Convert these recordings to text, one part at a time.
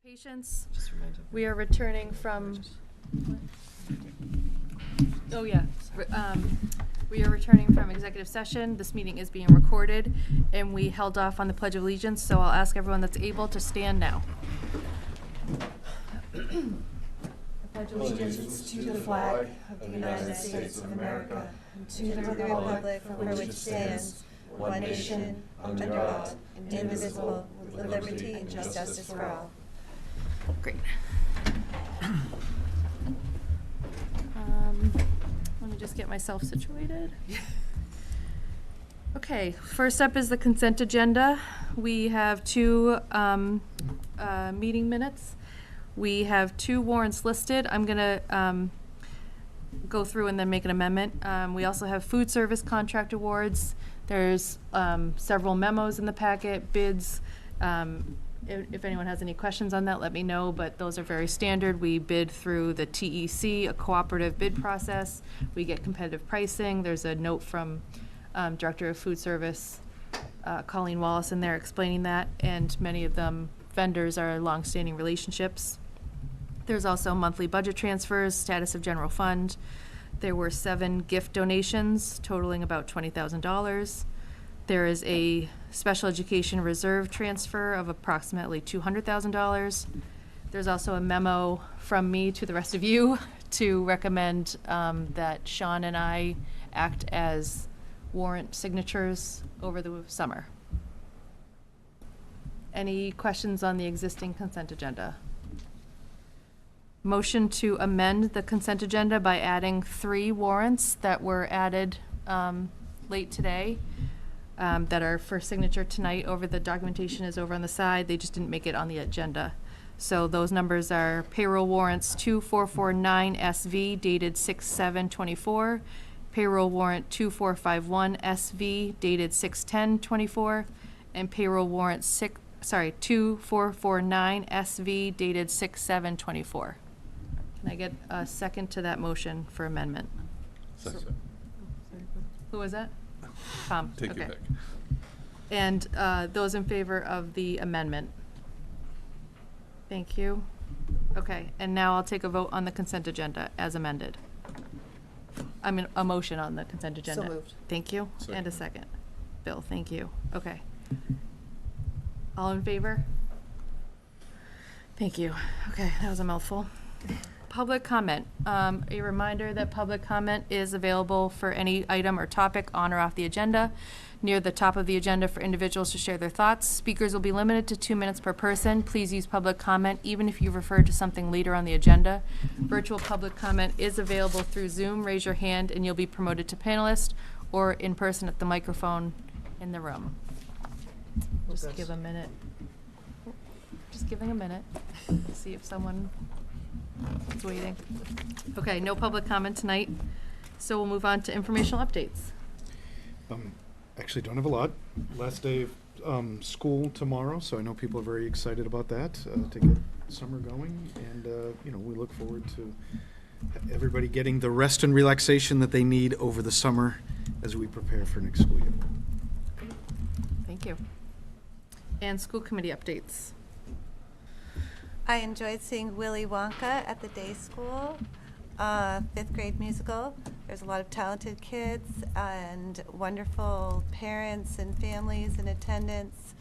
Patients, we are returning from, we are returning from executive session. This meeting is being recorded, and we held off on the Pledge of Allegiance, so I'll ask everyone that's able to stand now. I pledge allegiance to the flag of the United States of America and to the republic for which it stands, one nation, under God, indivisible, with liberty and justice for all. Great. Let me just get myself situated. Okay, first up is the consent agenda. We have two meeting minutes. We have two warrants listed. I'm gonna go through and then make an amendment. We also have food service contract awards. There's several memos in the packet, bids. If anyone has any questions on that, let me know, but those are very standard. We bid through the TEC, a cooperative bid process. We get competitive pricing. There's a note from Director of Food Service, Colleen Wallace, in there explaining that, and many of them vendors are longstanding relationships. There's also monthly budget transfers, status of general fund. There were 7 gift donations totaling about $20,000. There is a special education reserve transfer of approximately $200,000. There's also a memo from me to the rest of you to recommend that Sean and I act as warrant signatures over the summer. Any questions on the existing consent agenda? Motion to amend the consent agenda by adding 3 warrants that were added late today. That are for signature tonight. Over the documentation is over on the side. They just didn't make it on the agenda. So those numbers are payroll warrants 2449 SV dated 6/7/24, payroll warrant 2451 SV dated 6/10/24, and payroll warrant 2449 SV dated 6/7/24. Can I get a second to that motion for amendment? Second. Who was that? Tom. Take okay. your pick. And those in favor of the amendment? Thank you. Okay, and now I'll take a vote on the consent agenda as amended. I mean, a motion on the consent agenda. So moved. Thank you. Second. And a second. Bill, thank you. Okay. All in favor? Thank you. Okay, that was a mouthful. Public comment. A reminder that public comment is available for any item or topic on or off the agenda. Near the top of the agenda for individuals to share their thoughts. Speakers will be limited to 2 minutes per person. Please use public comment even if you refer to something later on the agenda. Virtual public comment is available through Zoom. Raise your hand and you'll be promoted to panelist, or in person at the microphone in the room. Just give a minute. Just giving a minute. See if someone is waiting. Okay, no public comment tonight, so we'll move on to informational updates. Actually don't have a lot. Last day of school tomorrow, so I know people are very excited about that, to get summer going, and we look forward to everybody getting the rest and relaxation that they need over the summer as we prepare for next school year. Thank you. And school committee updates. I enjoyed seeing Willy Wonka at the day school, 5th grade musical. There's a lot of talented kids and wonderful parents and families in attendance,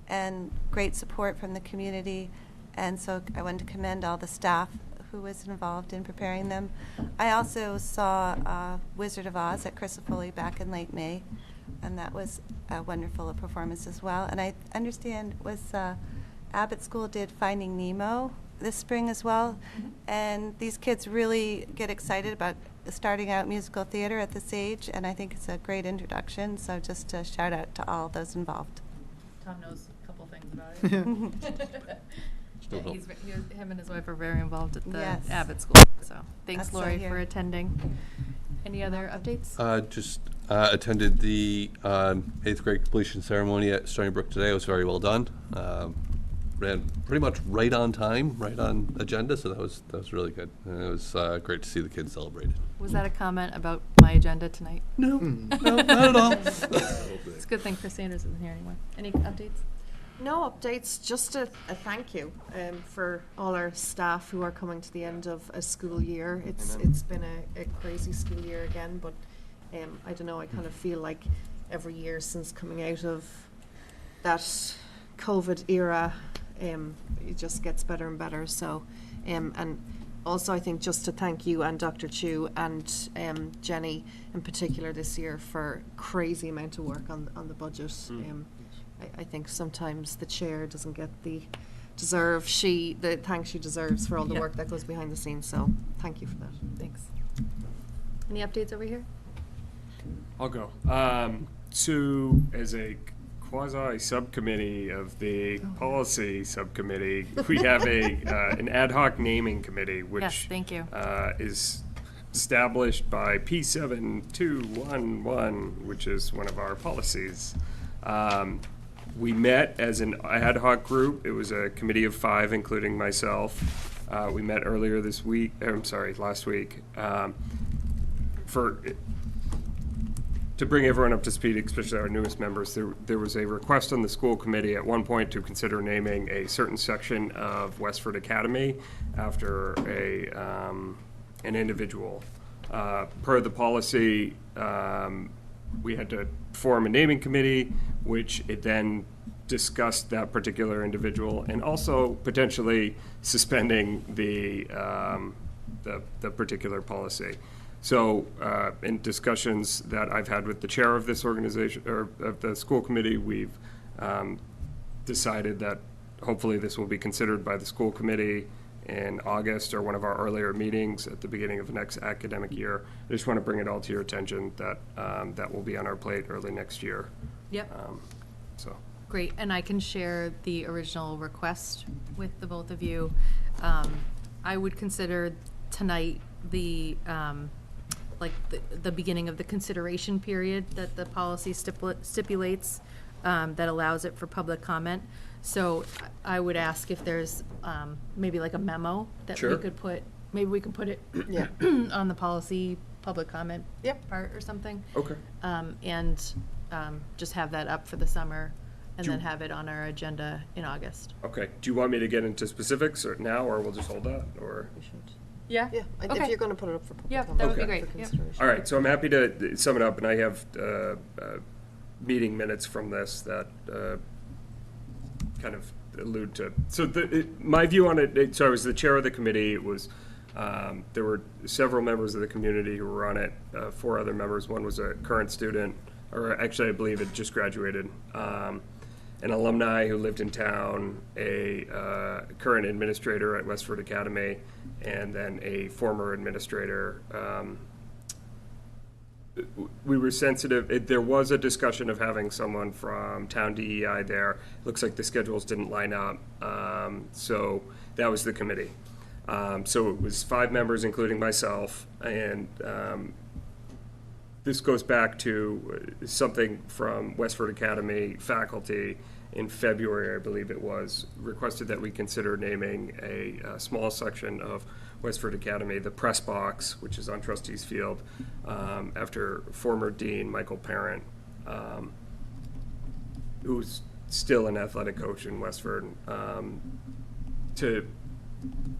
and great support from the community. And so I wanted to commend all the staff who was involved in preparing them. I also saw Wizard of Oz at Chrysopoli back in late May, and that was a wonderful performance as well. And I understand Abbott School did Finding Nemo this spring as well, and these kids really get excited about starting out musical theater at this age, and I think it's a great introduction, so just a shout out to all those involved. Tom knows a couple things about it. Yeah, him and his wife are very involved at the Yes. Abbott School, so thanks, That's so Lori, here. for attending. Any other updates? Just attended the 8th grade completion ceremony at Stony Brook today. It was very well done. Ran pretty much right on time, right on agenda, so that was really good. And it was great to see the kids celebrated. Was that a comment about my agenda tonight? No, no, not at all. It's a good thing Chris Sanders isn't here anymore. Any updates? No updates, just a thank you for all our staff who are coming to the end of a school year. It's been a crazy school year again, but I don't know, I kind of feel like every year since coming out of that COVID era, it just gets better and better. So, and also I think just to thank you and Dr. Chu and Jenny in particular this year for crazy amount of work on the budget. I think sometimes the chair doesn't get the thanks she deserves for all the Yeah. work that goes behind the scenes. So thank you for that. Thanks. Any updates over here? I'll go. So, as a quasi-subcommittee of the policy subcommittee, we have an ad hoc naming committee, which Yes, thank you. is established by P7211, which is one of our policies. We met as an ad hoc group. It was a committee of 5, including myself. We met earlier last week, to bring everyone up to speed, especially our newest members. There was a request on the school committee at one point to consider naming a certain section of Westford Academy after an individual. Per the policy, we had to form a naming committee, which it then discussed that particular individual, and also potentially suspending the particular policy. So, in discussions that I've had with the chair of this organization, or of the school committee, we've decided that hopefully this will be considered by the school committee in August or one of our earlier meetings at the beginning of the next academic year. I just want to bring it all to your attention that that will be on our plate early next year. Yep. So. Great, and I can share the original request with the both of you. I would consider tonight the beginning of the consideration period that the policy stipulates, that allows it for public comment. So I would ask if there's maybe like a memo that we Sure. could put, maybe we could put it Yeah. on the policy public comment Yep. part or something. Okay. And just have that up for the summer and Do- then have it on our agenda in August. Okay. Do you want me to get into specifics now, or we'll just hold that, or? We should. Yeah? Yeah, if Okay. you're going to put it up for public Yeah, comment. that would be Okay. great. for Yep. consideration. All right, so I'm happy to sum it up, and I have meeting minutes from this that kind of allude to. So my view on it, so I was the chair of the committee. It was, there were several members of the community who were on it, 4 other members. One was a current student, or actually I believe it just graduated, an alumni who lived in town, a current administrator at Westford Academy, and then a former administrator. We were sensitive. There was a discussion of having someone from town DEI there. Looks like the schedules didn't line up, so that was the committee. So it was 5 members, including myself, and this goes back to something from Westford Academy faculty in February, I believe it was, requested that we consider naming a small section of Westford Academy, the press box, which is on Trustees Field, after former Dean Michael Parent, who's still an athletic coach in Westford.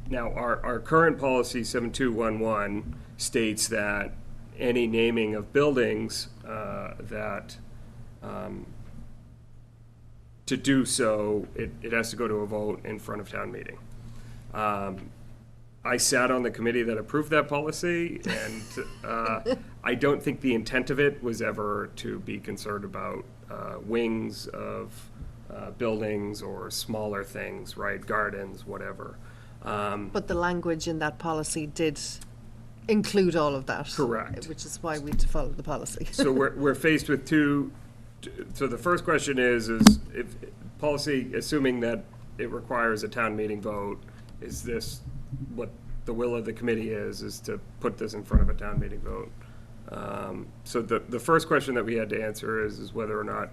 Now, our current policy 7211 states that any naming of buildings to do so, it has to go to a vote in front of town meeting. I sat on the committee that approved that policy, and I don't think the intent of it was ever to be concerned about wings of buildings or smaller things, right? Gardens, whatever. But the language in that policy did include all of that. Correct. Which is why we had to follow the policy. So we're faced with 2. So the first question is if policy, assuming that it requires a town meeting vote, is this what the will of the committee is to put this in front of a town meeting vote? So the first question that we had to answer is whether or not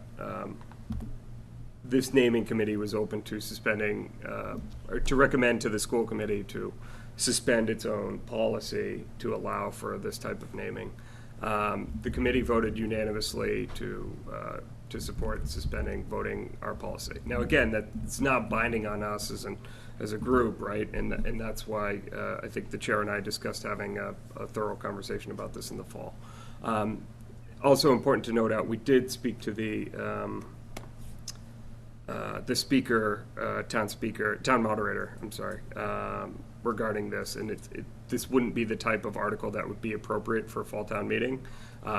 this naming committee was open to suspending, or to recommend to the school committee to suspend its own policy to allow for this type of naming. The committee voted unanimously to to support suspending voting our policy. Now, again, that's not binding on us as a group, right? And that's why I think the chair and I discussed having a thorough conversation about this in the fall. Also important to note out, we did speak to the town moderator, I'm sorry, regarding this, and this wouldn't be the type of article that would be appropriate for a fall town meeting,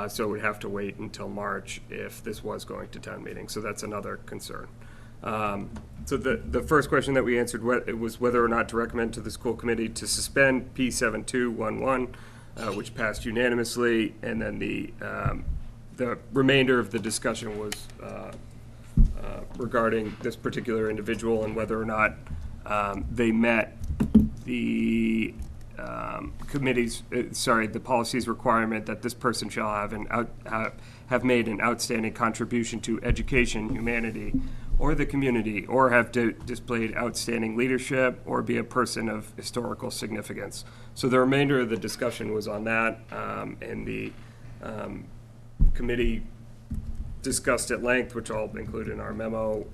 so it would have to wait until March if this was going to town meeting, so that's another concern. So the first question that we answered was whether or not to recommend to the school committee to suspend P7211, which passed unanimously, and then the remainder of the discussion was regarding this particular individual and whether or not they met the the policy's requirement that this person shall have made an outstanding contribution to education, humanity, or the community, or have displayed outstanding leadership, or be a person of historical significance. So the remainder of the discussion was on that, and the committee discussed at length, which I'll include in our memo,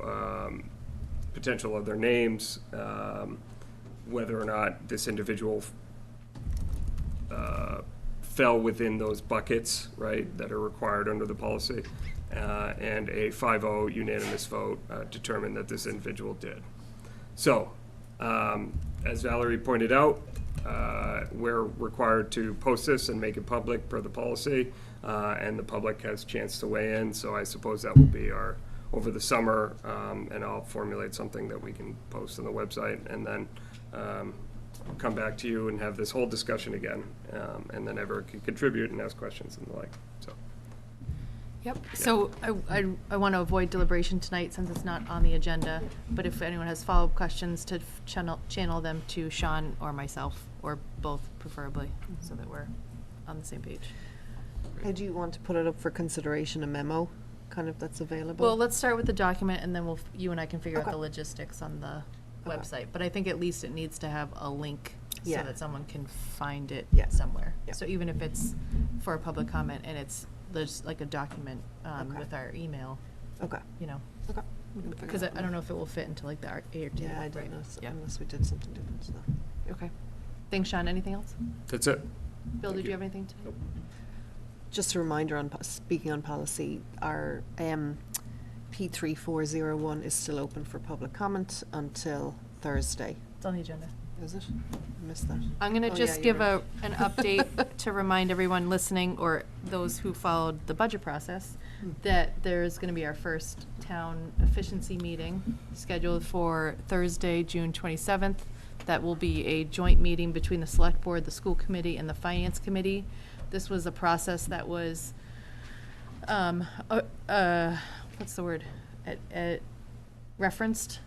potential other names, whether or not this individual fell within those buckets, right, that are required under the policy, and a 5-0 unanimous vote determined that this individual did. So, as Valerie pointed out, we're required to post this and make it public per the policy, and the public has a chance to weigh in, so I suppose that will be our, over the summer, and I'll formulate something that we can post on the website, and then come back to you and have this whole discussion again, and then everyone can contribute and ask questions and the like, so. Yep, so I want to avoid deliberation tonight since it's not on the agenda, but if anyone has follow-up questions, to channel them to Sean or myself, or both preferably, so that we're on the same page. How do you want to put it up for consideration, a memo, kind of, that's available? Well, let's start with the document, and then you and I can figure out Okay. the logistics on the Okay. website. But I think at least it needs to have a link so Yeah. that someone can find it Yeah. somewhere. Yeah. So even if it's for a public comment and there's like a document Okay. with our email, Okay, you know, okay. We can figure because that I don't know if it will fit into like the ART. Yeah, I don't right? know, Yeah. unless we did something different, so, okay. Thanks, Sean. Anything else? That's it. Bill, Thank did you you. have anything to? Nope. Just a reminder on, speaking on policy, our P3401 is still open for public comment until Thursday. It's on the agenda. Is it? I missed that. I'm going Oh, to yeah, just you're give right. an update to remind everyone listening, or those who followed the budget process, that there's going to be our first town efficiency meeting scheduled for Thursday, June 27th. That will be a joint meeting between the select board, the school committee, and the finance committee. This was a process that was, what's the word? Referenced,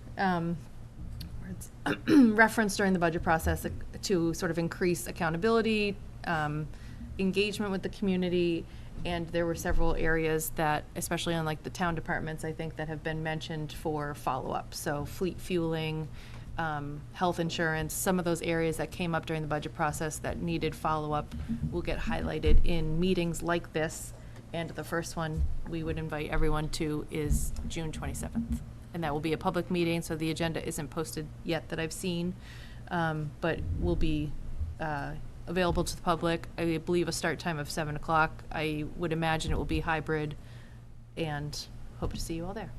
referenced during the budget process to sort of increase accountability, engagement with the community, and there were several areas that, especially on like the town departments, I think, that have been mentioned for follow-up. So fleet fueling, health insurance, some of those areas that came up during the budget process that needed follow-up will get highlighted in meetings like this. And the first one we would invite everyone to is June 27th. And that will be a public meeting, so the agenda isn't posted yet that I've seen, but will be available to the public. I believe a start time of 7 o'clock. I would imagine it will be hybrid, and hope to see you all there.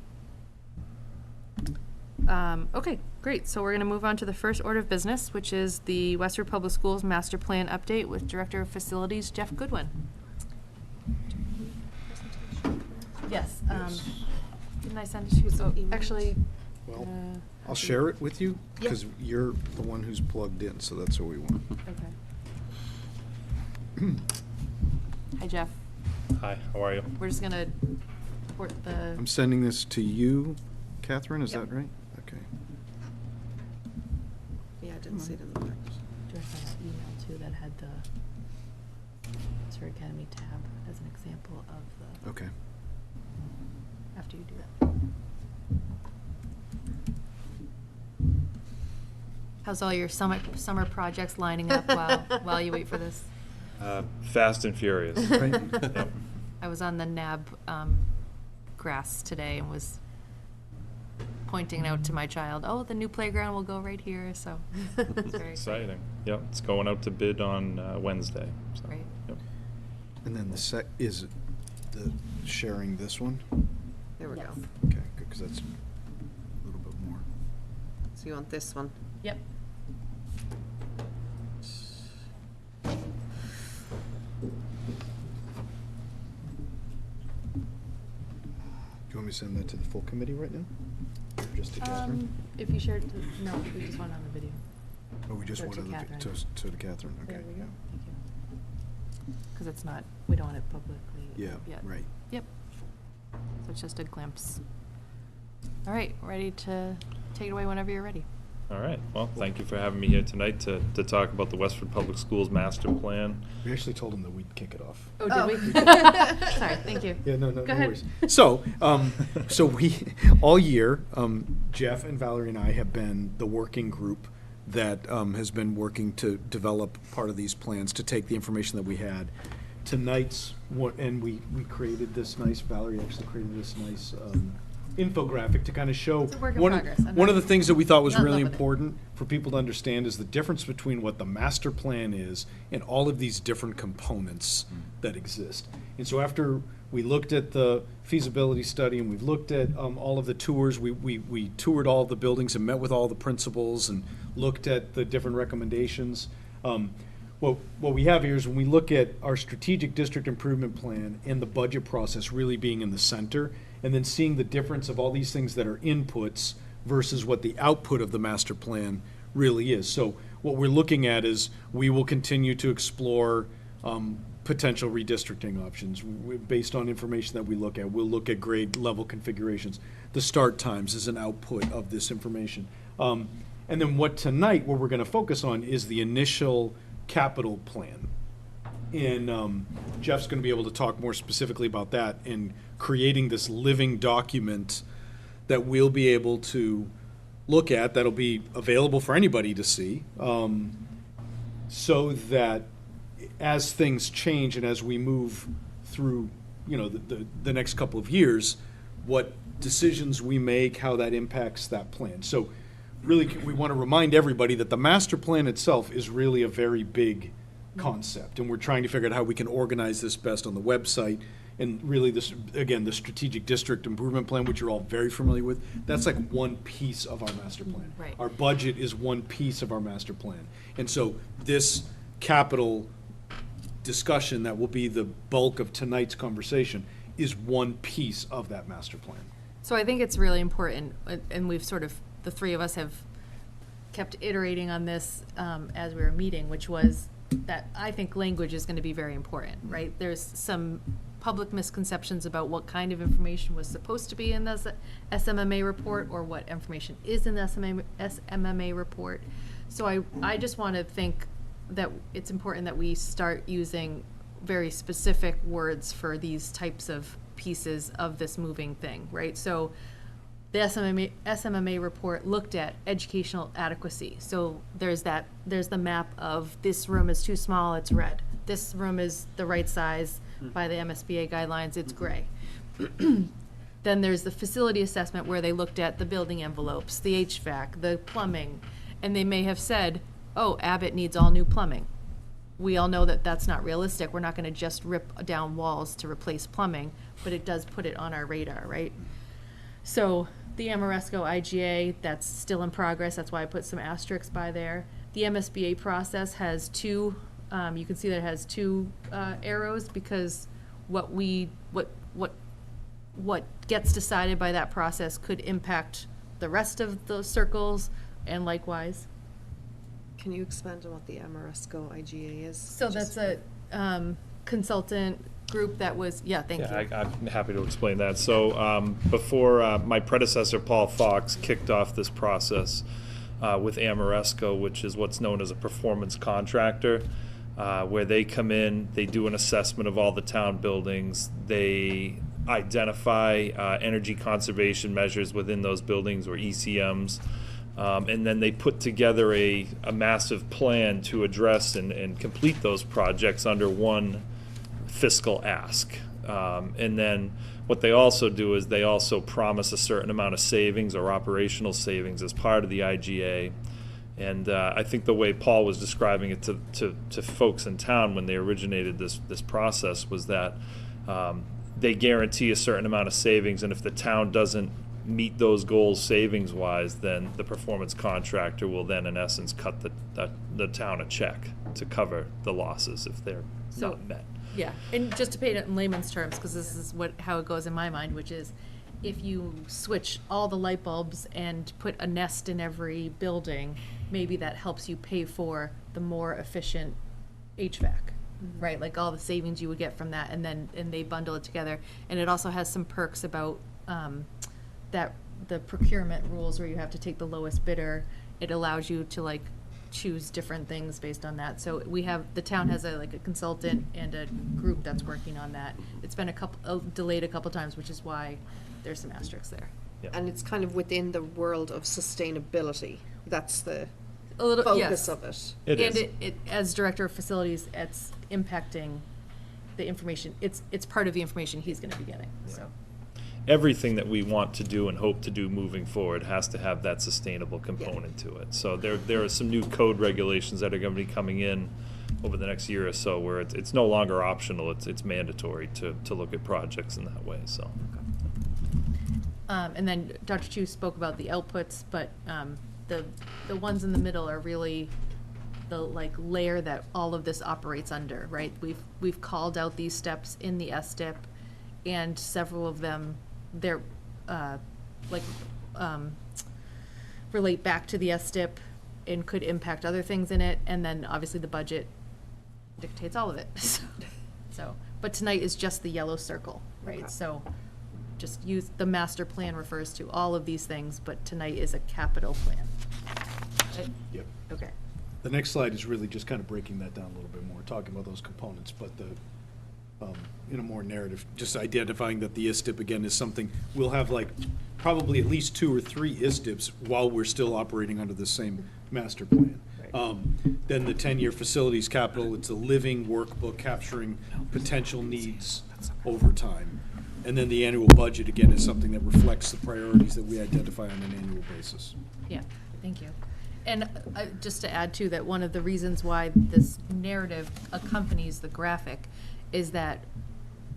Okay, great. So we're going to move on to the first order of business, which is the Westford Public Schools Master Plan Update with Director of Facilities, Jeff Goodwin. Yes. Didn't I send it to you? Oh, actually. Well, uh, I'll share it with you, Yep. because you're the one who's plugged in, so that's what we want. Okay. Hi, Jeff. Hi, how are you? We're just gonna report the. I'm sending this to you, Catherine, is Yep. that right? Okay. Yeah, I didn't see it in the package. Do I send that email too that had the Westford Academy tab as an example of the, Okay. after you do that? How's all your summer projects lining up while you wait for this? Fast and furious. Right. Yep. I was on the NAB grass today and was pointing out to my child, oh, the new playground will go right here, so it's very Exciting. Yep, it's going out to bid on Wednesday. So, Great. yep. And then is the sharing this one? There we go. Yes. Okay, good, because that's a little bit more. So you want this one? Yep. Do you want me to send that to the full committee right now? Or just to Catherine? If you shared it to, no, we just want it on the video. Oh, we just or to wanted Catherine. to Catherine, okay, There we yeah. go. Thank you. Because it's not, we don't want it publicly Yeah, yet. right. Yep. So it's just a glimpse. All right, ready to take it away whenever you're ready. All right. Well, thank you for having me here tonight to talk about the Westford Public Schools Master Plan. We actually told them that we'd kick it off. Oh, did we? Sorry, thank you. Yeah, no Go worries. ahead. So, so we, all year, Jeff and Valerie and I have been the working group that has been working to develop part of these plans, to take the information that we had. Tonight's, and we created this nice, Valerie actually created this nice infographic to kind of show. It's a work in one progress. I'm one of not- the things that we thought was not in really love with it. important for people to understand is the difference between what the master plan is and all of these different components that exist. And so after we looked at the feasibility study and we've looked at all of the tours, we toured all the buildings and met with all the principals and looked at the different recommendations. What we have here is when we look at our strategic district improvement plan and the budget process really being in the center, and then seeing the difference of all these things that are inputs versus what the output of the master plan really is. So what we're looking at is we will continue to explore potential redistricting options based on information that we look at. We'll look at grade level configurations. The start times is an output of this information. And then what we're going to focus on is the initial capital plan. And Jeff's going to be able to talk more specifically about that and creating this living document that we'll be able to look at, that'll be available for anybody to see, so that as things change and as we move through, the next couple of years, what decisions we make, how that impacts that plan. So really, we want to remind everybody that the master plan itself is really a very big concept, and we're trying to figure out how we can organize this best on the website. And really, this, again, the strategic district improvement plan, which you're all very familiar with, that's like one piece of our master plan. Right. Our budget is one piece of our master plan. And so this capital discussion that will be the bulk of tonight's conversation is one piece of that master plan. So I think it's really important, and we've sort of, the three of us have kept iterating on this as we were meeting, which was that I think language is going to be very important, right? There's some public misconceptions about what kind of information was supposed to be in the SMMA report or what information is in the SMMA report. So I just want to think that it's important that we start using very specific words for these types of pieces of this moving thing, right? So the SMMA report looked at educational adequacy. So there's the map of this room is too small, it's red. This room is the right size by the MSBA guidelines, it's gray. Then there's the facility assessment where they looked at the building envelopes, the HVAC, the plumbing, and they may have said, oh, Abbott needs all new plumbing. We all know that that's not realistic. We're not going to just rip down walls to replace plumbing, but it does put it on our radar, right? So the Amoresco IGA, that's still in progress. That's why I put some asterisks by there. The MSBA process has two, you can see that it has two arrows, because what gets decided by that process could impact the rest of those circles, and likewise. Can you expand on what the Amoresco IGA is? So Just that's a consultant group that was, thank you. I'm happy to explain that. So before my predecessor, Paul Fox, kicked off this process with Amoresco, which is what's known as a performance contractor, where they come in, they do an assessment of all the town buildings, they identify energy conservation measures within those buildings, or ECMs, and then they put together a massive plan to address and complete those projects under one fiscal ask. And then What they also do is they also promise a certain amount of savings or operational savings as part of the IGA. And I think the way Paul was describing it to folks in town when they originated this process was that they guarantee a certain amount of savings, and if the town doesn't meet those goals savings-wise, then the performance contractor will then, in essence, cut the town a check to cover the losses if they're So- not met. Yeah, and just to put it in layman's terms, because this is how it goes in my mind, which is if you switch all the light bulbs and put a Nest in every building, maybe that helps you pay for the more efficient HVAC, right? Like all the savings you would get from that, and they bundle it together. And it also has some perks about that the procurement rules where you have to take the lowest bidder. It allows you to like choose different things based on that. So the town has a consultant and a group that's working on that. It's been delayed a couple times, which is why there's some asterisks there. And it's kind of within the world of sustainability. That's the A little, focus yes. of it. It And is. it, as director of facilities, it's impacting the information. It's part of the information he's gonna be getting, so. Everything that we want to do and hope to do moving forward has to have that sustainable component to it. So there are some new code regulations that are going to be coming in over the next year or so where it's no longer optional, it's mandatory to look at projects in that way, so. And then Dr. Chu spoke about the outputs, but the ones in the middle are really the layer that all of this operates under, right? We've called out these steps in the STIP, and several of them, they're relate back to the STIP and could impact other things in it, and then obviously the budget dictates all of it. So, but tonight is just the yellow circle, right? Okay. So just use, the master plan refers to all of these things, but tonight is a capital plan. Yep. Okay. The next slide is really just kind of breaking that down a little bit more, talking about those components, but in a more narrative, just identifying that the ISTIP again is something, we'll have probably at least 2 or 3 ISTIPs while we're still operating under the same master plan. Then the 10-year facilities capital, it's a living workbook capturing potential needs over time. And then the annual budget, again, is something that reflects the priorities that we identify on an annual basis. Yeah, thank you. And just to add to that, one of the reasons why this narrative accompanies the graphic is that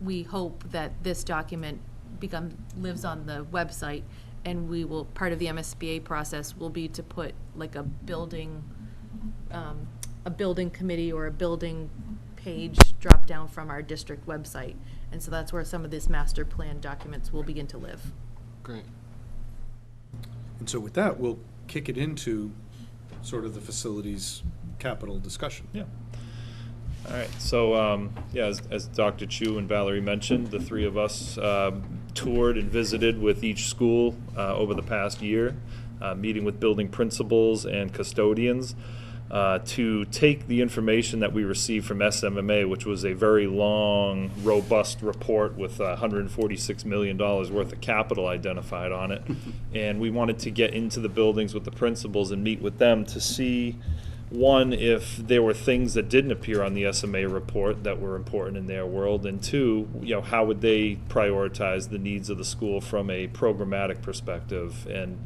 we hope that this document lives on the website, and we will, part of the MSBA process will be to put a building committee or a building page drop down from our district website. And so that's where some of this master plan documents will begin to live. Great. And so with that, we'll kick it into sort of the facilities capital discussion. Yeah. All right, so, as Dr. Chu and Valerie mentioned, the 3 of us toured and visited with each school over the past year, meeting with building principals and custodians to take the information that we received from SMMA, which was a very long, robust report with $146 million worth of capital identified on it. And we wanted to get into the buildings with the principals and meet with them to see, one, if there were things that didn't appear on the SMA report that were important in their world, and 2, how would they prioritize the needs of the school from a programmatic perspective and,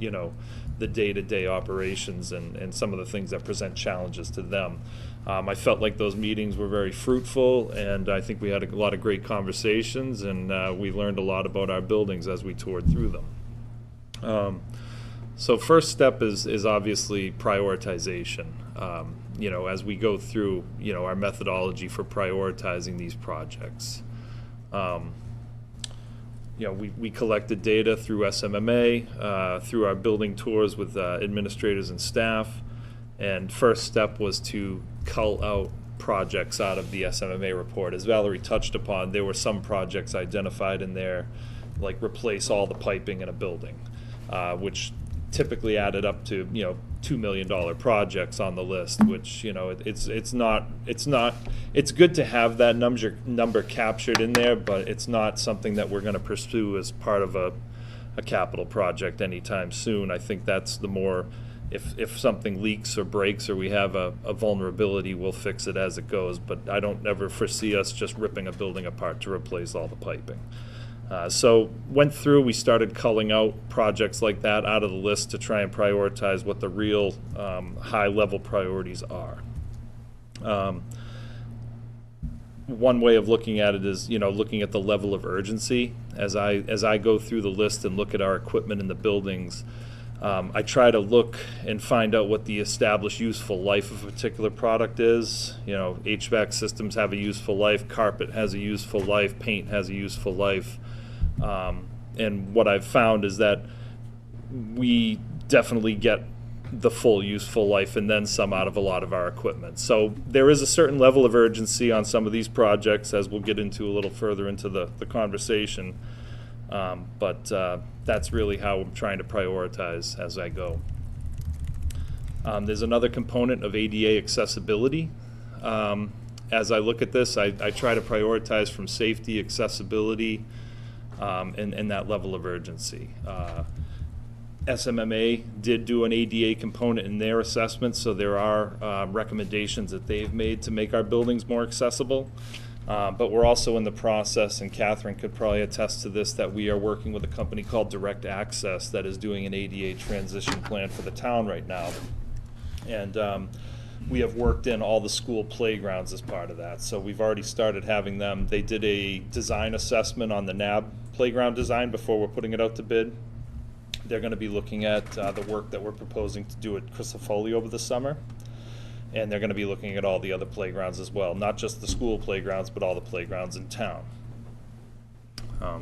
the day-to-day operations and some of the things that present challenges to them. I felt like those meetings were very fruitful, and I think we had a lot of great conversations, and we learned a lot about our buildings as we toured through them. So first step is obviously prioritization. As we go through, our methodology for prioritizing these projects. We collected data through SMMA, through our building tours with administrators and staff, and first step was to cull out projects out of the SMMA report. As Valerie touched upon, there were some projects identified in there, like replace all the piping in a building, which typically added up to $2 million projects on the list, which it's good to have that number captured in there, but it's not something that we're going to pursue as part of a capital project anytime soon. I think that's the more, if something leaks or breaks or we have a vulnerability, we'll fix it as it goes, but I don't ever foresee us just ripping a building apart to replace all the piping. So went through, we started culling out projects like that out of the list to try and prioritize what the real high-level priorities are. One way of looking at it is, looking at the level of urgency. As I go through the list and look at our equipment in the buildings, I try to look and find out what the established useful life of a particular product is. HVAC systems have a useful life, carpet has a useful life, paint has a useful life. And what I've found is that we definitely get the full useful life and then some out of a lot of our equipment. So there is a certain level of urgency on some of these projects, as we'll get into a little further into the conversation. But that's really how I'm trying to prioritize as I go. There's another component of ADA accessibility. As I look at this, I try to prioritize from safety, accessibility, and that level of urgency. SMMA did do an ADA component in their assessment, so there are recommendations that they've made to make our buildings more accessible. But we're also in the process, and Catherine could probably attest to this, that we are working with a company called Direct Access that is doing an ADA transition plan for the town right now. And we have worked in all the school playgrounds as part of that. So we've already started having them. They did a design assessment on the NAB playground design before we're putting it out to bid. They're going to be looking at the work that we're proposing to do at Crisafulli over the summer. And they're going to be looking at all the other playgrounds as well, not just the school playgrounds, but all the playgrounds in town.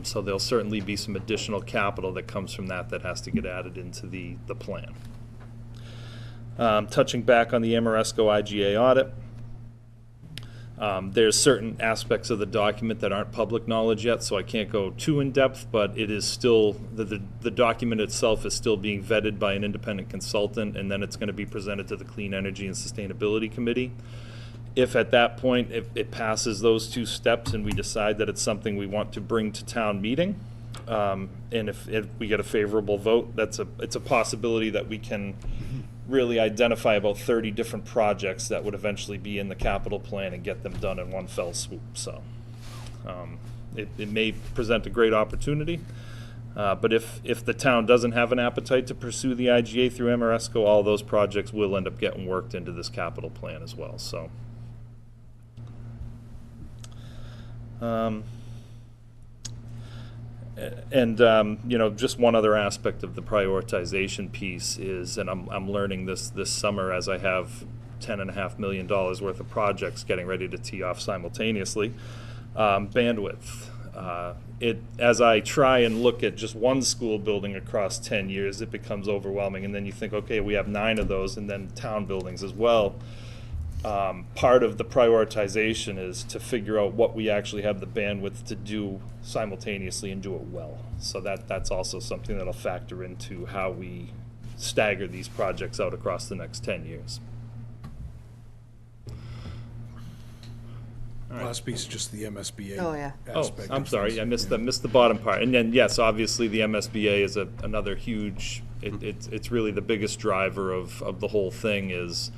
So there'll certainly be some additional capital that comes from that has to get added into the plan. Touching back on the Amoresco IGA audit, there's certain aspects of the document that aren't public knowledge yet, so I can't go too in depth, but it is still, the document itself is still being vetted by an independent consultant, and then it's going to be presented to the Clean Energy and Sustainability Committee. If at that point it passes those two steps and we decide that it's something we want to bring to town meeting, and if we get a favorable vote, it's a possibility that we can really identify about 30 different projects that would eventually be in the capital plan and get them done in one fell swoop. So it may present a great opportunity, but if the town doesn't have an appetite to pursue the IGA through Amoresco, all those projects will end up getting worked into this capital plan as well. So just one other aspect of the prioritization piece is, and I'm learning this summer as I have $10.5 million worth of projects getting ready to tee off simultaneously, bandwidth. As I try and look at just one school building across 10 years, it becomes overwhelming, and then you think, okay, we have 9 of those, and then town buildings as well. Part of the prioritization is to figure out what we actually have the bandwidth to do simultaneously and do it well. So that's also something that'll factor into how we stagger these projects out across the next 10 years. All right. Last piece, just the MSBA Oh, yeah. aspect. I'm of sorry, things. I missed Yeah. the bottom part. And then, yes, obviously the MSBA is another huge, it's really the biggest driver of the whole thing is,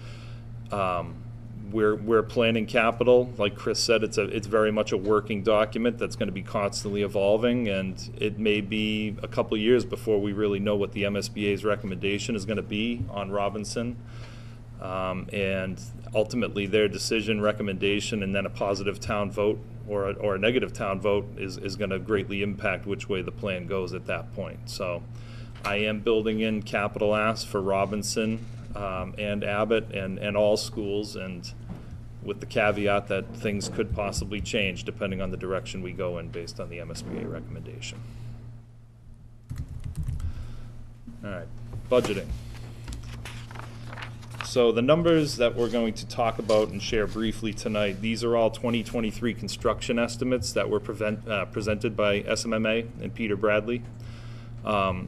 we're planning capital. Like Chris said, it's very much a working document that's going to be constantly evolving, and it may be a couple years before we really know what the MSBA's recommendation is going to be on Robinson. And ultimately their decision, recommendation, and then a positive town vote or a negative town vote is going to greatly impact which way the plan goes at that point. So I am building in capital ask for Robinson and Abbott and all schools, and with the caveat that things could possibly change depending on the direction we go in based on the MSBA recommendation. All right, budgeting. So the numbers that we're going to talk about and share briefly tonight, these are all 2023 construction estimates that were presented by SMMA and Peter Bradley.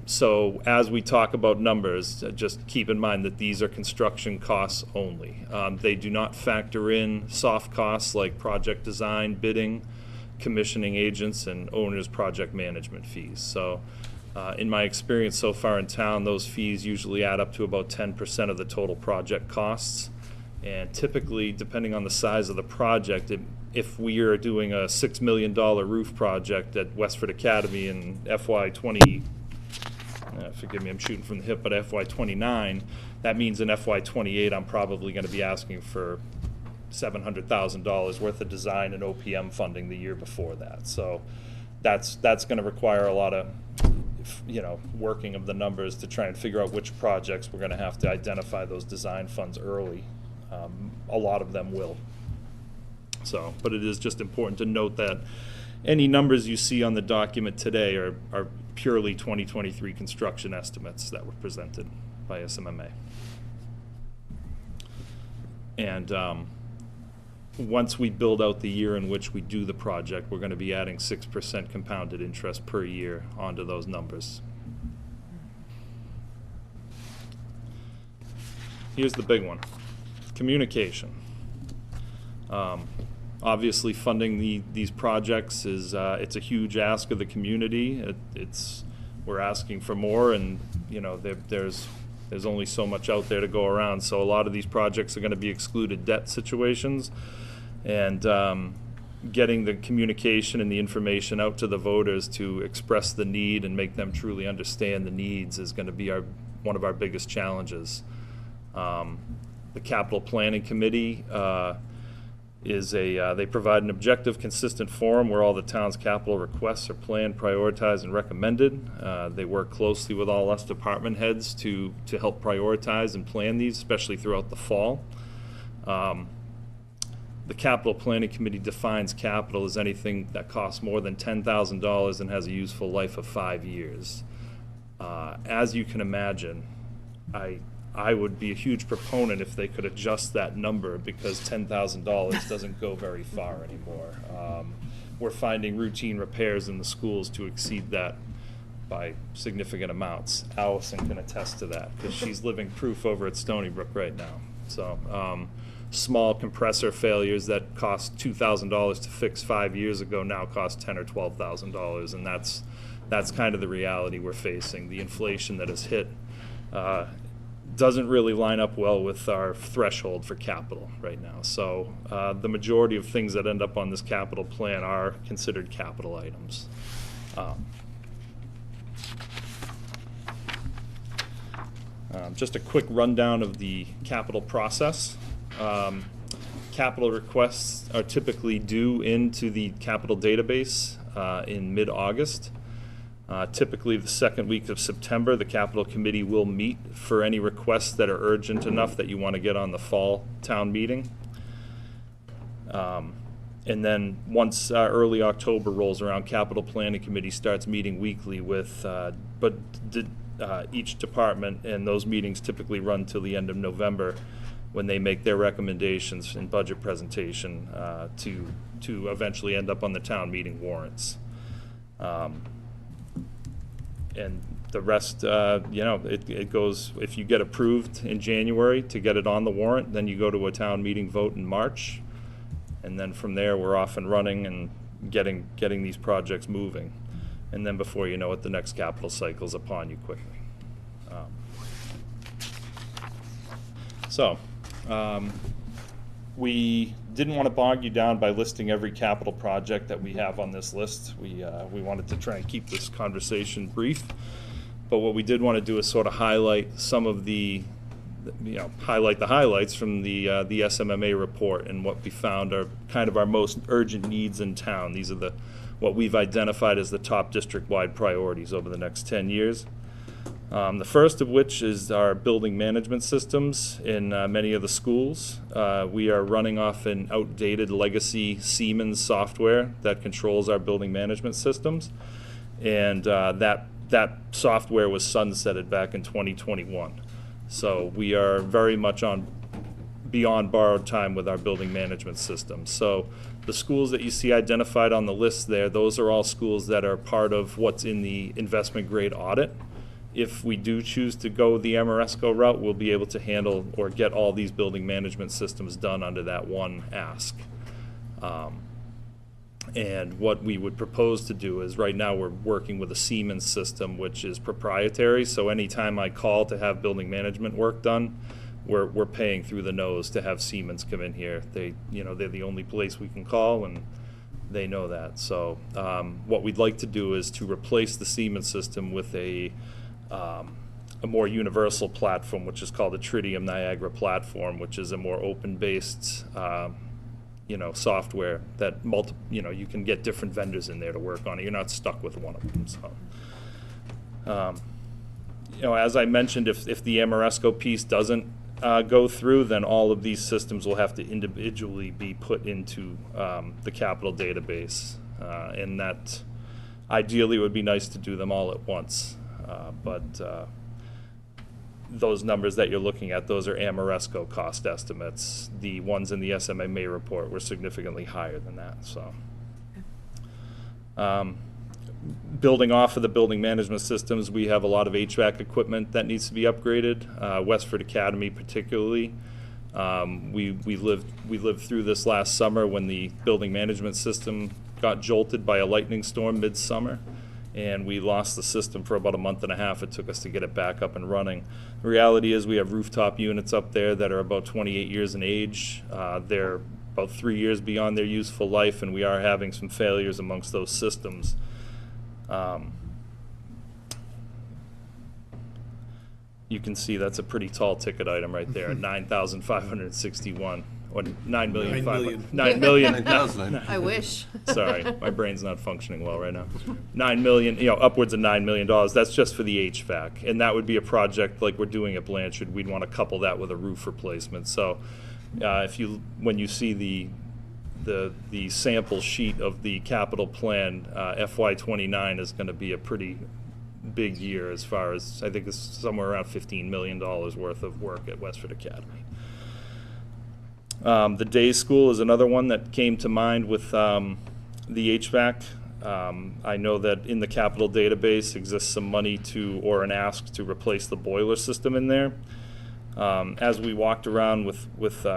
So as we talk about numbers, just keep in mind that these are construction costs only. They do not factor in soft costs like project design, bidding, commissioning agents, and owner's project management fees. So in my experience so far in town, those fees usually add up to about 10% of the total project costs. And typically, depending on the size of the project, if we are doing a $6 million roof project at Westford Academy in FY 20, forgive me, I'm shooting from the hip, but FY 29, that means in FY 28, I'm probably going to be asking for $700,000 worth of design and OPM funding the year before that. So that's going to require a lot of, working of the numbers to try and figure out which projects we're going to have to identify those design funds early. A lot of them will. So, but it is just important to note that any numbers you see on the document today are purely 2023 construction estimates that were presented by SMMA. And once we build out the year in which we do the project, we're going to be adding 6% compounded interest per year onto those numbers. Here's the big one. Communication. Obviously, funding these projects is it's a huge ask of the community. We're asking for more, and there's only so much out there to go around. So a lot of these projects are going to be excluded debt situations, and getting the communication and the information out to the voters to express the need and make them truly understand the needs is going to be one of our biggest challenges. The Capital Planning Committee they provide an objective, consistent forum where all the town's capital requests are planned, prioritized, and recommended. They work closely with all us department heads to help prioritize and plan these, especially throughout the fall. The Capital Planning Committee defines capital as anything that costs more than $10,000 and has a useful life of 5 years. As you can imagine, I would be a huge proponent if they could adjust that number, because $10,000 doesn't go very far anymore. We're finding routine repairs in the schools to exceed that by significant amounts. Allison can attest to that, because she's living proof over at Stony Brook right now. So small compressor failures that cost $2,000 to fix 5 years ago now cost $10,000 or $12,000, and that's kind of the reality we're facing. The inflation that has hit doesn't really line up well with our threshold for capital right now. So the majority of things that end up on this capital plan are considered capital items. Just a quick rundown of the capital process. Capital requests are typically due into the capital database in mid-August. Typically the second week of September, the Capital Committee will meet for any requests that are urgent enough that you want to get on the fall town meeting. And then once early October rolls around, Capital Planning Committee starts meeting weekly with, each department, and those meetings typically run till the end of November, when they make their recommendations and budget presentation to eventually end up on the town meeting warrants. And the rest, it goes, if you get approved in January to get it on the warrant, then you go to a town meeting vote in March. And then from there, we're off and running and getting these projects moving. And then before you know it, the next capital cycle's upon you quickly. We didn't want to bog you down by listing every capital project that we have on this list. We wanted to try and keep this conversation brief. But what we did want to do is sort of highlight some of the highlights from the SMMA report, and what we found are kind of our most urgent needs in town. These are what we've identified as the top district-wide priorities over the next 10 years. The first of which is our building management systems in many of the schools. We are running off an outdated legacy Siemens software that controls our building management systems, and that software was sunsetted back in 2021. So we are very much beyond borrowed time with our building management system. So the schools that you see identified on the list there, those are all schools that are part of what's in the investment grade audit. If we do choose to go the Amoresco route, we'll be able to handle or get all these building management systems done under that one ask. And what we would propose to do is, right now we're working with a Siemens system, which is proprietary. So anytime I call to have building management work done, we're paying through the nose to have Siemens come in here. They're the only place we can call, and they know that. So what we'd like to do is to replace the Siemens system with a more universal platform, which is called the Tritium Niagara platform, which is a more open-based software that you can get different vendors in there to work on it. You're not stuck with one of them. So, as I mentioned, if the Amoresco piece doesn't go through, then all of these systems will have to individually be put into the capital database, and that ideally would be nice to do them all at once, but those numbers that you're looking at, those are Amoresco cost estimates. The ones in the SMMA report were significantly higher than that. So, building off of the building management systems, we have a lot of HVAC equipment that needs to be upgraded. Westford Academy, particularly, we lived through this last summer when the building management system got jolted by a lightning storm midsummer, and we lost the system for about a month and a half. It took us to get it back up and running. The reality is we have rooftop units up there that are about 28 years in age. They're about 3 years beyond their useful life, and we are having some failures amongst those systems. You can see that's a pretty tall ticket item right there, 9,561. Or 9 million. 9 million. 9,000. I wish. Sorry, my brain's not functioning well right now. 9 million, upwards of $9 million. That's just for the HVAC, and that would be a project like we're doing at Blanchard. We'd want to couple that with a roof replacement. So, when you see the sample sheet of the capital plan, FY29 is going to be a pretty big year as far as, I think it's somewhere around $15 million worth of work at Westford Academy. The day school is another one that came to mind with the HVAC. I know that in the capital database exists some money or an ask to replace the boiler system in there. As we walked around with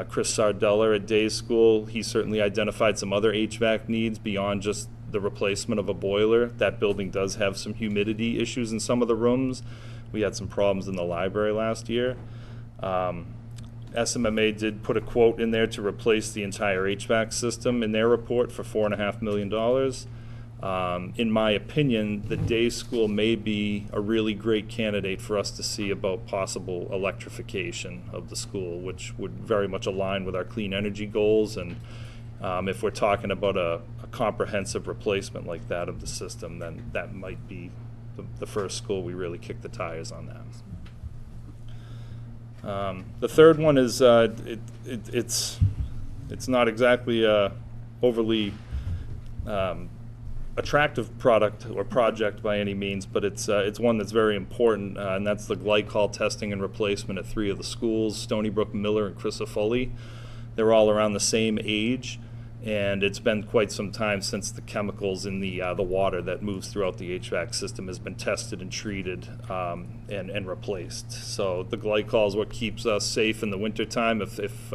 Chris Sardella at day school, he certainly identified some other HVAC needs beyond just the replacement of a boiler. That building does have some humidity issues in some of the rooms. We had some problems in the library last year. SMMA did put a quote in there to replace the entire HVAC system in their report for $4.5 million. In my opinion, the day school may be a really great candidate for us to see about possible electrification of the school, which would very much align with our clean energy goals. And if we're talking about a comprehensive replacement like that of the system, then that might be the first school we really kick the tires on that. The third one is it's not exactly a overly attractive product or project by any means, but it's one that's very important, and that's the glycol testing and replacement at 3 of the schools, Stony Brook, Miller, and Chrysopholy. They're all around the same age, and it's been quite some time since the chemicals in the water that moves throughout the HVAC system has been tested and treated and replaced. So the glycol is what keeps us safe in the wintertime. If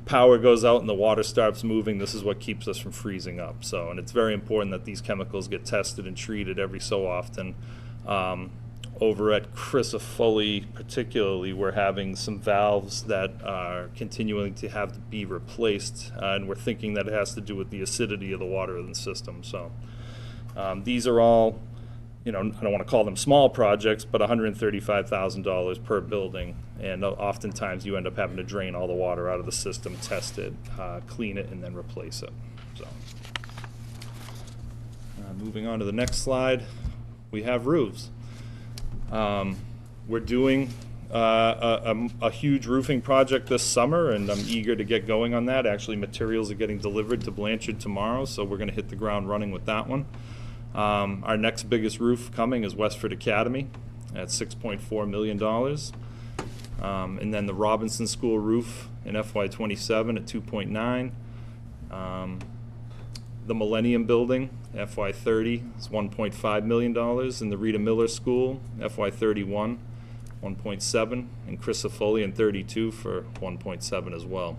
power goes out and the water starts moving, this is what keeps us from freezing up. So, and it's very important that these chemicals get tested and treated every so often. Over at Chrysopholy particularly, we're having some valves that are continuing to have to be replaced, and we're thinking that it has to do with the acidity of the water in the system. So these are all, I don't want to call them small projects, but $135,000 per building, and oftentimes you end up having to drain all the water out of the system, test it, clean it, and then replace it. So moving on to the next slide, we have roofs. We're doing a huge roofing project this summer, and I'm eager to get going on that. Actually, materials are getting delivered to Blanchard tomorrow, so we're going to hit the ground running with that one. Our next biggest roof coming is Westford Academy at $6.4 million. And then the Robinson School roof in FY27 at $2.9 million. The Millennium Building, FY30, is $1.5 million. And the Rita Miller School, FY31, $1.7 million. And Chrysopholy and 32 for $1.7 million as well.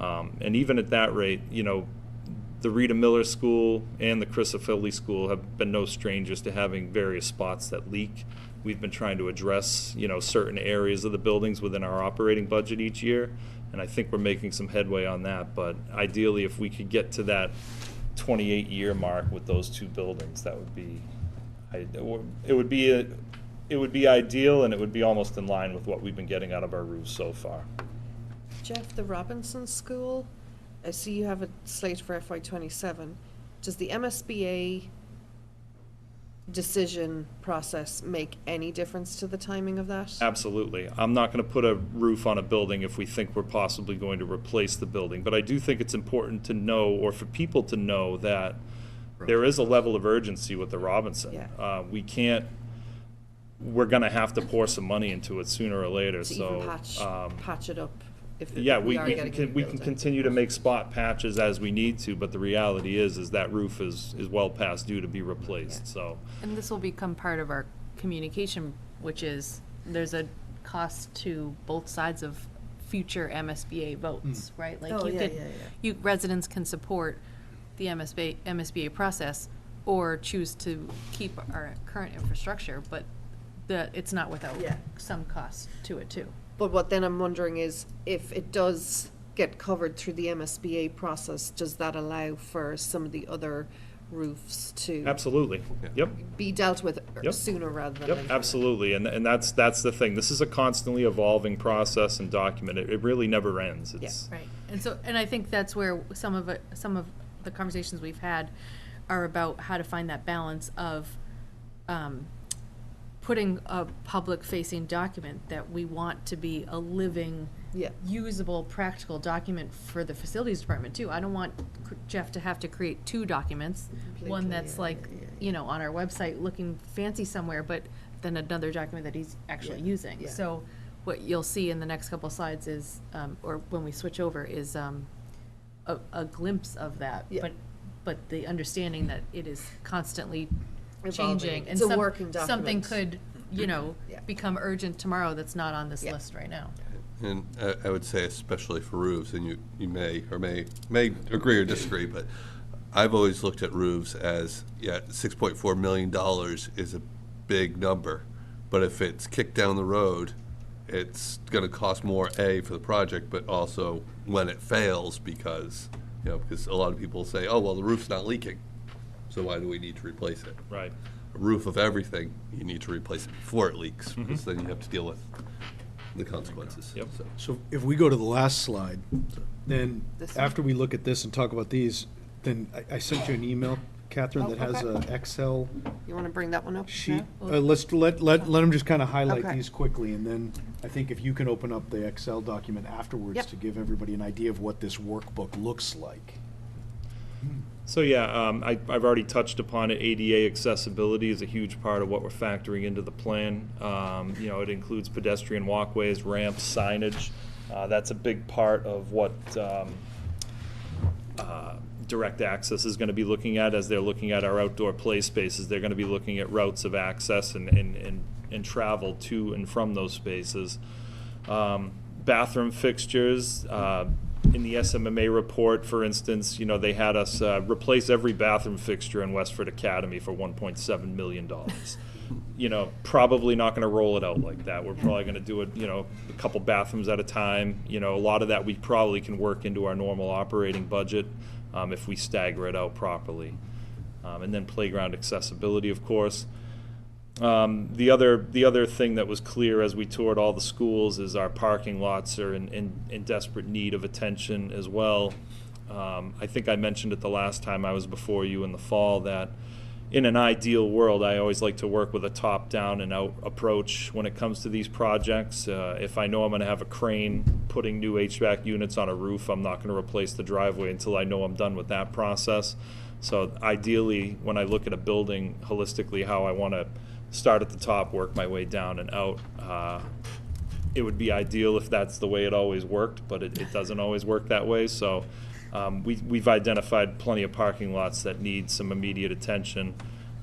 And even at that rate, the Rita Miller School and the Chrysopholy School have been no strangers to having various spots that leak. we've been trying to address, certain areas of the buildings within our operating budget each year. And I think we're making some headway on that. But ideally, if we could get to that 28-year mark with those two buildings, that would be, it would be ideal, and it would be almost in line with what we've been getting out of our roofs so far. Jeff, the Robinson School, I see you have a slate for FY27. Does the MSBA decision process make any difference to the timing of that? Absolutely. I'm not going to put a roof on a building if we think we're possibly going to replace the building. But I do think it's important to know, or for people to know, that there is a level of urgency with the Robinson. Yeah. We're going to have to pour some money into it sooner or later. To So even patch it up if yeah, we are we getting can rebuilt. continue to make spot patches as we need to, but the reality is that roof is well past due to be replaced. Yeah. So And this will become part of our communication, which is, there's a cost to both sides of future MSBA votes, right? Like Oh, you yeah, could, yeah, yeah. you, residents can support the MSBA process or choose to keep our current infrastructure, but it's not without Yeah. some cost to it too. But what then I'm wondering is, if it does get covered through the MSBA process, does that allow for some of the other roofs to absolutely, yep. be dealt with Yep. sooner rather than Yep, later? absolutely, and that's the thing. This is a constantly evolving process and document. It really never ends. It's Right, and so, and I think that's where some of the conversations we've had are about how to find that balance of, putting a public-facing document that we want to be a living, Yeah. usable, practical document for the facilities department too. I don't want Jeff to have to create two documents, one Completely, that's yeah, like, yeah, on our website looking fancy somewhere, but then another document that he's actually Yeah, using. yeah. So what you'll see in the next couple slides is, or when we switch over, is a glimpse of that. Yeah. But the understanding that it is constantly Evolving. changing. It's a working Something document. could, Yeah. become urgent tomorrow that's not on this Yeah. list right now. And I would say especially for roofs, and you may or may agree or disagree, but I've always looked at roofs as, yeah, $6.4 million is a big number, but if it's kicked down the road, it's gonna cost more, A, for the project, but also when it fails, because a lot of people say, oh, well, the roof's not leaking, so why do we need to replace it? right. A roof of everything, you need to replace it before it leaks, because then you have to deal with the consequences. Yep. So. So if we go to the last slide, then This one? after we look at this and talk about these, then I sent you an email, Catherine, Oh, that has okay. a Excel You want to bring that one up sheet. now? Let's let them just kind of highlight Okay. these quickly, and then I think if you can open up the Excel document afterwards Yep. to give everybody an idea of what this workbook looks like. So yeah, I've already touched upon it. ADA accessibility is a huge part of what we're factoring into the plan. It includes pedestrian walkways, ramps, signage. That's a big part of what direct access is going to be looking at as they're looking at our outdoor play spaces. They're going to be looking at routes of access and travel to and from those spaces. Bathroom fixtures. In the SMMA report, for instance, they had us replace every bathroom fixture in Westford Academy for $1.7 million. Probably not going to roll it out like that. We're probably going to do it, a couple bathrooms at a time. A lot of that we probably can work into our normal operating budget if we stagger it out properly. And then playground accessibility, of course. The other thing that was clear as we toured all the schools is our parking lots are in desperate need of attention as well. I think I mentioned it the last time I was before you in the fall that in an ideal world, I always like to work with a top-down and out approach when it comes to these projects. If I know I'm going to have a crane putting new HVAC units on a roof, I'm not going to replace the driveway until I know I'm done with that process. So ideally, when I look at a building holistically, how I want to start at the top, work my way down and out. It would be ideal if that's the way it always worked, but it doesn't always work that way. So we've identified plenty of parking lots that need some immediate attention.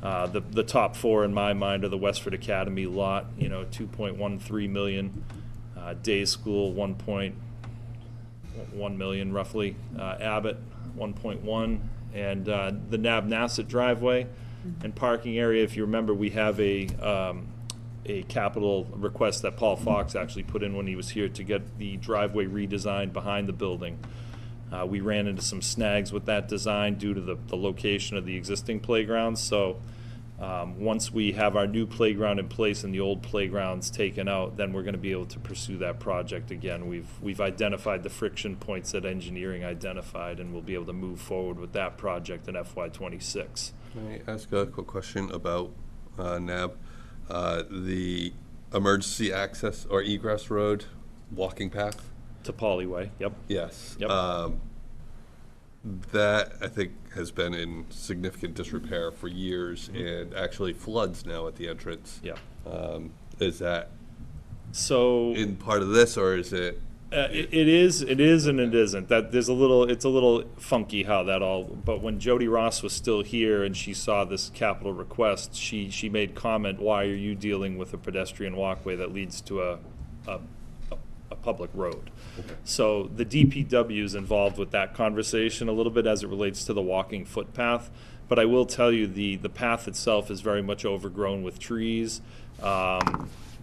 The top four in my mind are the Westford Academy lot, $2.13 million, day school 1.1 million roughly, Abbott 1.1, and the Nab Nassett driveway and parking area. If you remember, we have a a capital request that Paul Fox actually put in when he was here to get the driveway redesigned behind the building. We ran into some snags with that design due to the location of the existing playgrounds. So once we have our new playground in place and the old playgrounds taken out, then we're going to be able to pursue that project again. We've identified the friction points that engineering identified, and we'll be able to move forward with that project in FY26. May I ask a quick question about NAB? The emergency access or egress road walking path? To Polly Way, yep. Yes. Yep. That, I think, has been in significant disrepair for years and actually floods now at the entrance. Yep. Is that So in part of this, or is it? it is, and it isn't. That it's a little funky how that all. But when Jody Ross was still here and she saw this capital request, she made comment, "Why are you dealing with a pedestrian walkway that leads to a public road?" Okay. So the DPW is involved with that conversation a little bit as it relates to the walking footpath. But I will tell you, the path itself is very much overgrown with trees.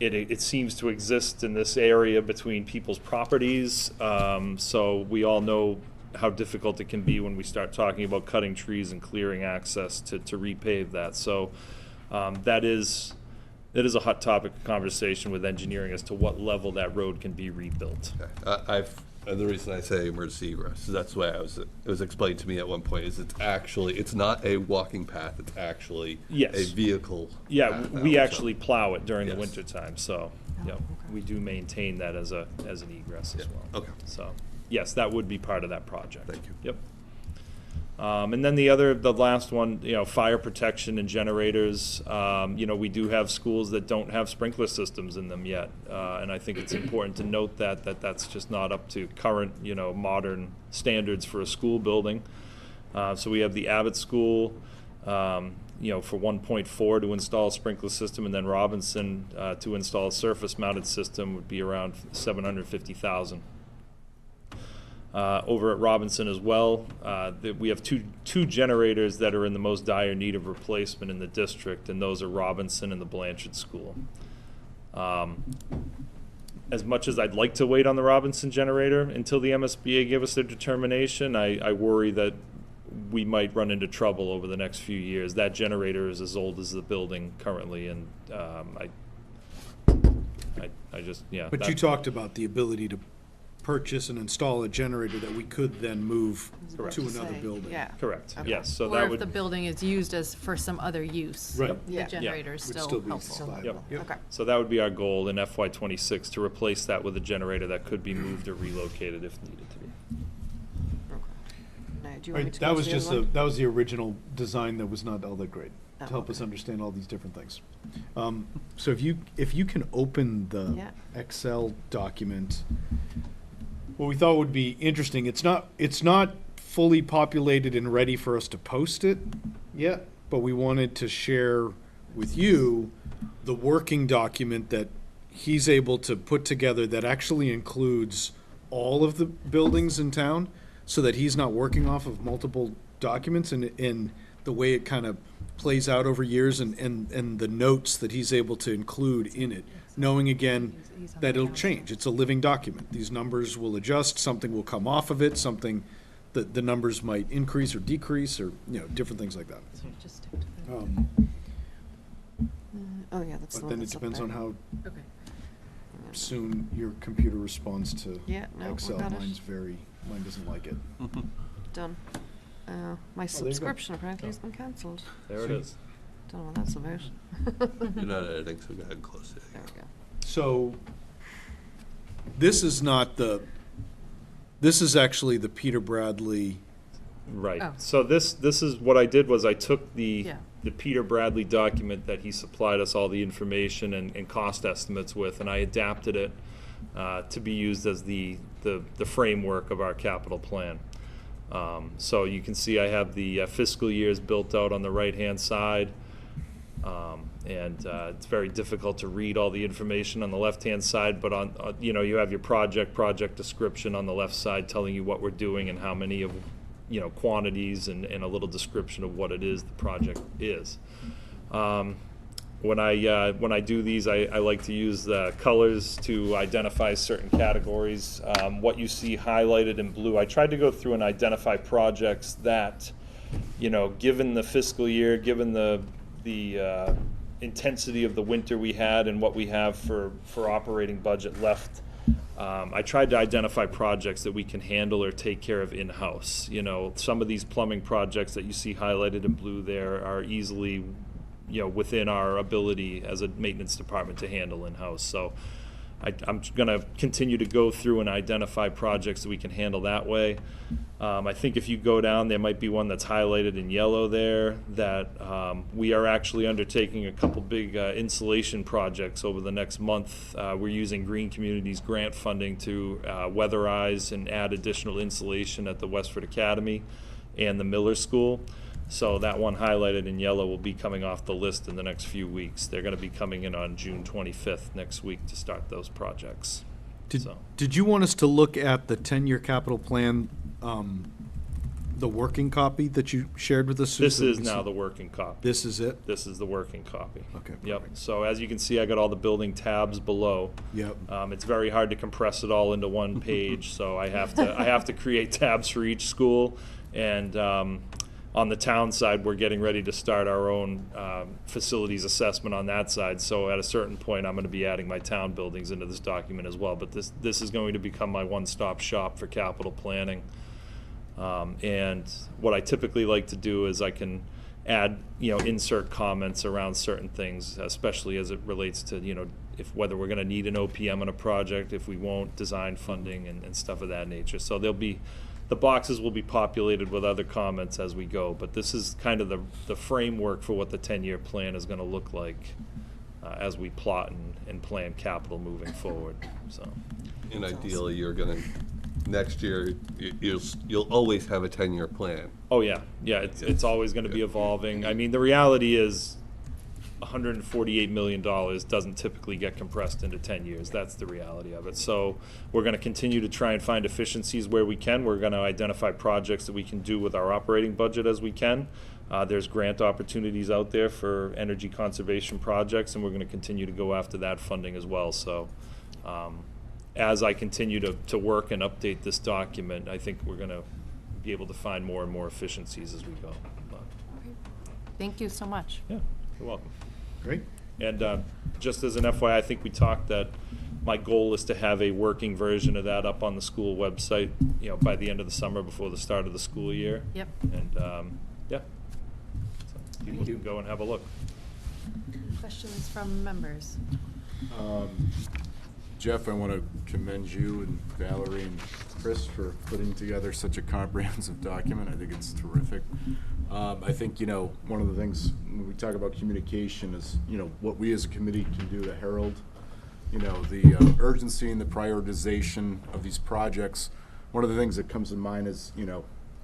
It seems to exist in this area between people's properties. So we all know how difficult it can be when we start talking about cutting trees and clearing access to repave that. So that is a hot topic of conversation with engineering as to what level that road can be rebuilt. Okay. The reason I say emergency egress is that's the way it was explained to me at one point, is it's not a walking path, it's actually Yes. a vehicle. Yeah, path we now, actually plow it during the Yes. winter time, so, yeah, we do maintain that as an egress as Yeah, well. okay. So, yes, that would be part of that project. Thank you. Yep. And then the last one, fire protection and generators. We do have schools that don't have sprinkler systems in them yet. And I think it's important to note that's just not up to current, modern standards for a school building. So we have the Abbott School, for 1.4 to install a sprinkler system, and then Robinson to install a surface-mounted system would be around $750,000. Over at Robinson as well, we have two generators that are in the most dire need of replacement in the district, and those are Robinson and the Blanchard School. As much as I'd like to wait on the Robinson generator until the MSBA give us their determination, I worry that we might run into trouble over the next few years. That generator is as old as the building currently, and I just, yeah. But you talked about the ability to purchase and install a generator that we could then move Correct. to another Say, building. Yeah. Correct, Okay. yes, so Or that if would. the building is used for some other use. Right. The Yeah. generator is Would still still be helpful. viable. Yep. Okay. So that would be our goal in FY26, to replace that with a generator that could be moved or relocated if needed to be. Okay. Now, do you want me Right, to that go was to the just other one? that was the original design that was not all that great, Oh, to help okay. us understand all these different things. So if you can open the Yeah. Excel document, what we thought would be interesting, it's not fully populated and ready for us to post it yet, but we wanted to share with you the working document that he's able to put together that actually includes all of the buildings in town, so that he's not working off of multiple documents, and the way it kind of plays out over years, and the notes that he's able to include in it, knowing again that it'll change. It's a living document. These numbers will adjust, something will come off of it, something, the numbers might increase or decrease, or, different things like that. So just stick to the- Oh, yeah, that's the But one then it that's up depends there. on how Okay. soon your computer responds to Yeah, no, we Excel. got it. Mine doesn't like it. Done. My Oh, there you go. subscription apparently has been cancelled. There it is. Don't know what that's about. You're not editing, so go ahead and close it. There we go. So, this is actually the Peter Bradley, Right. Oh. So this is what I did was I took the Yeah. Peter Bradley document that he supplied us all the information and cost estimates with, and I adapted it to be used as the framework of our capital plan. So you can see I have the fiscal years built out on the right-hand side. And it's very difficult to read all the information on the left-hand side, but you have your project description on the left side telling you what we're doing and how many of, quantities and a little description of what it is the project is. when I do these, I like to use the colors to identify certain categories. What you see highlighted in blue, I tried to go through and identify projects that, given the fiscal year, given the intensity of the winter we had and what we have for operating budget left, I tried to identify projects that we can handle or take care of in-house. Some of these plumbing projects that you see highlighted in blue there are easily, within our ability as a maintenance department to handle in-house. So I'm going to continue to go through and identify projects that we can handle that way. I think if you go down, there might be one that's highlighted in yellow there that we are actually undertaking a couple big insulation projects over the next month. We're using Green Communities grant funding to weatherize and add additional insulation at the Westford Academy and the Miller School. So that one highlighted in yellow will be coming off the list in the next few weeks. They're going to be coming in on June 25th next week to start those projects. Did you want us to look at the 10-year capital plan, the working copy that you shared with us? This so we is can now see- the working copy. This is it? This is the working copy. Okay, Yep. perfect. So as you can see, I got all the building tabs below. Yep. It's very hard to compress it all into one page, so I have to create tabs for each school. And on the town side, we're getting ready to start our own facilities assessment on that side. So at a certain point, I'm going to be adding my town buildings into this document as well. But this is going to become my one-stop shop for capital planning. And what I typically like to do is I can add, insert comments around certain things, especially as it relates to, whether we're going to need an OPM on a project, if we won't, design funding and stuff of that nature. So the boxes will be populated with other comments as we go, but this is kind of the framework for what the 10-year plan is going to look like as we plot and plan capital moving forward. So, And ideally, next year, you'll always have a 10-year plan. oh yeah, it's always going to be evolving. I mean, the reality is $148 million doesn't typically get compressed into 10 years. That's the reality of it. So we're going to continue to try and find efficiencies where we can. We're going to identify projects that we can do with our operating budget as we can. There's grant opportunities out there for energy conservation projects, and we're going to continue to go after that funding as well. So as I continue to work and update this document, I think we're going to be able to find more and more efficiencies as we go. But, Thank you so much. yeah, you're welcome. Great. And just as an FYI, I think we talked that my goal is to have a working version of that up on the school website, by the end of the summer before the start of the school year. Yep. And, yeah. So people can go and have a look. Questions from members? Jeff, I want to commend you and Valerie and Chris for putting together such a comprehensive document. I think it's terrific. I think, one of the things when we talk about communication is, what we as a committee can do to herald, the urgency and the prioritization of these projects. One of the things that comes to mind is,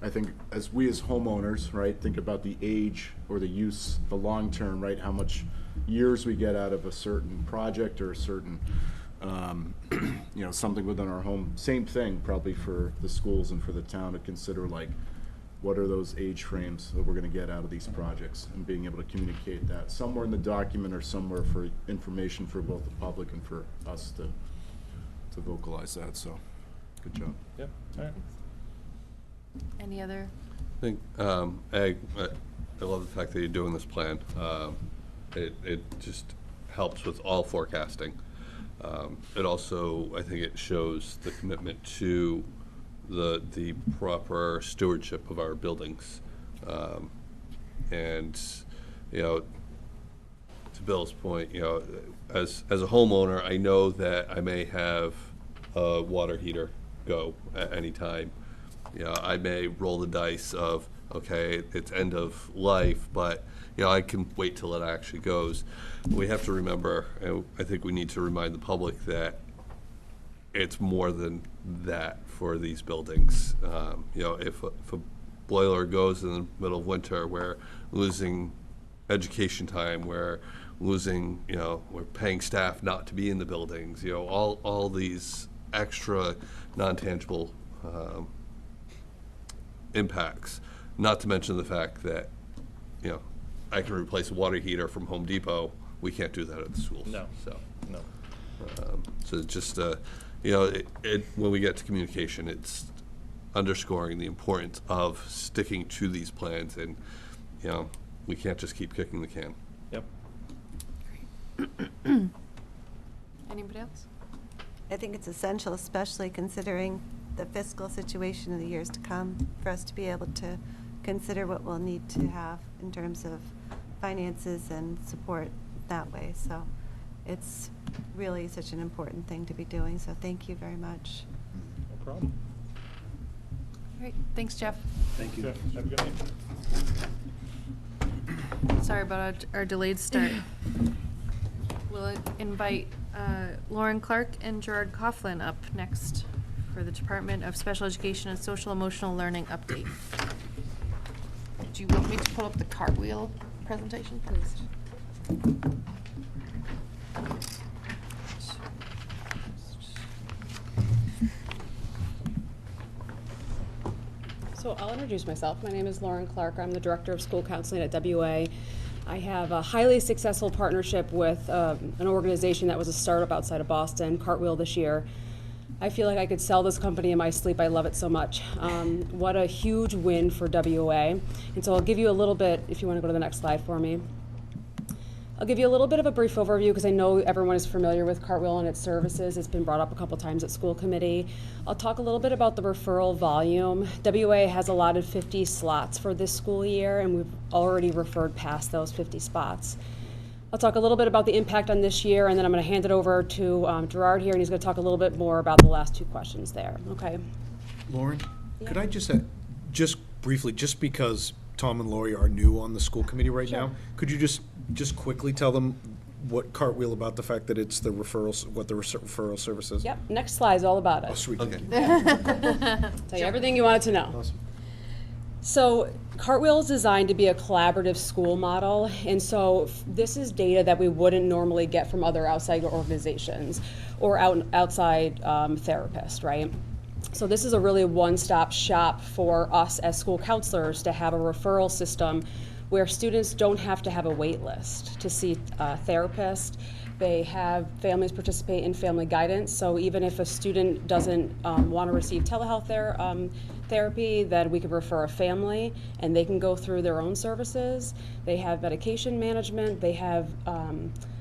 I think as we as homeowners, right, think about the age or the use, the long term, right, how much years we get out of a certain project or a certain something within our home. Same thing probably for the schools and for the town to consider, like, what are those age frames that we're going to get out of these projects, and being able to communicate that somewhere in the document or somewhere for information for both the public and for us to vocalize that. So good job. Yeah, all right. Any other? I think, Ag, I love the fact that you're doing this plan. It just helps with all forecasting. It also, I think it shows the commitment to the proper stewardship of our buildings. And, to Bill's point, as a homeowner, I know that I may have a water heater go at any time. I may roll the dice of, okay, it's end of life, but, I can wait till it actually goes. We have to remember, and I think we need to remind the public that it's more than that for these buildings. If a boiler goes in the middle of winter, we're losing education time, we're losing, we're paying staff not to be in the buildings, all these extra non-tangible impacts, not to mention the fact that, I can replace a water heater from Home Depot we can't do that at the schools. No. So, No. so just, you know, when we get to communication, it's underscoring the importance of sticking to these plans, and, you know, we can't just keep kicking the can. Yep. Anybody else? I think it's essential, especially considering the fiscal situation in the years to come, for us to be able to consider what we'll need to have in terms of finances and support that way. So it's really such an important thing to be doing, so thank you very much. No problem. All right, thanks, Jeff. Thank you. Jeff, have a good night. Sorry about our delayed start. We'll invite Lauren Clark and Gerard Coughlin up next for the Department of Special Education and Social Emotional Learning update. Do you want me to pull up the cartwheel presentation, please? So I'll introduce myself. My name is Lauren Clark. I'm the Director of School Counseling at WA. I have a highly successful partnership with an organization that was a startup outside of Boston, Cartwheel, this year. I feel like I could sell this company in my sleep. I love it so much. What a huge win for WA. And so I'll give you a little bit, if you want to go to the next slide for me. I'll give you a little bit of a brief overview because I know everyone is familiar with Cartwheel and its services. It's been brought up a couple times at school committee. I'll talk a little bit about the referral volume. WA has allotted 50 slots for this school year, and we've already referred past those 50 spots. I'll talk a little bit about the impact on this year, and then I'm going to hand it over to Gerard here, and he's going to talk a little bit more about the last two questions there. Okay. Lauren, Yeah. could I just briefly, just because Tom and Lori are new on the school committee right Sure. now, could you just quickly tell them what Cartwheel, about the fact that it's the referrals, what the referral service is? Yep. Next slide is all about it. Oh, sweet. Okay. Tell you everything you wanted to know. Awesome. So Cartwheel is designed to be a collaborative school model, and so this is data that we wouldn't normally get from other outside organizations or outside therapists, right? So this is a really one-stop shop for us as school counselors to have a referral system where students don't have to have a wait list to see a therapist. They have families participate in family guidance, so even if a student doesn't want to receive telehealth therapy, then we could refer a family and they can go through their own services. They have medication management, they have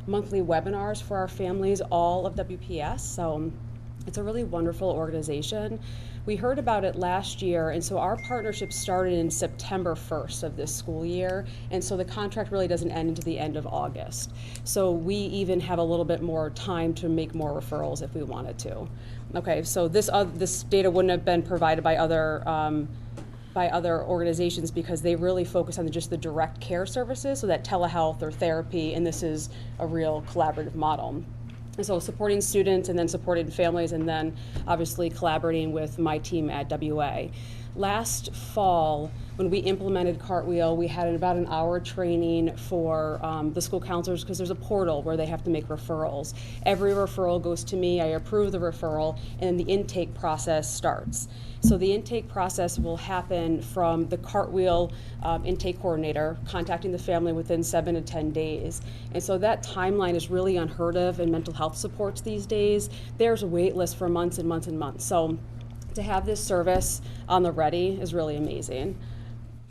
monthly webinars for our families, all of WPS, so it's a really wonderful organization. We heard about it last year, and so our partnership started in September 1st of this school year, and so the contract really doesn't end until the end of August. So we even have a little bit more time to make more referrals if we wanted to. Okay, so this data wouldn't have been provided by other organizations because they really focus on just the direct care services, so that telehealth or therapy, and this is a real collaborative model. And so supporting students and then supporting families and then obviously collaborating with my team at WA. Last fall, when we implemented Cartwheel, we had about an hour training for the school counselors because there's a portal where they have to make referrals. Every referral goes to me, I approve the referral, and the intake process starts. So the intake process will happen from the Cartwheel intake coordinator contacting the family within 7 to 10 days. And so that timeline is really unheard of in mental health supports these days. There's a wait list for months and months and months. So to have this service on the ready is really amazing.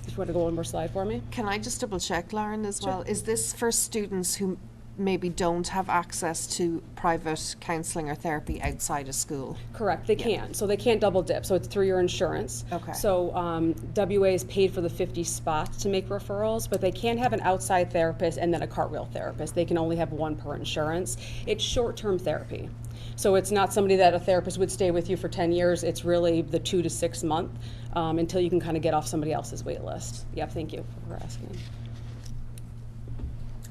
If you want to go one more slide for me. Can I just double check, Lauren, as Sure. well? Is this for students who maybe don't have access to private counselling or therapy outside of school? Correct, they can. So they can't double dip, so it's through your insurance. Okay. So WA is paid for the 50 spots to make referrals, but they can't have an outside therapist and then a Cartwheel therapist. They can only have one per insurance. It's short-term therapy. So it's not somebody that a therapist would stay with you for 10 years. It's really the 2 to 6 month until you can kind of get off somebody else's wait list. Yep, thank you for asking.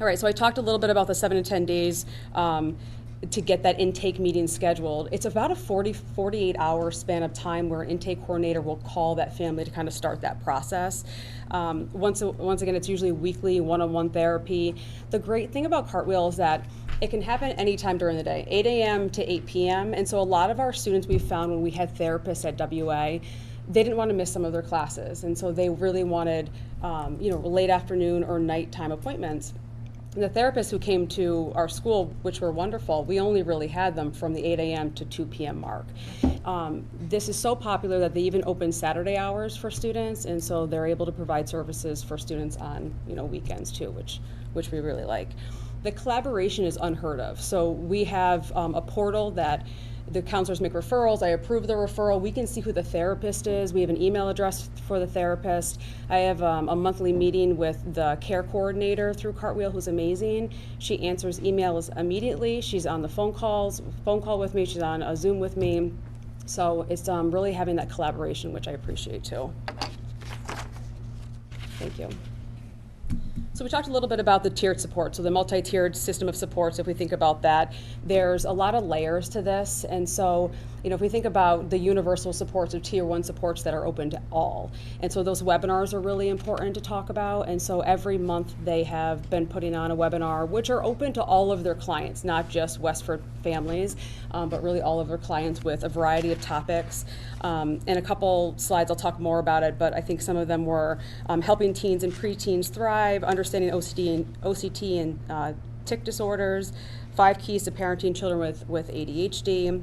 All right, so I talked a little bit about the 7 to 10 days to get that intake meeting scheduled. It's about a 48-hour span of time where an intake coordinator will call that family to kind of start that process. Once again, it's usually weekly one-on-one therapy. The great thing about Cartwheel is that it can happen anytime during the day, 8 a.m. to 8 p.m. And so a lot of our students we found when we had therapists at WA, they didn't want to miss some of their classes. And so they really wanted, late afternoon or nighttime appointments. And the therapists who came to our school, which were wonderful, we only really had them from the 8 a.m. to 2 p.m. mark. This is so popular that they even open Saturday hours for students, and so they're able to provide services for students on, weekends too, which we really like. The collaboration is unheard of. So we have a portal that the counselors make referrals. I approve the referral. We can see who the therapist is. We have an email address for the therapist. I have a monthly meeting with the care coordinator through Cartwheel, who's amazing. She answers emails immediately. She's on the phone call with me. She's on a Zoom with me. So it's really having that collaboration, which I appreciate too. Thank you. So we talked a little bit about the tiered support, so the multi-tiered system of supports. If we think about that, there's a lot of layers to this, and so if we think about the universal supports or tier 1 supports that are open to all, and so those webinars are really important to talk about, and so every month they have been putting on a webinar which are open to all of their clients, not just Westford families, but really all of their clients with a variety of topics. In a couple slides I'll talk more about it, but I think some of them were helping teens and preteens thrive, understanding OCT and tic disorders, 5 keys to parenting children with ADHD,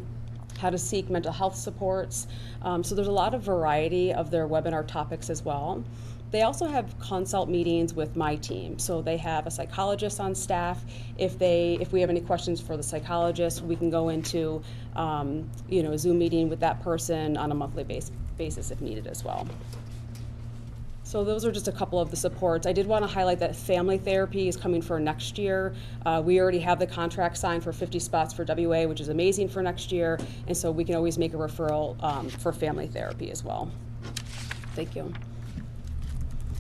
how to seek mental health supports. So there's a lot of variety of their webinar topics as well. They also have consult meetings with my team. So they have a psychologist on staff. If we have any questions for the psychologist, we can go into a Zoom meeting with that person on a monthly basis if needed as well. So those are just a couple of the supports. I did want to highlight that family therapy is coming for next year. We already have the contract signed for 50 spots for WA, which is amazing for next year. And so we can always make a referral for family therapy as well. Thank you.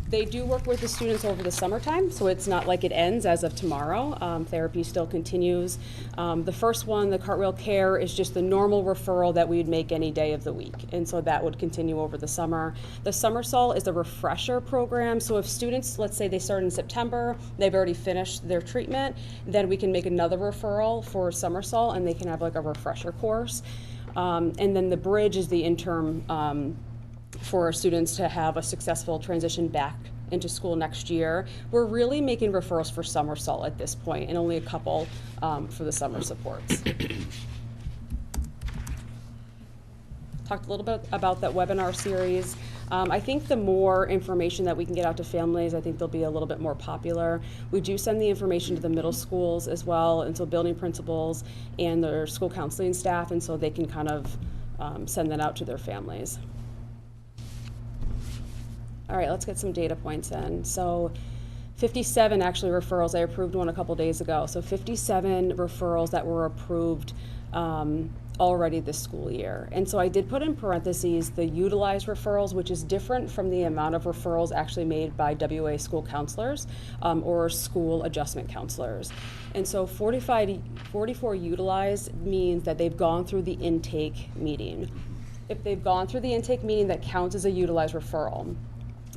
They do work with the students over the summertime, so it's not like it ends as of tomorrow. Therapy still continues. The first one, the Cartwheel Care, is just the normal referral that we would make any day of the week, and so that would continue over the summer. The Somersault is a refresher program, so if students, let's say they start in September, they've already finished their treatment, then we can make another referral for Somersault, and they can have like a refresher course. And then the Bridge is the interim for students to have a successful transition back into school next year. We're really making referrals for Somersault at this point, and only a couple for the summer supports. Talked a little bit about that webinar series. I think the more information that we can get out to families, I think they'll be a little bit more popular. We do send the information to the middle schools as well, and so building principals and their school counseling staff, and so they can kind of send that out to their families. All right, let's get some data points in. So 57 actually referrals. I approved one a couple days ago. So 57 referrals that were approved already this school year. And so I did put in parentheses the utilized referrals, which is different from the amount of referrals actually made by WA school counselors or school adjustment counselors. And so 44 utilized means that they've gone through the intake meeting. If they've gone through the intake meeting, that counts as a utilized referral.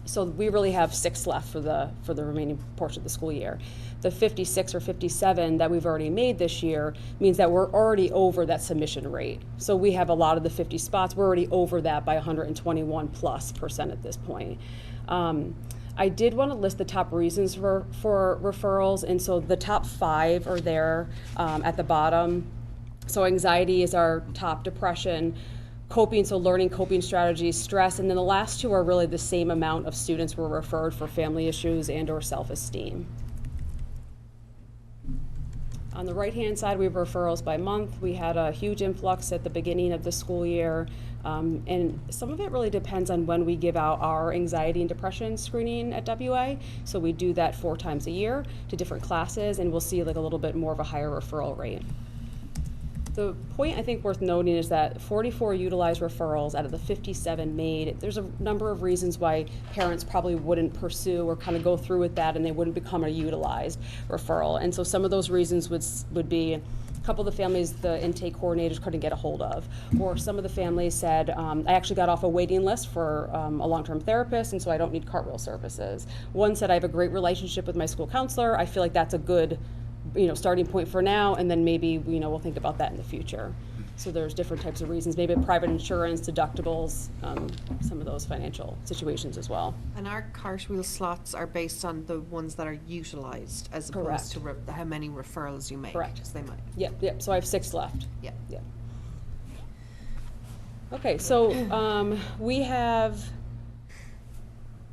So we really have 6 left for the remaining portion of the school year. The 56 or 57 that we've already made this year means that we're already over that submission rate. So we have a lot of the 50 spots, we're already over that by 121+% at this point. I did want to list the top reasons for referrals, and so the top 5 are there at the bottom. So anxiety is our top, depression, coping, so learning coping strategies, stress, and then the last 2 are really the same amount of students were referred for family issues and or self-esteem. On the right-hand side, we have referrals by month. We had a huge influx at the beginning of the school year, and some of it really depends on when we give out our anxiety and depression screening at WA. So we do that 4 times a year to different classes, and we'll see like a little bit more of a higher referral rate. The point I think worth noting is that 44 utilized referrals out of the 57 made. There's a number of reasons why parents probably wouldn't pursue or kind of go through with that and they wouldn't become a utilized referral. And so some of those reasons would be a couple of the families the intake coordinators couldn't get a hold of, or some of the families said, I actually got off a waiting list for a long-term therapist, and so I don't need Cartwheel services. One said, I have a great relationship with my school counselor. I feel like that's a good starting point for now, and then maybe we'll think about that in the future. So there's different types of reasons, maybe private insurance, deductibles, some of those financial situations as well. And our cartwheel slots are based on the ones that are utilized as opposed to how many referrals you make. Correct. So they might. Yep, so I have 6 left. Yeah. Yeah. Okay, so we have,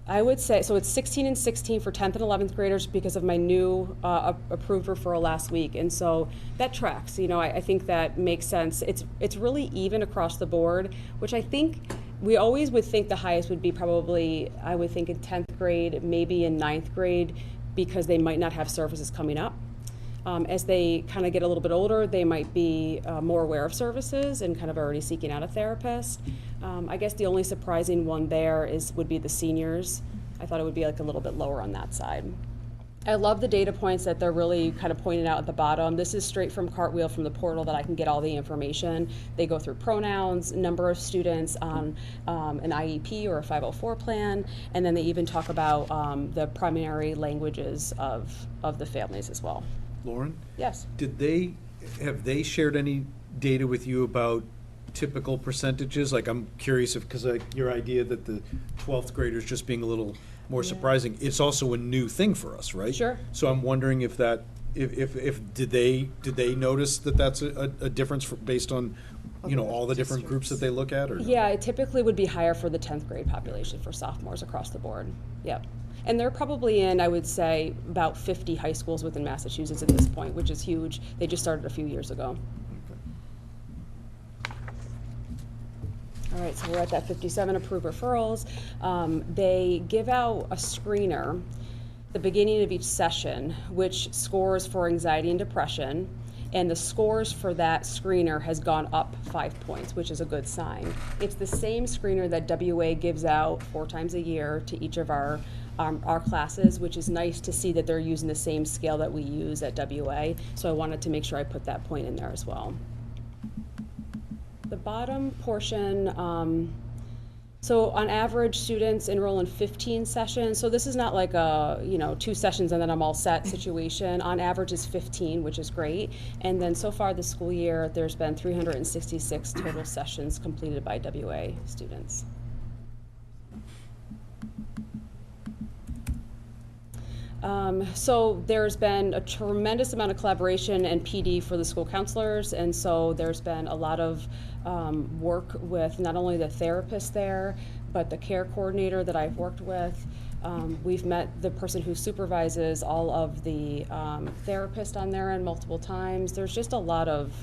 I would say, so it's 16 and 16 for 10th and 11th graders because of my new approved referral last week. And so that tracks, I think that makes sense. It's really even across the board, which I think we always would think the highest would be probably, I would think in 10th grade, maybe in 9th grade, because they might not have services coming up. As they kind of get a little bit older, they might be more aware of services and kind of already seeking out a therapist. I guess the only surprising one there would be the seniors. I thought it would be like a little bit lower on that side. I love the data points that they're really kind of pointing out at the bottom. This is straight from Cartwheel, from the portal, that I can get all the information. They go through pronouns, number of students on an IEP or a 504 plan, and then they even talk about the primary languages of the families as well. Lauren? Yes. Have they shared any data with you about typical percentages? Like, I'm curious because your idea that the 12th graders just being a little more surprising, it's also a new thing for us, right? Sure. So I'm wondering if did they notice that that's a difference based on, all the different groups that they look at, or no? Yeah, it typically would be higher for the 10th grade population for sophomores across the board. Yep. And they're probably in, I would say, about 50 high schools within Massachusetts at this point, which is huge. They just started a few years ago. All right, so we're at that 57 approved referrals. They give out a screener the beginning of each session, which scores for anxiety and depression. And the scores for that screener has gone up 5 points, which is a good sign. It's the same screener that WA gives out 4 times a year to each of our classes, which is nice to see that they're using the same scale that we use at WA. So I wanted to make sure I put that point in there as well. The bottom portion, so on average, students enroll in 15 sessions. So this is not like a 2 sessions and then I'm all set situation. On average is 15, which is great. And then so far this school year, there's been 366 total sessions completed by WA students. So there's been a tremendous amount of collaboration and PD for the school counselors, and so there's been a lot of work with not only the therapist there, but the care coordinator that I've worked with. We've met the person who supervises all of the therapists on their end multiple times. There's just a lot of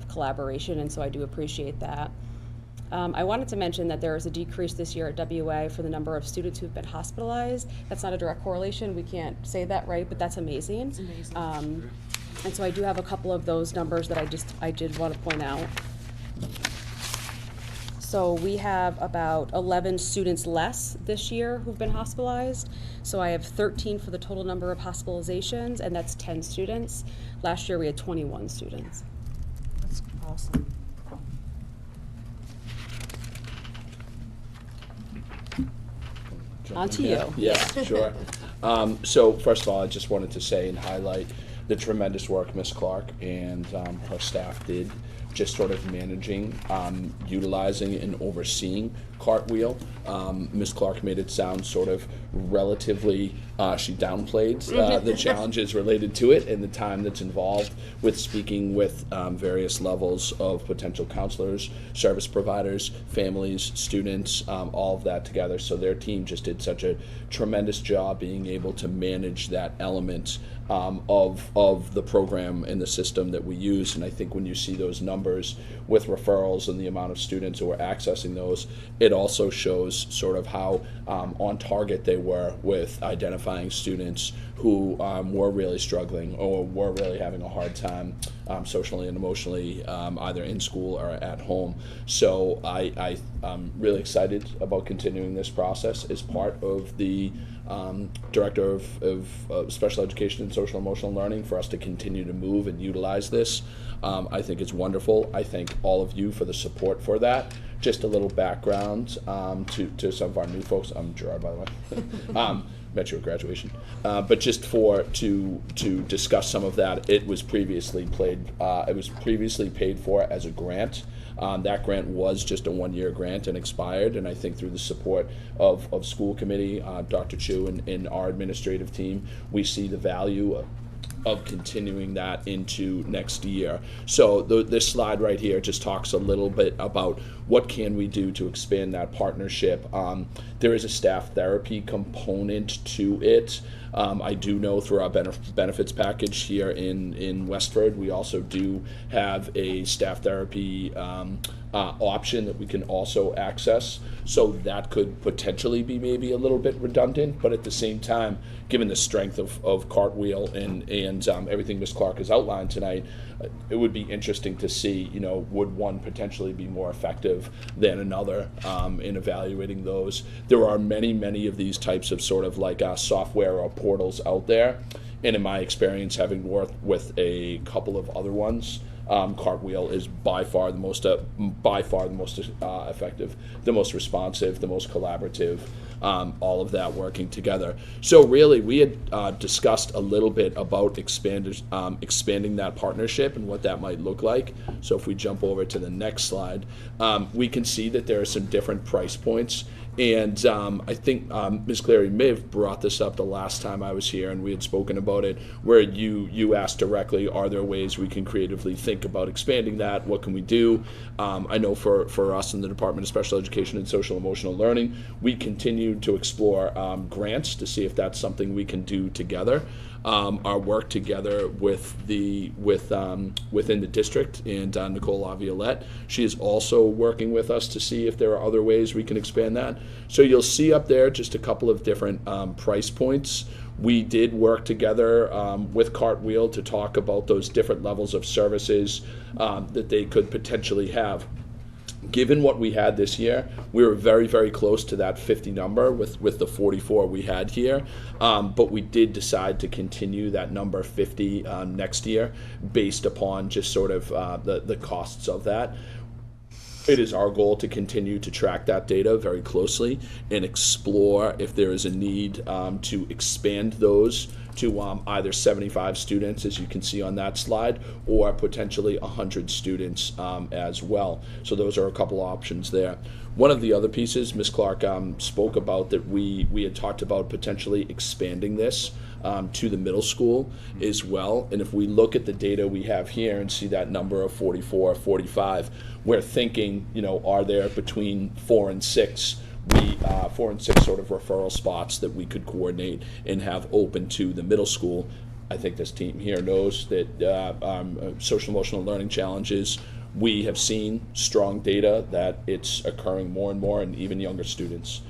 collaboration, and so I do appreciate that. I wanted to mention that there is a decrease this year at WA for the number of students who've been hospitalized. That's not a direct correlation. We can't say that, right? But that's amazing. It's amazing. And so I do have a couple of those numbers that I did want to point out. So we have about 11 students less this year who've been hospitalized. So I have 13 for the total number of hospitalizations, and that's 10 students. Last year we had 21 students. That's awesome. On to you. Yeah, sure. So first of all, I just wanted to say and highlight the tremendous work Ms. Clark and her staff did, just sort of managing, utilizing, and overseeing Cartwheel. Ms. Clark made it sound sort of relatively, she downplayed the challenges related to it and the time that's involved with speaking with various levels of potential counselors, service providers, families, students, all of that together. So their team just did such a tremendous job being able to manage that element of the program and the system that we use. And I think when you see those numbers with referrals and the amount of students who are accessing those, it also shows sort of how on target they were with identifying students who were really struggling or were really having a hard time socially and emotionally, either in school or at home. So I'm really excited about continuing this process as part of the Director of Special Education and Social Emotional Learning, for us to continue to move and utilize this. I think it's wonderful. I thank all of you for the support for that. Just a little background to some of our new folks. I'm Gerard, by the way. Met you at graduation. But just to discuss some of that, it was previously paid for as a grant. That grant was just a one-year grant and expired, and I think through the support of school committee, Dr. Chu and our administrative team, we see the value of continuing that into next year. So this slide right here just talks a little bit about what can we do to expand that partnership. There is a staff therapy component to it. I do know through our benefits package here in Westford, we also do have a staff therapy option that we can also access. So that could potentially be maybe a little bit redundant, but at the same time, given the strength of Cartwheel and everything Ms. Clark has outlined tonight, it would be interesting to see, would one potentially be more effective than another in evaluating those. There are many of these types of sort of like software or portals out there, and in my experience, having worked with a couple of other ones, Cartwheel is by far the most effective, the most responsive, the most collaborative, all of that working together. So really, we had discussed a little bit about expanding that partnership and what that might look like. So if we jump over to the next slide, we can see that there are some different price points. And I think Ms. Clary may have brought this up the last time I was here, and we had spoken about it, where you asked directly, are there ways we can creatively think about expanding that? What can we do? I know for us in the Department of Special Education and Social Emotional Learning, we continue to explore grants to see if that's something we can do together. Our work together within the district, and Nicole Laviolette, she is also working with us to see if there are other ways we can expand that. So you'll see up there just a couple of different price points. We did work together with Cartwheel to talk about those different levels of services that they could potentially have. Given what we had this year, we were very close to that 50 number with the 44 we had here, but we did decide to continue that number 50 next year based upon just sort of the costs of that. It is our goal to continue to track that data very closely and explore if there is a need to expand those to either 75 students, as you can see on that slide, or potentially 100 students as well. So those are a couple options there. One of the other pieces Ms. Clark spoke about that we had talked about potentially expanding this to the middle school as well. And if we look at the data we have here and see that number of 44, 45, we're thinking, are there between 4 and 6 sort of referral spots that we could coordinate and have open to the middle school. I think this team here knows that social emotional learning challenges, we have seen strong data that it's occurring more and more in even younger students.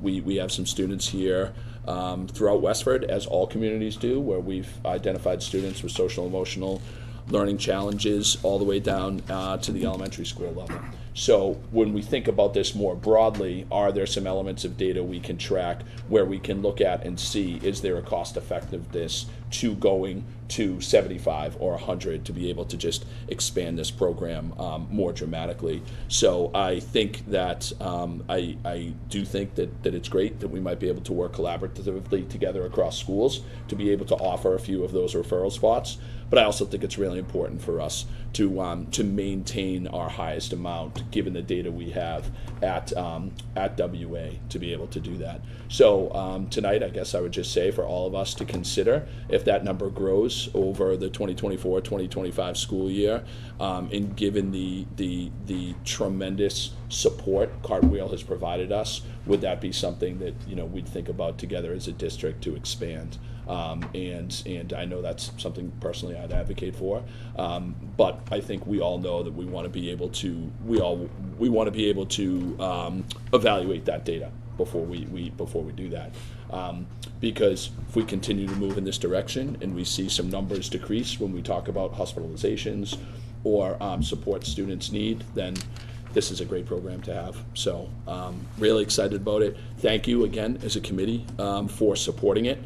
We have some students here throughout Westford, as all communities do, where we've identified students with social emotional learning challenges all the way down to the elementary school level. So when we think about this more broadly, are there some elements of data we can track where we can look at and see, is there a cost effectiveness to going to 75 or 100 to be able to just expand this program more dramatically? So I think that I do think that it's great that we might be able to work collaboratively together across schools to be able to offer a few of those referral spots. But I also think it's really important for us to maintain our highest amount, given the data we have at WA, to be able to do that. So tonight, I guess I would just say for all of us to consider if that number grows over the 2024-2025 school year, and given the tremendous support Cartwheel has provided us, would that be something that we'd think about together as a district to expand? And I know that's something personally I'd advocate for, but I think we all know that we want to be able to evaluate that data before we do that, because if we continue to move in this direction and we see some numbers decrease when we talk about hospitalizations or support students need, then this is a great program to have. So really excited about it. Thank you again as a committee for supporting it.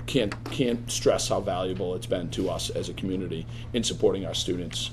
Can't stress how valuable it's been to us as a community in supporting our students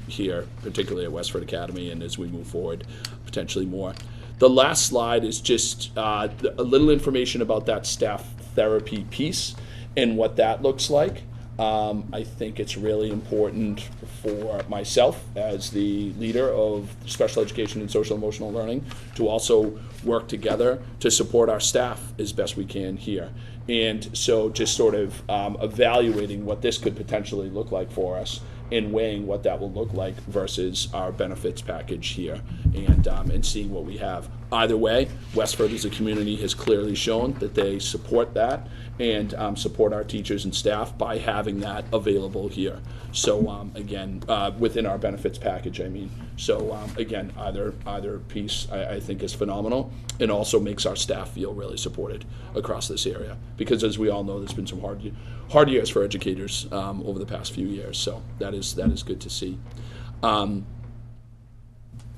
here, particularly at Westford Academy, and as we move forward, potentially more. The last slide is just a little information about that staff therapy piece and what that looks like. I think it's really important for myself as the leader of special education and social emotional learning to also work together to support our staff as best we can here. And so just sort of evaluating what this could potentially look like for us and weighing what that will look like versus our benefits package here, and seeing what we have. Either way, Westford as a community has clearly shown that they support that and support our teachers and staff by having that available here. So again, within our benefits package, I mean. So again, either piece I think is phenomenal, and also makes our staff feel really supported across this area. Because as we all know, there's been some hard years for educators over the past few years. So that is good to see.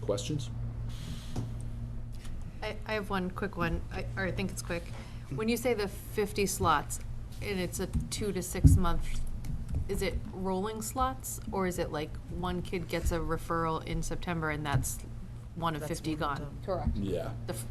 Questions? I have one quick one, or I think it's quick. When you say the 50 slots, and it's a 2 to 6 month, is it rolling slots? Or is it like one kid gets a referral in September and that's one of 50 gone? Correct. Yeah.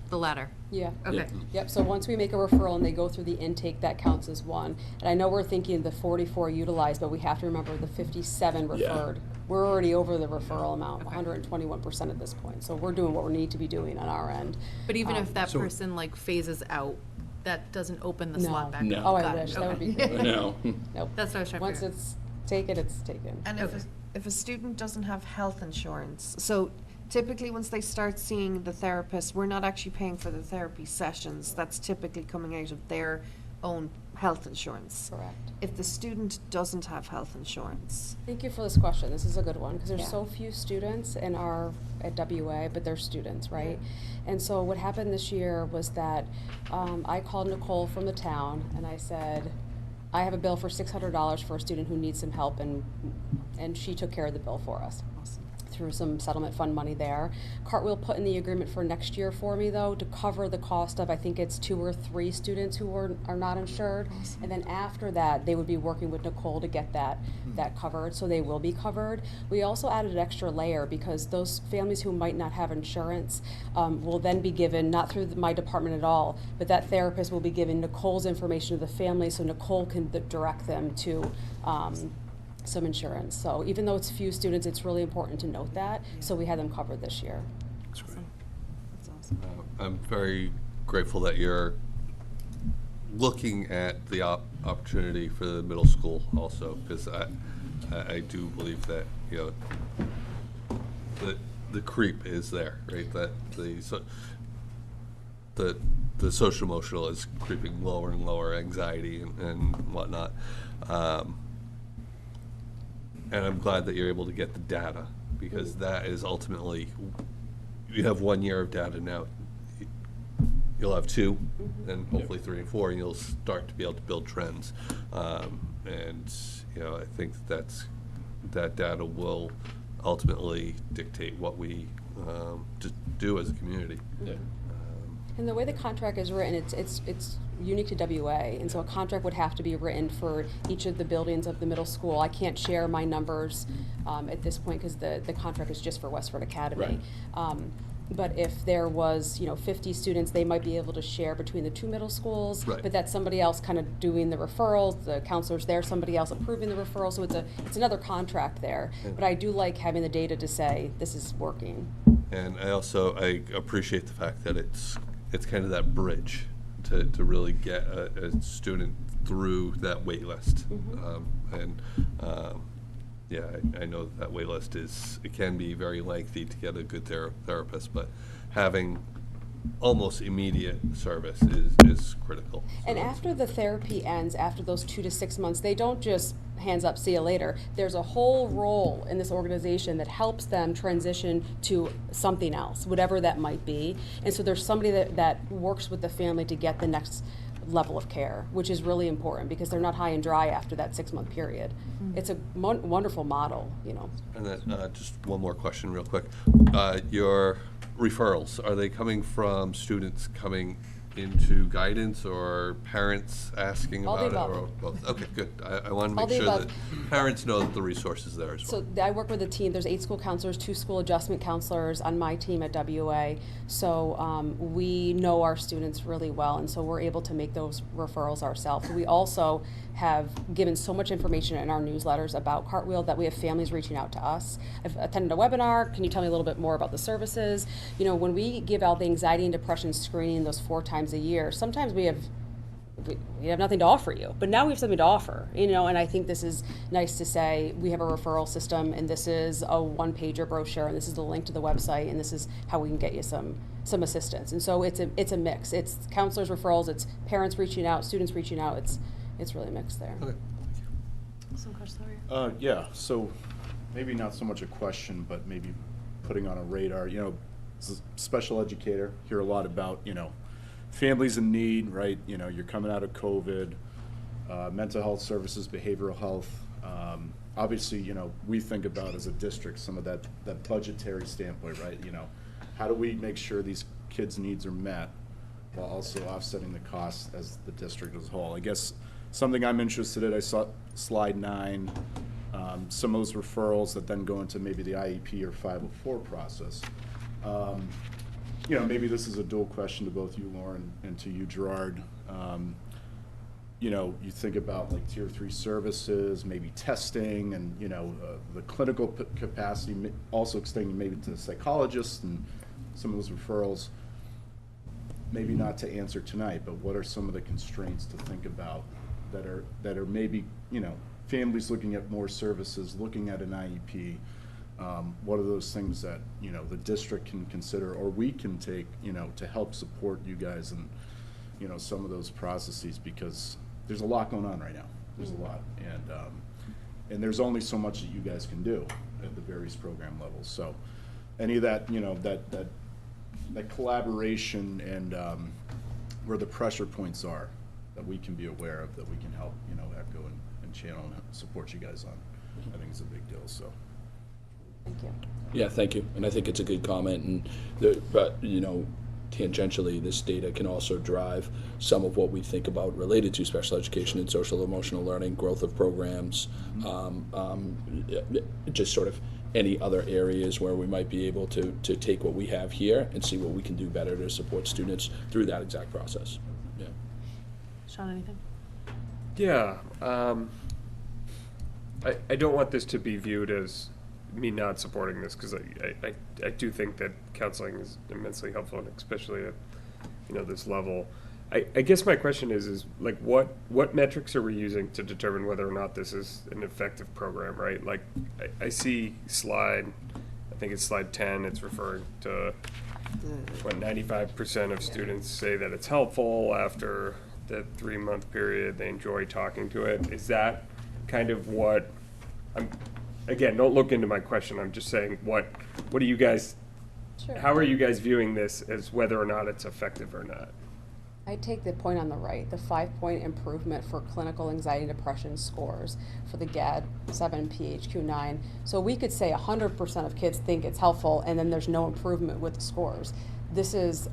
The latter? Yeah. Okay. Yep, so once we make a referral and they go through the intake, that counts as one. And I know we're thinking the 44 utilized, but we have to remember the 57 referred. We're already over the referral amount, Okay. 121% at this point. So we're doing what we need to be doing on our end. But even if that So- person like phases out, that doesn't open the No. slot back No. up? Oh, I Got it. wish, that would be Okay. great. No. Nope. That's what I was trying to Once figure out. it's taken, it's taken. And if a student doesn't have health insurance, so typically once they start seeing the therapist, we're not actually paying for the therapy sessions. That's typically coming out of their own health insurance. Correct. If the student doesn't have health insurance, Thank you for this question. This is a good one because there's Yeah. so few students at WA, but they're students, right? And so what happened this year was that I called Nicole from the town and I said, I have a bill for $600 for a student who needs some help, and she took care of the bill for us. Through some settlement fund money there. Cartwheel put in the agreement for next year for me though to cover the cost of, I think it's 2 or 3 students who are not insured. And then after that, they would be working with Nicole to get that covered, so they will be covered. We also added an extra layer because those families who might not have insurance will then be given, not through my department at all, but that therapist will be giving Nicole's information to the family so Nicole can direct them to some insurance. So even though it's few students, it's really important to note that. So we had them covered this year. That's great. that's awesome. I'm very grateful that you're looking at the opportunity for the middle school also, because I do believe that, you know, the creep is there, right? That the social emotional is creeping lower and lower, anxiety and whatnot. And I'm glad that you're able to get the data, because that is ultimately, you have 1 year of data now. You'll have 2, and hopefully 3 and 4, and you'll start to be able to build trends. And, you know, I think that data will ultimately dictate what we do as a community. Yeah. And the way the contract is written, it's unique to WA, and so a contract would have to be written for each of the buildings of the middle school. I can't share my numbers at this point because the contract is just for Westford Academy. Right. But if there was, 50 students, they might be able to share between the 2 middle schools. Right. But that's somebody else kind of doing the referrals, the counselor's there, somebody else approving the referral, so it's another contract there. Yeah. But I do like having the data to say, this is working. And I appreciate the fact that it's kind of that bridge to really get a student through that wait list. Yeah, I know that wait list it can be very lengthy to get a good therapist, but having almost immediate service is critical. And So after the therapy ends, after those 2 to 6 months, they don't just hands up, see you later. There's a whole role in this organization that helps them transition to something else, whatever that might be. And so there's somebody that works with the family to get the next level of care, which is really important because they're not high and dry after that 6-month period. It's a wonderful model, you know. And then just one more question real quick. Your referrals, are they coming from students coming into guidance or parents asking All the about it? above. Or both? Okay, good. I want to All make the sure that above. parents know that the resource is there as well. So I work with a team, there's 8 school counselors, 2 school adjustment counselors on my team at WA. So we know our students really well, and so we're able to make those referrals ourselves. We also have given so much information in our newsletters about Cartwheel that we have families reaching out to us. I've attended a webinar, can you tell me a little bit more about the services? You know, when we give out the anxiety and depression screening those 4 times a year, sometimes we have nothing to offer you, but now we have something to offer, you know, and I think this is nice to say, we have a referral system, and this is a 1-pager brochure, and this is the link to the website, and this is how we can get you some assistance. And so it's a mix. It's counselors referrals, it's parents reaching out, students reaching out, it's really mixed there. Okay. Some questions over here? Yeah, so maybe not so much a question, but maybe putting on a radar, you know, as a special educator, hear a lot about, you know, families in need, right? You know, you're coming out of COVID, mental health services, behavioral health. Obviously, you know, we think about as a district some of that budgetary standpoint, right? You know, how do we make sure these kids' needs are met while also offsetting the costs as the district as a whole? I guess something I'm interested in, I saw slide 9, some of those referrals that then go into maybe the IEP or 504 process. You know, maybe this is a dual question to both you, Lauren, and to you, Gerard. You know, you think about like tier 3 services, maybe testing, and, you know, the clinical capacity, also extending maybe to psychologists and some of those referrals. Maybe not to answer tonight, but what are some of the constraints to think about that are maybe, you know, families looking at more services, looking at an IEP? What are those things that, you know, the district can consider, or we can take, you know, to help support you guys in, you know, some of those processes? Because there's a lot going on right now. There's a lot, and there's only so much that you guys can do at the various program levels. So any of that, you know, that collaboration and where the pressure points are that we can be aware of, that we can help, you know, echo and channel and support you guys on, I think it's a big deal. So. Thank you. Yeah, thank you. And I think it's a good comment. And but you know, tangentially, this data can also drive some of what we think about related to special education and social emotional learning, growth of programs, just sort of any other areas where we might be able to take what we have here and see what we can do better to support students through that exact process. Yeah. Sean, anything? Yeah, I don't want this to be viewed as me not supporting this, because I do think that counseling is immensely helpful, and especially at, you know, this level. I guess my question is like, what metrics are we using to determine whether or not this is an effective program, right? Like, I see I think it's slide 10, it's referring to what 95% of students say that it's helpful after the 3-month period, they enjoy talking to it. Is that kind of what again, don't look into my question, I'm just saying, what do you guys, Sure. how are you guys viewing this as whether or not it's effective or not? I take the point on the right, the 5-point improvement for clinical anxiety and depression scores for the GAD-7, PHQ-9. So we could say 100% of kids think it's helpful, and then there's no improvement with the scores. This is,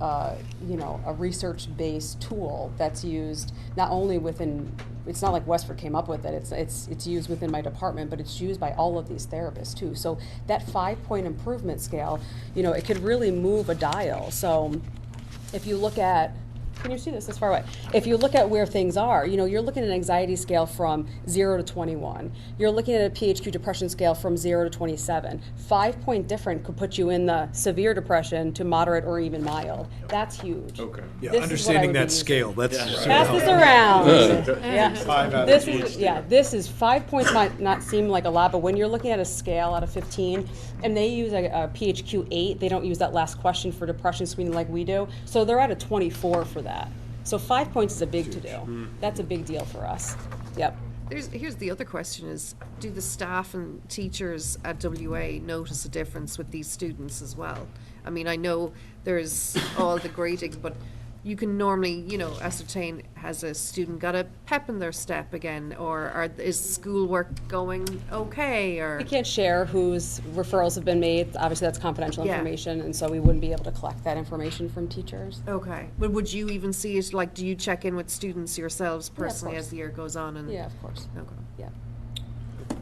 you know, a research-based tool that's used not only within, it's not like Westford came up with it, it's used within my department, but it's used by all of these therapists too. So that 5-point improvement scale, you know, it could really move a dial. So if you look at, can you see this far away? If you look at where things are, you know, you're looking at an anxiety scale from 0 to 21. You're looking at a PHQ depression scale from 0 to 27. 5-point difference could put you in the severe depression to moderate or even mild. That's huge. Okay. Yeah, This is what I understanding would be that using. scale, that's super Pass helpful. this around. Yeah. 5 out of This each. is, yeah, this is 5 points might not seem like a lot, but when you're looking at a scale out of 15, and they use a PHQ 8, they don't use that last question for depression screening like we do, so they're at a 24 for that. So 5 points is a big to-do. That's a big deal for us. Yep. Here's the other question is, do the staff and teachers at WA notice a difference with these students as well? I mean, I know there's all the grading, but you can normally, you know, ascertain, has a student got a pep in their step again, or is schoolwork going okay, or? We can't share whose referrals have been made. Obviously, that's confidential Yeah. information, and so we wouldn't be able to collect that information from teachers. Okay, but would you even see it, like, do you check in with students yourselves Yeah, of personally course. as the year goes on and? Yeah, of course. Okay. Yeah.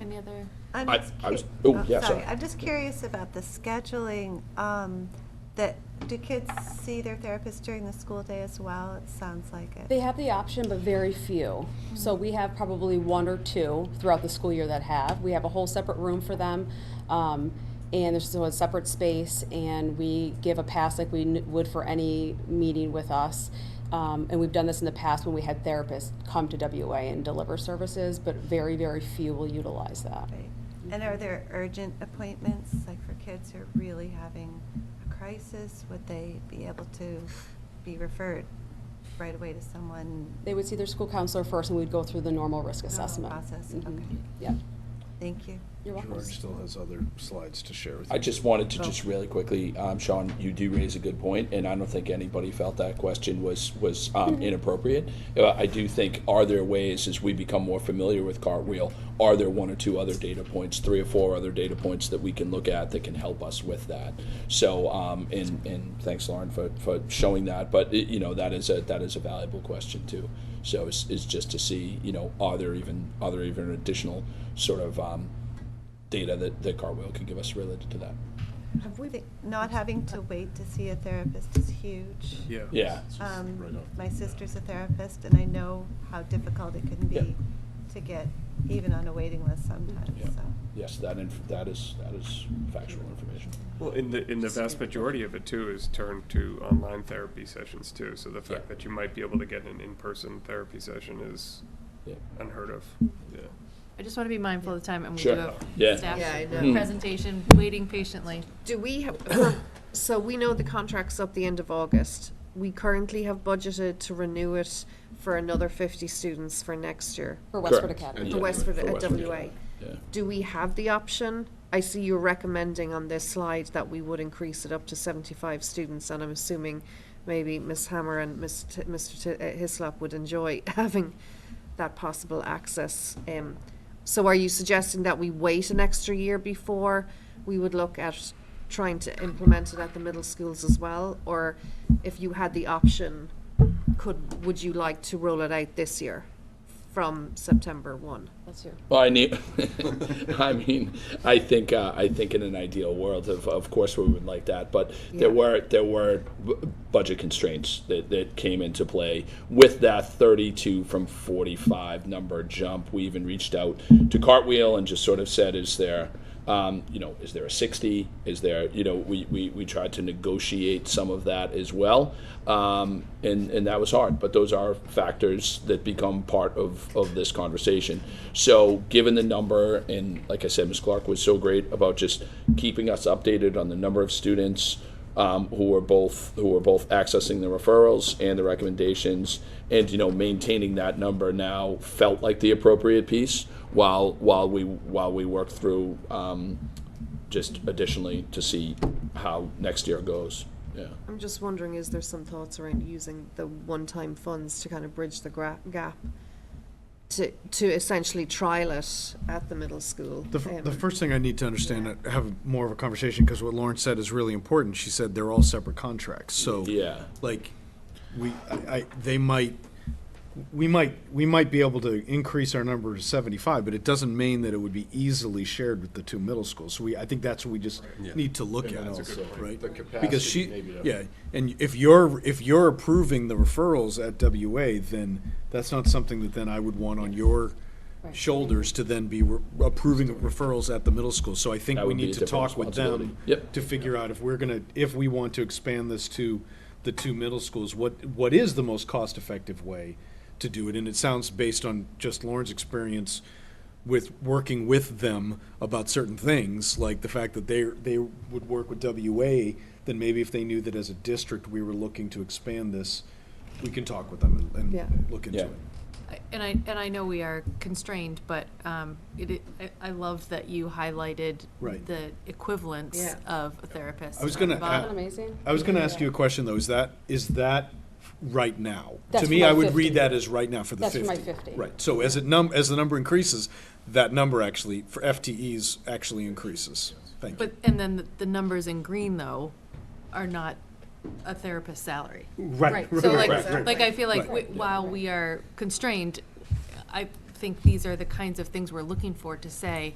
Any other? I'm I- just I was- cu- oh, yeah, sorry. I'm just curious about the scheduling, that, do kids see their therapist during the school day as well? It sounds like it. They have the option, but very few. So we have probably 1 or 2 throughout the school year that have. We have a whole separate room for them, and there's still a separate space, and we give a pass like we would for any meeting with us. And we've done this in the past when we had therapists come to WA and deliver services, but very, very few will utilize that. Right. And are there urgent appointments, like for kids who are really having a crisis? Would they be able to be referred right away to someone? They would see their school counselor first, and we'd go through the normal risk Normal assessment. process, Mhm. okay. Yeah, Thank you. you're welcome. George still has other slides to share with you. I just wanted to just really quickly, Sean, you do raise a good point, and I don't think anybody felt that question was inappropriate. I do think, are there ways, as we become more familiar with Cartwheel, are there 1 or 2 other data points, 3 or 4 other data points that we can look at that can help us with that? So, and thanks, Lauren, for showing that. But you know, that is a valuable question too. So it's just to see, you know, are there even additional sort of data that Cartwheel can give us related to that? Have we, not having to wait to see a therapist is huge. Yeah. My sister's a therapist, and I know how difficult it can Yeah. be to get even on a waiting list sometimes, Yeah. so. Yes, that is factual information. Well, in the vast majority of it too is turned to online therapy sessions too. So the fact Yeah. that you might be able to get an in-person therapy session is Yeah. unheard of. Yeah. I just want to be mindful of the time, and we Sure. do have Yeah. staff Yeah, I know. presentation, waiting patiently. Do we have, so we know the contract's up the end of August. We currently have budgeted to renew it for another 50 students for next year. For Westford Correct. Academy. For Westford at Westford, WA. Yeah. Do we have the option? I see you're recommending on this slide that we would increase it up to 75 students, and I'm assuming maybe Ms. Hammer and Mr. Hislop would enjoy having that possible access. So are you suggesting that we wait an extra year before we would look at trying to implement it at the middle schools as well? Or if you had the option, would you like to roll it out this year from September 1? That's your. Well, I mean, I think in an ideal world, of course we would like that, but there were budget constraints that came into play with that 32 from 45 number jump. We even reached out to Cartwheel and just sort of said, is there a 60? Is there, we tried to negotiate some of that as well. And that was hard, but those are factors that become part of this conversation. So given the number, and like I said, Ms. Clark was so great about just keeping us updated on the number of students who are both accessing the referrals and the recommendations, and maintaining that number now felt like the appropriate piece while we work through just additionally to see how next year goes. Yeah. I'm just wondering, is there some thoughts around using the one-time funds to kind of bridge the gap to essentially trial it at the middle school? The first thing I need to understand, have more of a conversation, because what Lauren said is really important. She said they're all separate contracts. So, Yeah. like, we might be able to increase our number to 75, but it doesn't mean that it would be easily shared with the 2 middle schools. So I think that's what we just need to look And at, then also right? the capacity Because she, maybe to- yeah, and if you're approving the referrals at WA, then that's not something that then I would want on your shoulders to then be approving referrals at the middle school. So I think That we would be need a to different talk with responsibility. them Yep. to figure out if we want to expand this to the 2 middle schools, what is the most cost-effective way to do it. And it sounds, based on just Lauren's experience with working with them about certain things, like the fact that they would work with WA, then maybe if they knew that as a district we were looking to expand this, we can talk with them and Yeah. look into Yeah. it. And I know we are constrained, but I love that you highlighted Right. the equivalence Yeah. of a therapist. I was gonna Bob? add- Isn't that amazing? I was going to ask you a question though. Is that right now. That's To for me, my I would 50. read that as right now for the That's 50. for my 50. Right, so as the number increases, that number actually, for FTEs, actually increases. Thank you. But, and then the numbers in green, though, are not a therapist's salary. Right, So right, like, right, right. like I feel like Right. while we are constrained, I think these are the kinds of things we're looking for to say,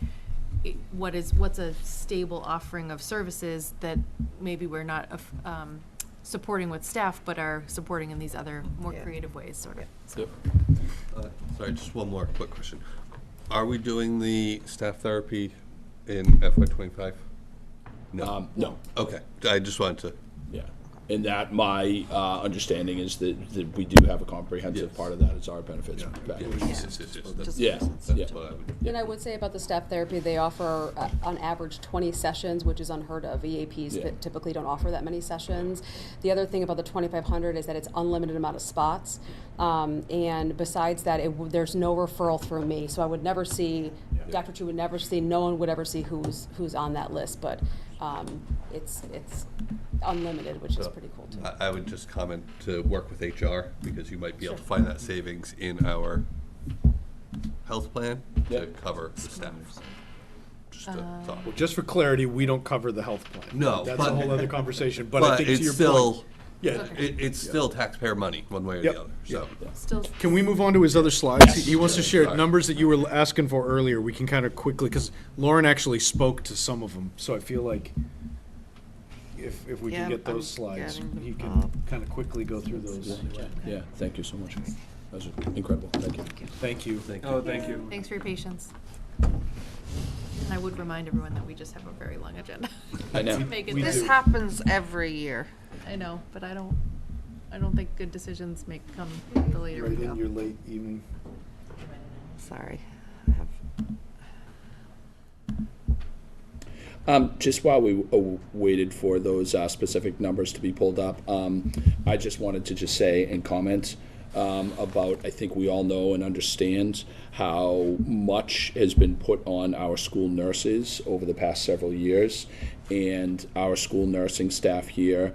what's a stable offering of services that maybe we're not supporting with staff, but are supporting in these other more creative ways, sort of. So- Sorry, just one more quick question. Are we doing the staff therapy in FY '25? No. No. Okay, I just wanted to. Yeah, and that my understanding is that we do have a comprehensive Yes. part of that as our benefits package. Yeah, yeah. That's what I would. And I would say about the staff therapy, they offer on average 20 sessions, which is unheard of. EAPs Yeah. typically don't offer that many sessions. The other thing about the 2,500 is that it's unlimited amount of spots. And besides that, there's no referral through me. So I would never see, Dr. Chu would never see, no one would ever see who's on that list. But it's unlimited, which is pretty cool too. I would just comment to work with HR, because you might be able to find that savings in our health plan to Yep. cover the staff. Just a thought. Well, just for clarity, we don't cover the health plan. No, That's but- a whole other conversation, but I think to it's your still, point. Yeah. it's still taxpayer money, one way or Yep. the other, so. Still, Can we move on to his other slides? He wants to share Sorry. numbers that you were asking for earlier. We can kind of quickly, because Lauren actually spoke to some of them, so I feel like if we Yeah, can get I'm those slides, getting them he can up. kind of quickly go through those. Yeah, thank you so much. That was incredible, thank you. Thank you. Oh, thank you. thanks for your patience. And I would remind everyone that we just have a very long agenda. I know. To make it We this- This happens every year. I know, but I don't think good decisions come the later Right we in your go. late evening. Sorry. I have Just while we waited for those specific numbers to be pulled up, I just wanted to just say and comment about, I think we all know and understand how much has been put on our school nurses over the past several years. And our school nursing staff here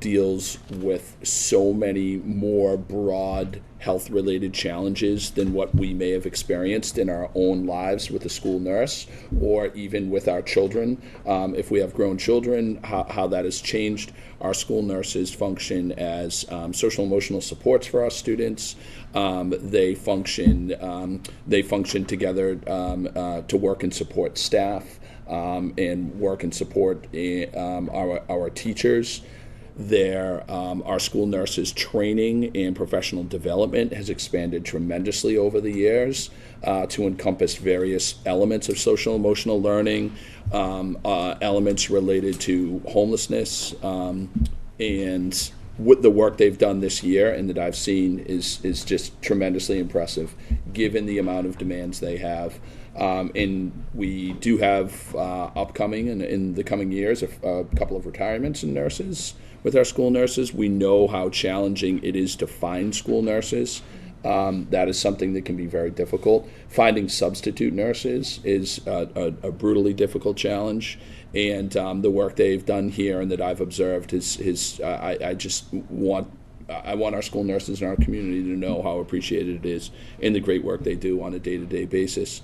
deals with so many more broad health-related challenges than what we may have experienced in our own lives with a school nurse, or even with our children. If we have grown children, how that has changed. Our school nurses function as social emotional supports for our students. They function together to work and support staff. And work and support our teachers. Our school nurses' training and professional development has expanded tremendously over the years to encompass various elements of social emotional learning, elements related to homelessness, and what the work they've done this year and that I've seen is just tremendously impressive, given the amount of demands they have. And we do have upcoming in the coming years a couple of retirements in nurses with our school nurses. We know how challenging it is to find school nurses. That is something that can be very difficult. Finding substitute nurses is a brutally difficult challenge. And the work they've done here and that I've observed I want our school nurses in our community to know how appreciated it is and the great work they do on a day-to-day basis.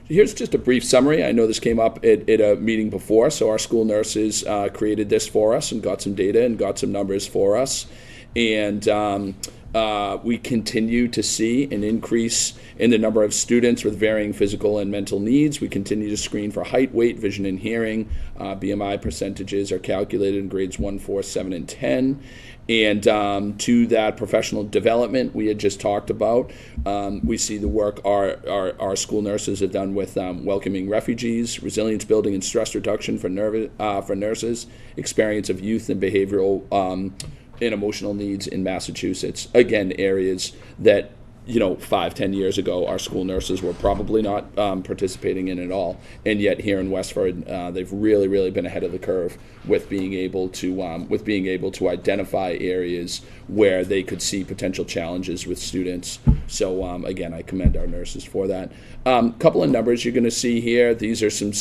Here's just a brief summary. I know this came up at a meeting before, so our school nurses created this for us and got some data and got some numbers for us. And we continue to see an increase in the number of students with varying physical and mental needs. We continue to screen for height, weight, vision, and hearing. BMI percentages are calculated in grades 1, 4, 7, and 10. And to that professional development we had just talked about, we see the work our school nurses have done with welcoming refugees, resilience building and stress reduction for nurses, experience of youth and behavioral and emotional needs in Massachusetts. Again, areas that 5-10 years ago, our school nurses were probably not participating in it all. And yet here in Westford, they've really, really been ahead of the curve with being able to identify areas where they could see potential challenges with students. So again, I commend our nurses for that. Couple of numbers you're going to see here. These are some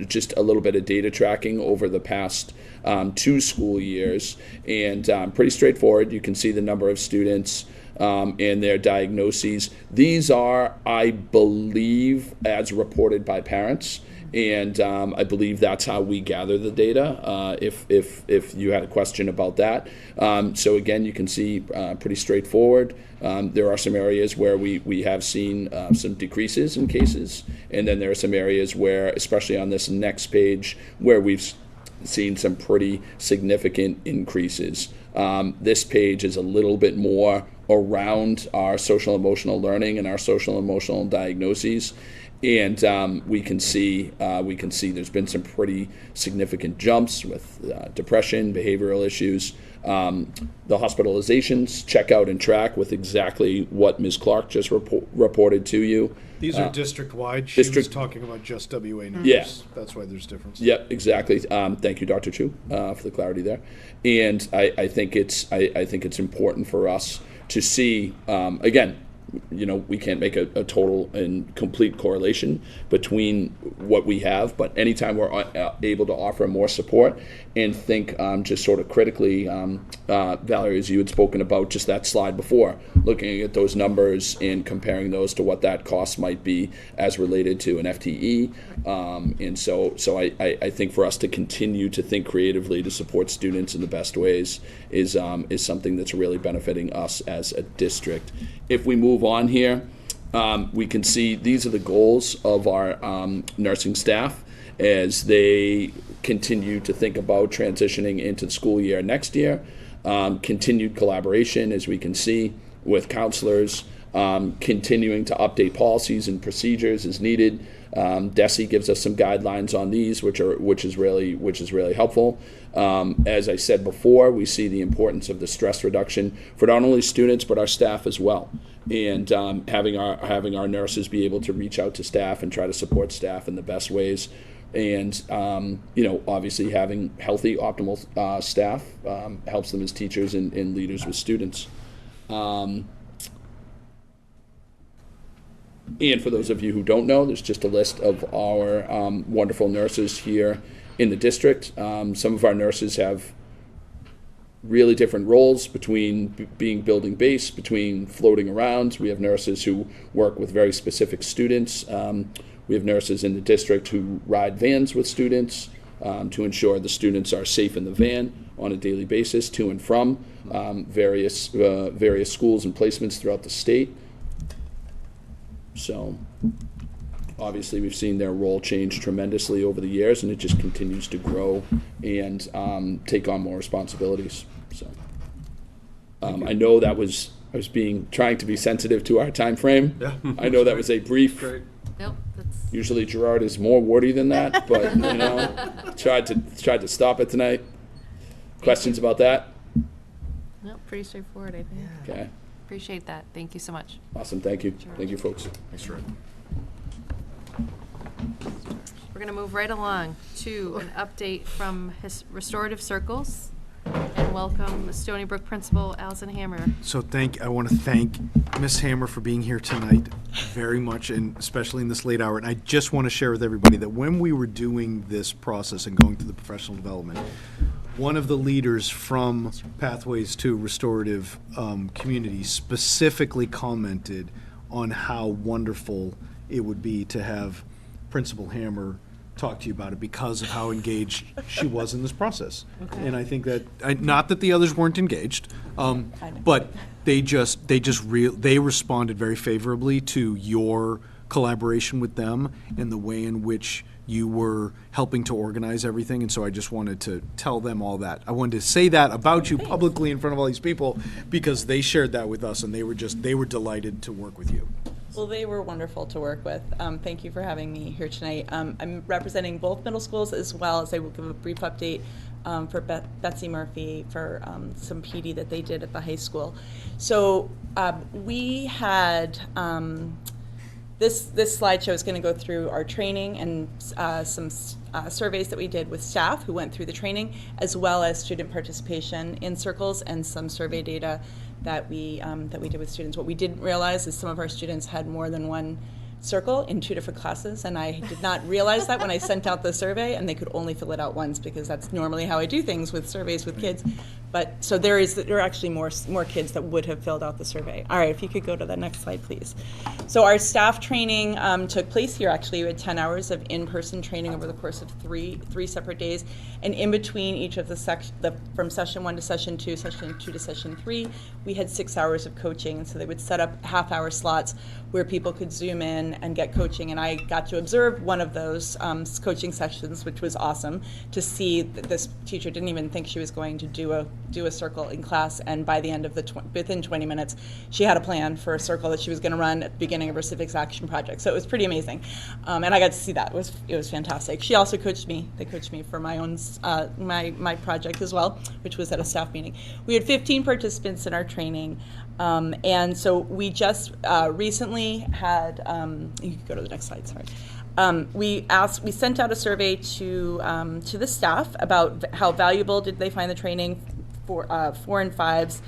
just a little bit of data tracking over the past 2 school years, and pretty straightforward. You can see the number of students and their diagnoses. These are, I believe, as reported by parents, and I believe that's how we gather the data, if you had a question about that. So again, you can see pretty straightforward. There are some areas where we have seen some decreases in cases, and then there are some areas where, especially on this next page, where we've seen some pretty significant increases. This page is a little bit more around our social emotional learning and our social emotional diagnoses, and we can see there's been some pretty significant jumps with depression, behavioral issues. The hospitalizations check out and track with exactly what Ms. Clark just reported to you. These are district-wide. She was talking about just WA numbers. Yeah. That's why there's difference. Yep, exactly. Thank you, Dr. Chu, for the clarity there. And I think it's important for us to see, again, we can't make a total and complete correlation between what we have, but anytime we're able to offer more support and think just sort of critically, Valerie, as you had spoken about just that slide before, looking at those numbers and comparing those to what that cost might be as related to an FTE. And so I think for us to continue to think creatively to support students in the best ways is something that's really benefiting us as a district. If we move on here, we can see these are the goals of our nursing staff as they continue to think about transitioning into the school year next year. Continued collaboration, as we can see, with counselors, continuing to update policies and procedures as needed. DESE gives us some guidelines on these, which is really helpful. As I said before, we see the importance of the stress reduction for not only students but our staff as well, and having our nurses be able to reach out to staff and try to support staff in the best ways, and obviously having healthy, optimal staff helps them as teachers and leaders with students. And for those of you who don't know, there's just a list of our wonderful nurses here in the district. Some of our nurses have really different roles between being building base, between floating around. We have nurses who work with very specific students. We have nurses in the district who ride vans with students to ensure the students are safe in the van on a daily basis to and from various schools and placements throughout the state. So obviously we've seen their role change tremendously over the years, and it just continues to grow and take on more responsibilities. So I know I was trying to be sensitive to our time frame. Yeah. I know that was a brief. Great. Nope, that's, Usually Gerard is more wordy than that, but tried to stop it tonight. Questions about that? nope, pretty straightforward, I think. Okay. Appreciate that. Thank you so much. Awesome. Thank you. Thank you, folks. Thanks, Red. We're going to move right along to an update from Restorative Circles, and welcome Stony Brook Principal Allison Hammer. So I want to thank Ms. Hammer for being here tonight very much, and especially in this late hour. And I just want to share with everybody that when we were doing this process and going through the professional development, one of the leaders from Pathways to Restorative Community specifically commented on how wonderful it would be to have Principal Hammer talk to you about it because of how engaged she was in this process. And I think that, not that the others weren't engaged, but they responded very favorably to your collaboration with them and the way in which you were helping to organize everything. And so I just wanted to tell them all that. I wanted to say that about you publicly in front of all these people because they shared that with us, and they were delighted to work with you. Well, they were wonderful to work with. Thank you for having me here tonight. I'm representing both middle schools, as well as I will give a brief update for Betsy Murphy for some PD that they did at the high school. So we had this slideshow is going to go through our training and some surveys that we did with staff who went through the training, as well as student participation in circles and some survey data that we did with students. What we didn't realize is some of our students had more than one circle in 2 different classes, and I did not realize that when I sent out the survey, and they could only fill it out once because that's normally how I do things with surveys with kids. But so there are actually more kids that would have filled out the survey. All right, if you could go to the next slide, please. So our staff training took place here. Actually, we had 10 hours of in-person training over the course of three separate days, and in between each of from session 1 to session 2, session 2 to session 3, we had 6 hours of coaching. And so they would set up half-hour slots where people could Zoom in and get coaching, and I got to observe one of those coaching sessions, which was awesome to see that this teacher didn't even think she was going to do a circle in class, and by the end of within 20 minutes, she had a plan for a circle that she was going to run at the beginning of her civics action project. So it was pretty amazing, and I got to see that. It was fantastic. She also coached me. They coached me for my own my project as well, which was at a staff meeting. We had 15 participants in our training. And so we just recently had, you can go to the next slide, sorry. We sent out a survey to the staff about how valuable did they find the training for 4 and 5s,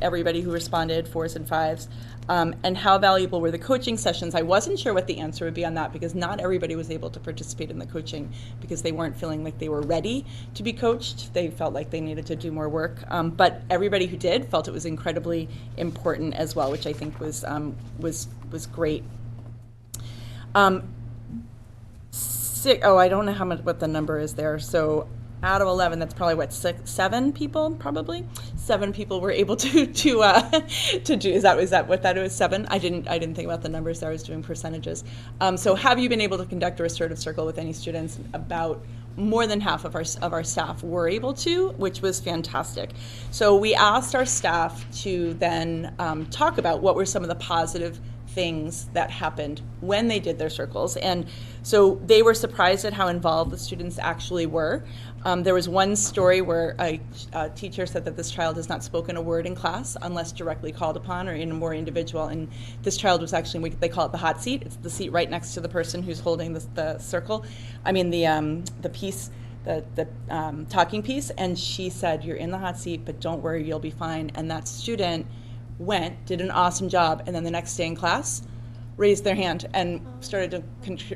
everybody who responded, 4s and 5s, and how valuable were the coaching sessions. I wasn't sure what the answer would be on that because not everybody was able to participate in the coaching because they weren't feeling like they were ready to be coached. They felt like they needed to do more work, but everybody who did felt it was incredibly important as well, which I think was great. I don't know what the number is there. So out of 11, that's probably what, 7 people, probably 7 people were able to do. Is that what that is? 7? I didn't think about the numbers. I was doing percentages. So have you been able to conduct a restorative circle with any students? About more than half of our staff were able to, which was fantastic. So we asked our staff to then talk about what were some of the positive things that happened when they did their circles. And so they were surprised at how involved the students actually were. There was one story where a teacher said that this child has not spoken a word in class unless directly called upon or in a more individual. And this child was actually, they call it the hot seat. It's the seat right next to the person who's holding the circle. I mean, the piece, the talking piece. And she said, "You're in the hot seat, but don't worry, you'll be fine." And that student did an awesome job, and then the next day in class raised their hand and started to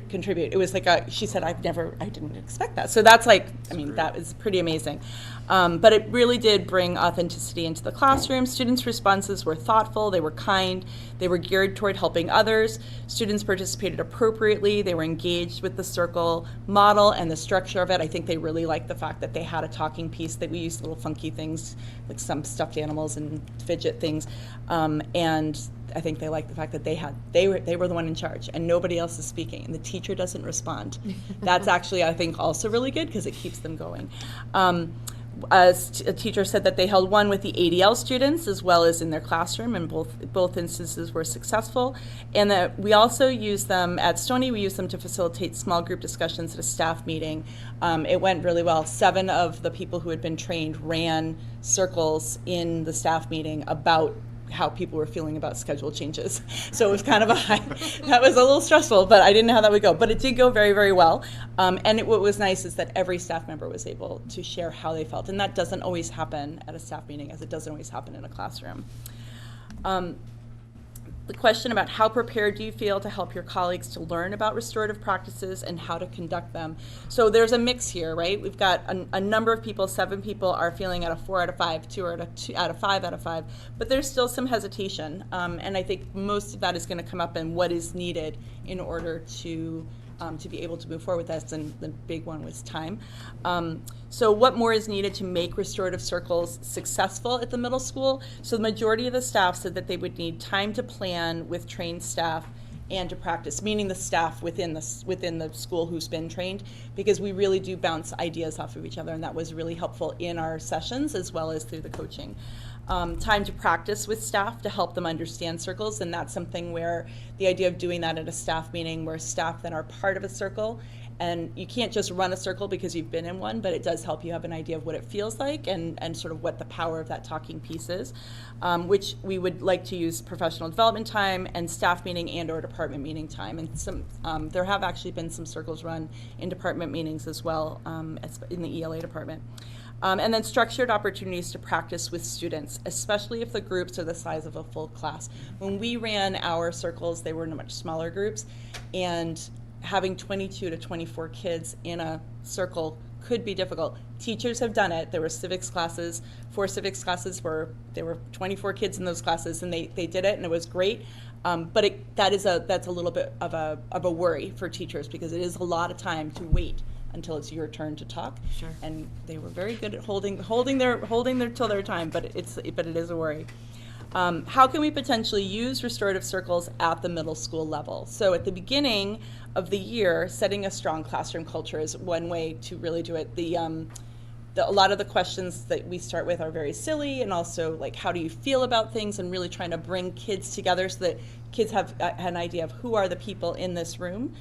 contribute. It was like she said, I didn't expect that. So that's that was pretty amazing. But it really did bring authenticity into the classroom. Students' responses were thoughtful, they were kind, they were geared toward helping others. Students participated appropriately, they were engaged with the circle model and the structure of it. I think they really liked the fact that they had a talking piece, that we used little funky things, like some stuffed animals and fidget things. And I think they liked the fact that they were the one in charge and nobody else is speaking and the teacher doesn't respond. That's actually, I think, also really good because it keeps them going. A teacher said that they held one with the ADL students as well as in their classroom, and both instances were successful. And that we also used them at Stony. We used them to facilitate small group discussions at a staff meeting. It went really well. 7 of the people who had been trained ran circles in the staff meeting about how people were feeling about schedule changes. So it was kind of that was a little stressful, but I didn't know how that would go. But it did go very, very well. And what was nice is that every staff member was able to share how they felt. And that doesn't always happen at a staff meeting, as it doesn't always happen in a classroom. The question about how prepared do you feel to help your colleagues to learn about restorative practices and how to conduct them. So there's a mix here, right? We've got a number of people, 7 people are feeling at a 4 out of 5, 2 are at a 2 out of 5 out of 5, but there's still some hesitation. And I think most of that is going to come up in what is needed in order to be able to move forward with this, and the big one was time. So what more is needed to make restorative circles successful at the middle school? So the majority of the staff said that they would need time to plan with trained staff and to practice, meaning the staff within the school who's been trained, because we really do bounce ideas off of each other, and that was really helpful in our sessions as well as through the coaching. Time to practice with staff to help them understand circles, and that's something where the idea of doing that at a staff meeting where staff then are part of a circle And you can't just run a circle because you've been in one, but it does help you have an idea of what it feels like and sort of what the power of that talking piece is, which we would like to use professional development time and staff meeting and or department meeting time. And some there have actually been some circles run in department meetings as well, in the ELA department. And then structured opportunities to practice with students, especially if the groups are the size of a full class. When we ran our circles, they were in much smaller groups, and having 22 to 24 kids in a circle could be difficult. Teachers have done it. There were civics classes, 4 civics classes where there were 24 kids in those classes, and they did it, and it was great. But that's a little bit of a worry for teachers, because it is a lot of time to wait until it's your turn to talk. Sure. And they were very good at holding their till their time, but it is a worry. How can we potentially use restorative circles at the middle school level? So at the beginning of the year, setting a strong classroom culture is one way to really do it. A lot of the questions that we start with are very silly, and also like, how do you feel about things, and really trying to bring kids together so that kids have an idea of who are the people in this room,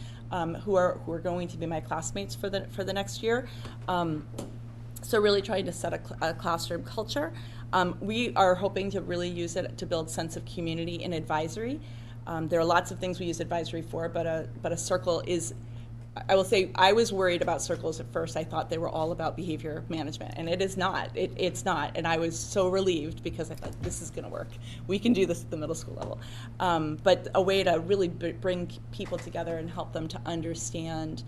who are going to be my classmates for the next year. So really trying to set a classroom culture. We are hoping to really use it to build sense of community in advisory. There are lots of things we use advisory for, but a circle is, I will say, I was worried about circles at first. I thought they were all about behavior management, and it is not. It's not, and I was so relieved, because I thought, this is going to work. We can do this at the middle school level. But a way to really bring people together and help them to understand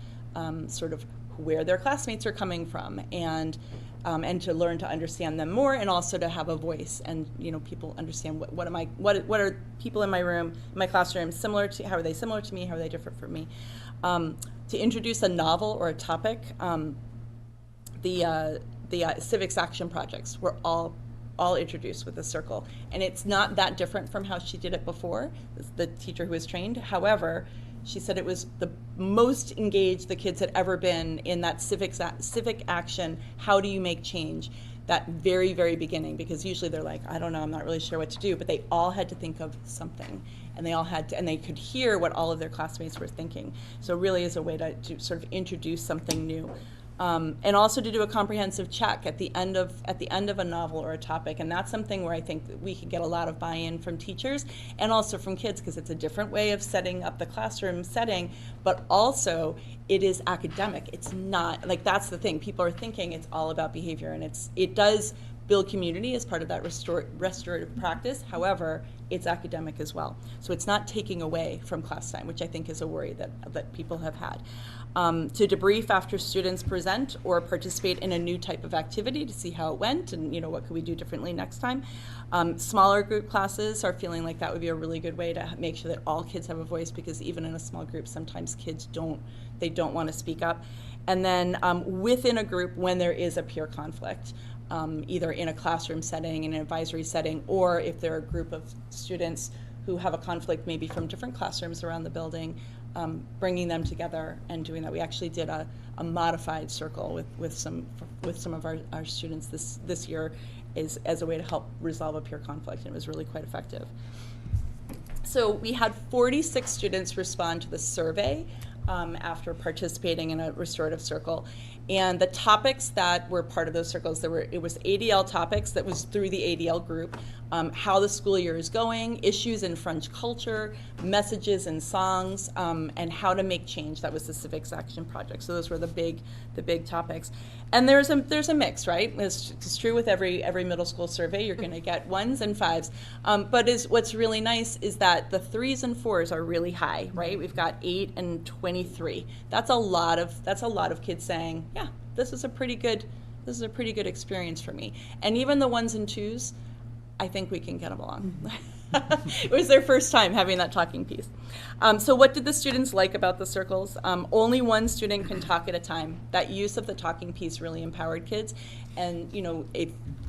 sort of where their classmates are coming from, and to learn to understand them more, and also to have a voice, and people understand what are people in my room, in my classroom, similar to, how are they similar to me, how are they different from me. To introduce a novel or a topic, the civics action projects were all introduced with a circle, and it's not that different from how she did it before, the teacher who was trained. However, she said it was the most engaged the kids had ever been in that civic action. How do you make change? That very, very beginning, because usually they're like, I don't know, I'm not really sure what to do, but they all had to think of something, and they all had to, and they could hear what all of their classmates were thinking. So it really is a way to sort of introduce something new. And also to do a comprehensive check at the end of a novel or a topic, and that's something where I think that we could get a lot of buy-in from teachers and also from kids, because it's a different way of setting up the classroom setting, but also it is academic. It's not, like, that's the thing. People are thinking it's all about behavior, and it does build community as part of that restorative practice. However, it's academic as well. So it's not taking away from class time, which I think is a worry that people have had. To debrief after students present or participate in a new type of activity to see how it went, and what could we do differently next time. Smaller group classes are feeling like that would be a really good way to make sure that all kids have a voice, because even in a small group, sometimes kids don't want to speak up. And then within a group, when there is a peer conflict, either in a classroom setting, in an advisory setting, or if there are a group of students who have a conflict maybe from different classrooms around the building, bringing them together and doing that. We actually did a modified circle with some of our students this year as a way to help resolve a peer conflict, and it was really quite effective. So we had 46 students respond to the survey after participating in a restorative circle. And the topics that were part of those circles, it was ADL topics that was through the ADL group, how the school year is going, issues in French culture, messages and songs, and how to make change. That was the civics action project. So those were the big topics. And there's a mix, right? It's true with every middle school survey. You're going to get 1s and 5s. But what's really nice is that the 3s and 4s are really high, right? We've got 8 and 23. That's a lot of kids saying, yeah, this is a pretty good experience for me. And even the 1s and 2s, I think we can get them along. It was their first time having that talking piece. So what did the students like about the circles? Only one student can talk at a time. That use of the talking piece really empowered kids. And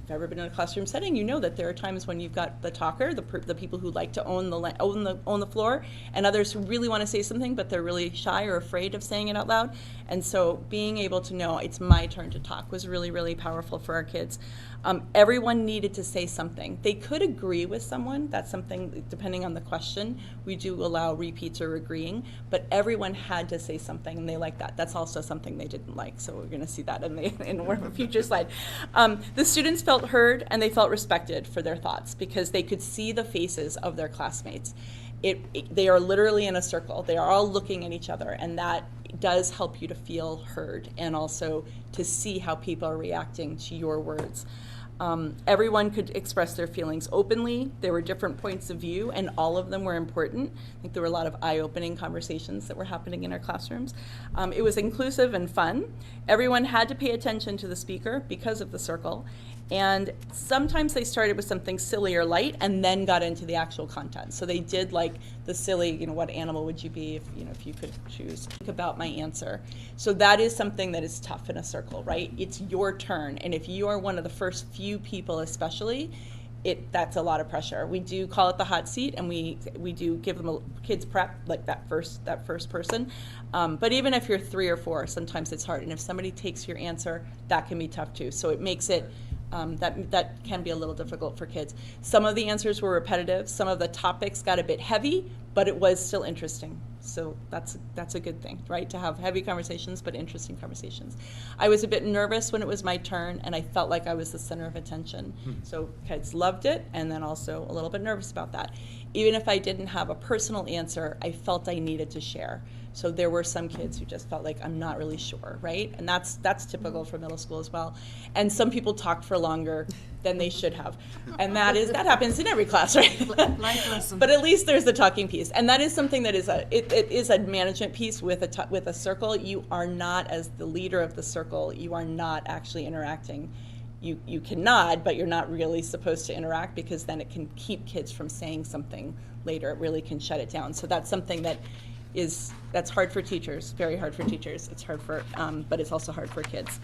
you've ever been in a classroom setting, you know that there are times when you've got the talker, the people who like to own the floor, and others who really want to say something, but they're really shy or afraid of saying it out loud. And so being able to know it's my turn to talk was really, really powerful for our kids. Everyone needed to say something. They could agree with someone. That's something, depending on the question, we do allow repeats or agreeing, but everyone had to say something, and they liked that. That's also something they didn't like, so we're going to see that in a future slide. The students felt heard, and they felt respected for their thoughts because they could see the faces of their classmates. They are literally in a circle. They are all looking at each other, and that does help you to feel heard and also to see how people are reacting to your words. Everyone could express their feelings openly. There were different points of view, and all of them were important. I think there were a lot of eye-opening conversations that were happening in our classrooms. It was inclusive and fun. Everyone had to pay attention to the speaker because of the circle. And sometimes they started with something silly or light and then got into the actual content. So they did like the silly, what animal would you be if you could choose? Think about my answer. So that is something that is tough in a circle, right? It's your turn. And if you are one of the first few people especially, that's a lot of pressure. We do call it the hot seat, and we do give them kids prep, like that first person. But even if you're 3 or 4, sometimes it's hard. And if somebody takes your answer, that can be tough too. So it makes it that can be a little difficult for kids. Some of the answers were repetitive. Some of the topics got a bit heavy, but it was still interesting. So that's a good thing, right? To have heavy conversations, but interesting conversations. I was a bit nervous when it was my turn, and I felt like I was the center of attention. So kids loved it, and then also a little bit nervous about that. Even if I didn't have a personal answer, I felt I needed to share. So there were some kids who just felt like, I'm not really sure, right? And that's typical for middle school as well. And some people talked for longer than they should have. And that happens in every class, right? Life lesson. But at least there's the talking piece. And that is something that is it is a management piece with a circle. You are not, as the leader of the circle, you are not actually interacting. You can nod, but you're not really supposed to interact, because then it can keep kids from saying something later. It really can shut it down. So that's something that's hard for teachers, very hard for teachers. It's hard for, but it's also hard for kids.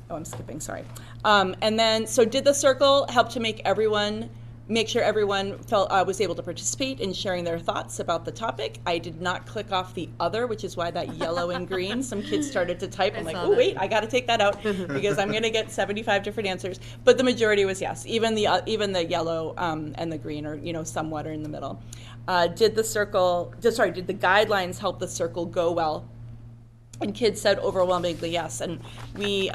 Oh, I'm skipping, sorry. And then, so did the circle help to make sure everyone was able to participate in sharing their thoughts about the topic? I did not click off the other, which is why that yellow and green, some kids started to type. I'm like, oh wait, I gotta take that out because I'm gonna get 75 different answers. But the majority was yes, even the yellow and the green, or somewhat are in the middle. Did the guidelines help the circle go well? And kids said overwhelmingly yes. And we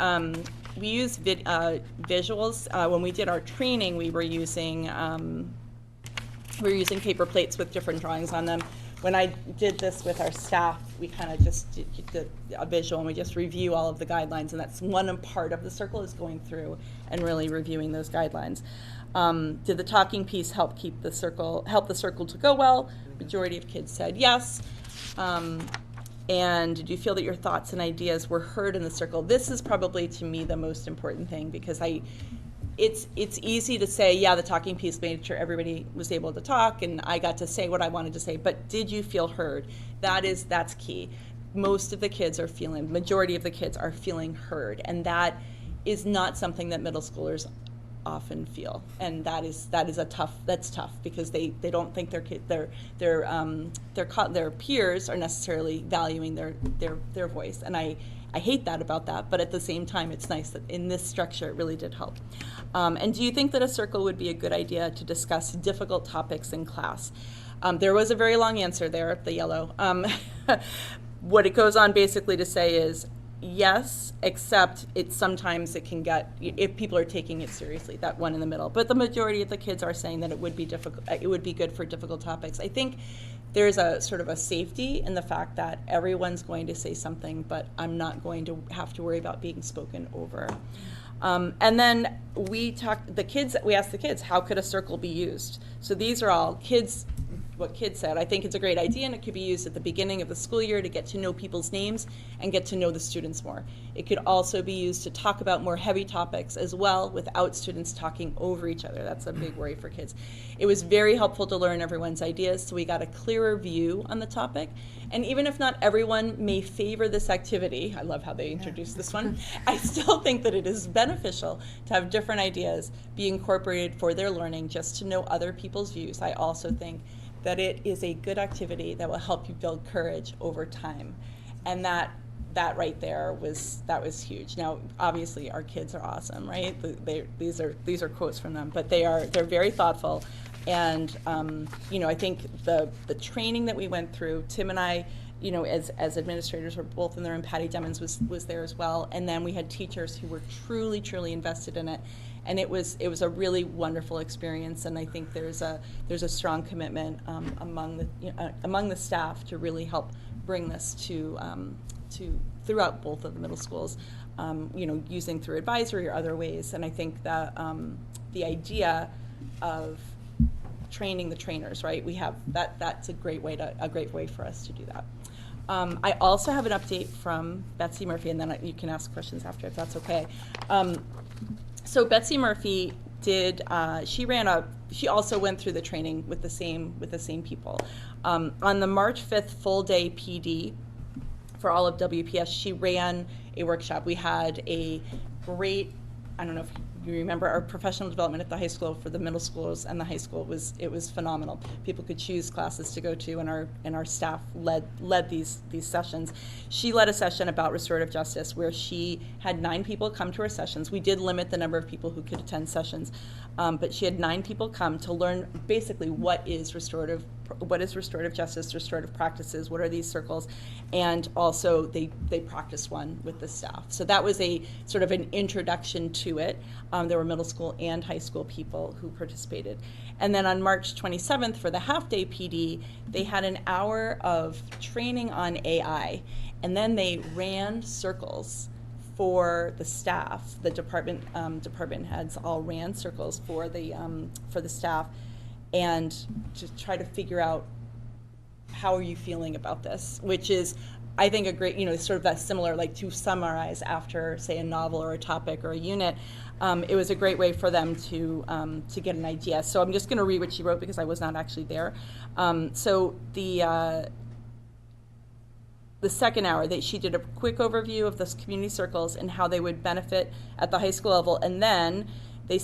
used visuals. When we did our training, we were using paper plates with different drawings on them. When I did this with our staff, we kind of just did a visual, and we just review all of the guidelines, and that's one part of the circle, is going through and really reviewing those guidelines. Did the talking piece help the circle to go well? Majority of kids said yes. And did you feel that your thoughts and ideas were heard in the circle? This is probably, to me, the most important thing, because it's easy to say, yeah, the talking piece made sure everybody was able to talk and I got to say what I wanted to say, but did you feel heard? That's key. Majority of the kids are feeling heard, and that is not something that middle schoolers often feel, and that's tough, because they don't think their peers are necessarily valuing their voice, and I hate that about that, but at the same time it's nice that in this structure it really did help. And do you think that a circle would be a good idea to discuss difficult topics in class? There was a very long answer there, the yellow. What it goes on basically to say is yes, except sometimes it can get, if people are taking it seriously, that one in the middle. But the majority of the kids are saying that it would be difficult. It would be good for difficult topics. I think there's a sort of a safety in the fact that everyone's going to say something, but I'm not going to have to worry about being spoken over. And then we asked the kids, how could a circle be used? So these are all kids. what kids said. I think it's a great idea, and it could be used at the beginning of the school year to get to know people's names and get to know the students more. It could also be used to talk about more heavy topics as well without students talking over each other. That's a big worry for kids. It was very helpful to learn everyone's ideas, so we got a clearer view on the topic. And even if not everyone may favor this activity, I love how they introduced this one, I still think that it is beneficial to have different ideas be incorporated for their learning, just to know other people's views. I also think that it is a good activity that will help you build courage over time. And that right there was huge. Now, obviously, our kids are awesome, right? These are quotes from them, but they're very thoughtful. And I think the training that we went through, Tim and I, as administrators, were both in there, and Patty Demmons was there as well. And then we had teachers who were truly invested in it. And it was a really wonderful experience. And I think there's a strong commitment among the staff to really help bring this to throughout both of the middle schools, using through advisory or other ways. And I think that the idea of training the trainers, right? We have that's a great way for us to do that. I also have an update from Betsy Murphy, and then you can ask questions after if that's okay. So Betsy Murphy she also went through the training with the same people. On the March 5th full day PD for all of WPS, she ran a workshop. We had a great, I don't know if you remember, our professional development at the high school for the middle schools and the high school was phenomenal. People could choose classes to go to, and our staff led these sessions. She led a session about restorative justice where she had 9 people come to her sessions. We did limit the number of people who could attend sessions, but she had 9 people come to learn basically what is restorative justice, restorative practices, what are these circles, and also they practiced one with the staff. So that was a sort of an introduction to it. There were middle school and high school people who participated. And then on March 27th for the half-day PD, they had an hour of training on AI, and then they ran circles for the staff. The department heads all ran circles for the staff, and to try to figure out how are you feeling about this, which is, I think, a great, sort of that similar, like to summarize after, say, a novel or a topic or a unit. It was a great way for them to get an idea. So I'm just going to read what she wrote because I was not actually there. So the second hour, she did a quick overview of the community circles and how they would benefit at the high school level, and then they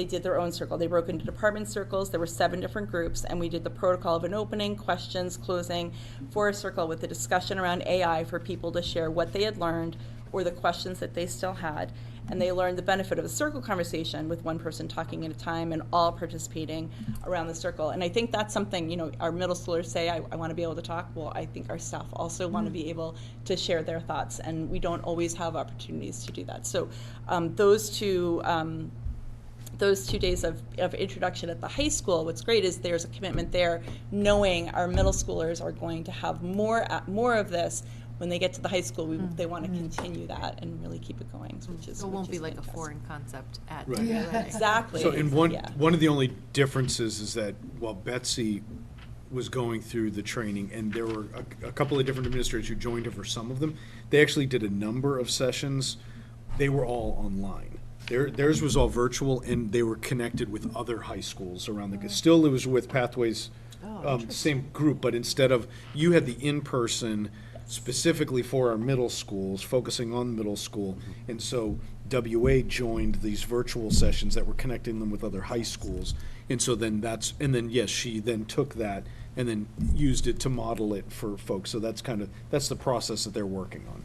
did their own circle. They broke into department circles. There were 7 different groups, and we did the protocol of an opening, questions, closing for a circle with a discussion around AI for people to share what they had learned or the questions that they still had. And they learned the benefit of a circle conversation with one person talking at a time and all participating around the circle. And I think that's something, our middle schoolers say, I want to be able to talk. Well, I think our staff also want to be able to share their thoughts, and we don't always have opportunities to do that. So those two days of introduction at the high school, what's great is there's a commitment there, knowing our middle schoolers are going to have more of this. When they get to the high school, they want to continue that and really keep it going, which is So it won't be like fantastic. a foreign concept at Right. WA. Exactly. So, and one of the only differences is that while Betsy was going through the training, and there were a couple of different administrators who joined her for some of them, they actually did a number of sessions. They were all online. Theirs was all virtual, and they were connected with other high schools around the. Still, it was with Pathways, same group, but instead of, you had the in-person specifically for our middle schools, focusing on middle school, and so WA joined these virtual sessions that were connecting them with other high schools, and so then yes, she then took that and then used it to model it for folks. So that's the process that they're working on.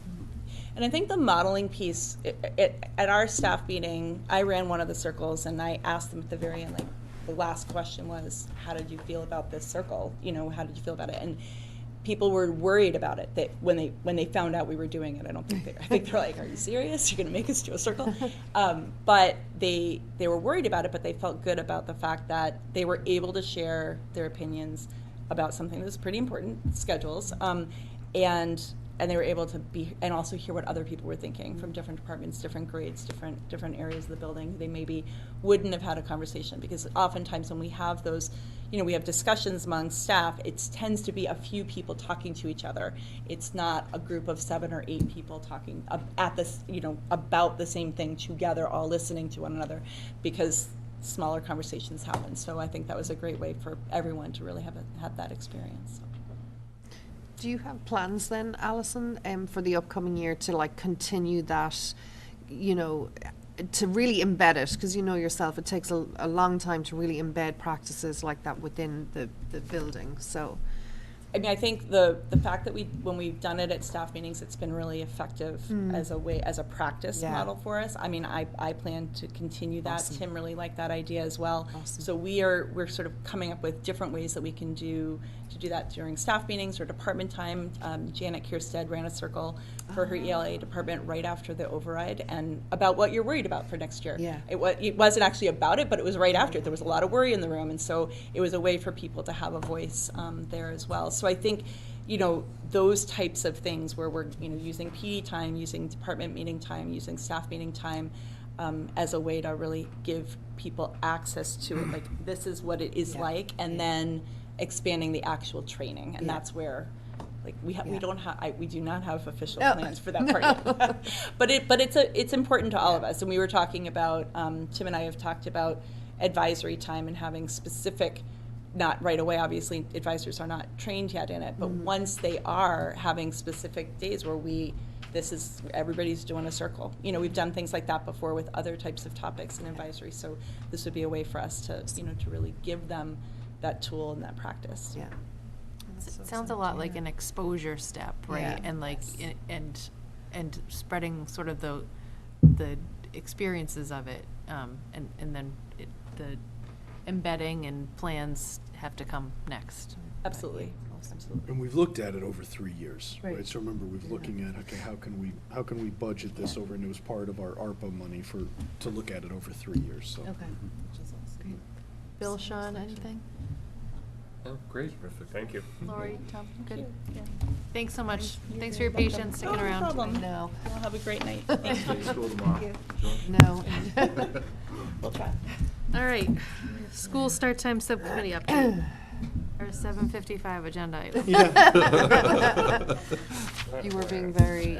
And I think the modeling piece, at our staff meeting, I ran one of the circles, and I asked them at the very end, like, the last question was, how did you feel about this circle? How did you feel about it? And people were worried about it, that when they found out we were doing it. I think they're like, are you serious? You're going to make us do a circle? But they were worried about it, but they felt good about the fact that they were able to share their opinions about something that was pretty important, schedules. And and they were able to be, and also hear what other people were thinking from different departments, different grades, different areas of the building. They maybe wouldn't have had a conversation, because oftentimes when we have those, we have discussions among staff, it tends to be a few people talking to each other. It's not a group of 7 or 8 people talking at this, about the same thing together, all listening to one another, because smaller conversations happen. So I think that was a great way for everyone to really have that experience. Do you have plans then, Alison, for the upcoming year to like continue that, to really embed it? Because you know yourself, it takes a long time to really embed practices like that within the building. So, I mean, I think the fact that when we've done it at staff meetings, it's been really effective as a practice model for us. I mean, I plan to continue that. Awesome. Tim really liked that idea as well. Awesome. So we're sort of coming up with different ways that we can do that during staff meetings or department time. Janet Kierstead ran a circle for her ELA department right after the override, and about what you're worried about for next year. Yeah. It wasn't actually about it, but it was right after. There was a lot of worry in the room, and so it was a way for people to have a voice there as well. So I think, those types of things where we're, using PD time, using department meeting time, using staff meeting time, as a way to really give people access to it, like this is what it is like, and then expanding the actual training, and that's where, like, we do not have official plans for that part yet. but it's important to all of us, and we were talking about, Tim and I have talked about advisory time and having specific, not right away, obviously advisors are not trained yet in it, but once they are, having specific days where everybody's doing a circle. We've done things like that before with other types of topics in advisory, so this would be a way for us to, to really give them that tool and that practice. Yeah. It sounds a lot like an exposure step, right? Yeah. And like, and spreading sort of the experiences of it, and then the embedding and plans have to come next. Absolutely. And we've looked at it over 3 years, Right. right? So remember, we're looking at, okay, how can we budget this over, and it was part of our ARPA money to look at it over 3 years, so. Okay. Great. Bill, Sean, anything? Oh, great. Terrific. Thank you. Lori, Tom, good? Thanks so much. Thanks for your patience, sticking No around. problem. No. Well, have a great night. Thank you. School tomorrow. No. We'll try. All right, school start time subcommittee update. Our 7:55 agenda item. You were being very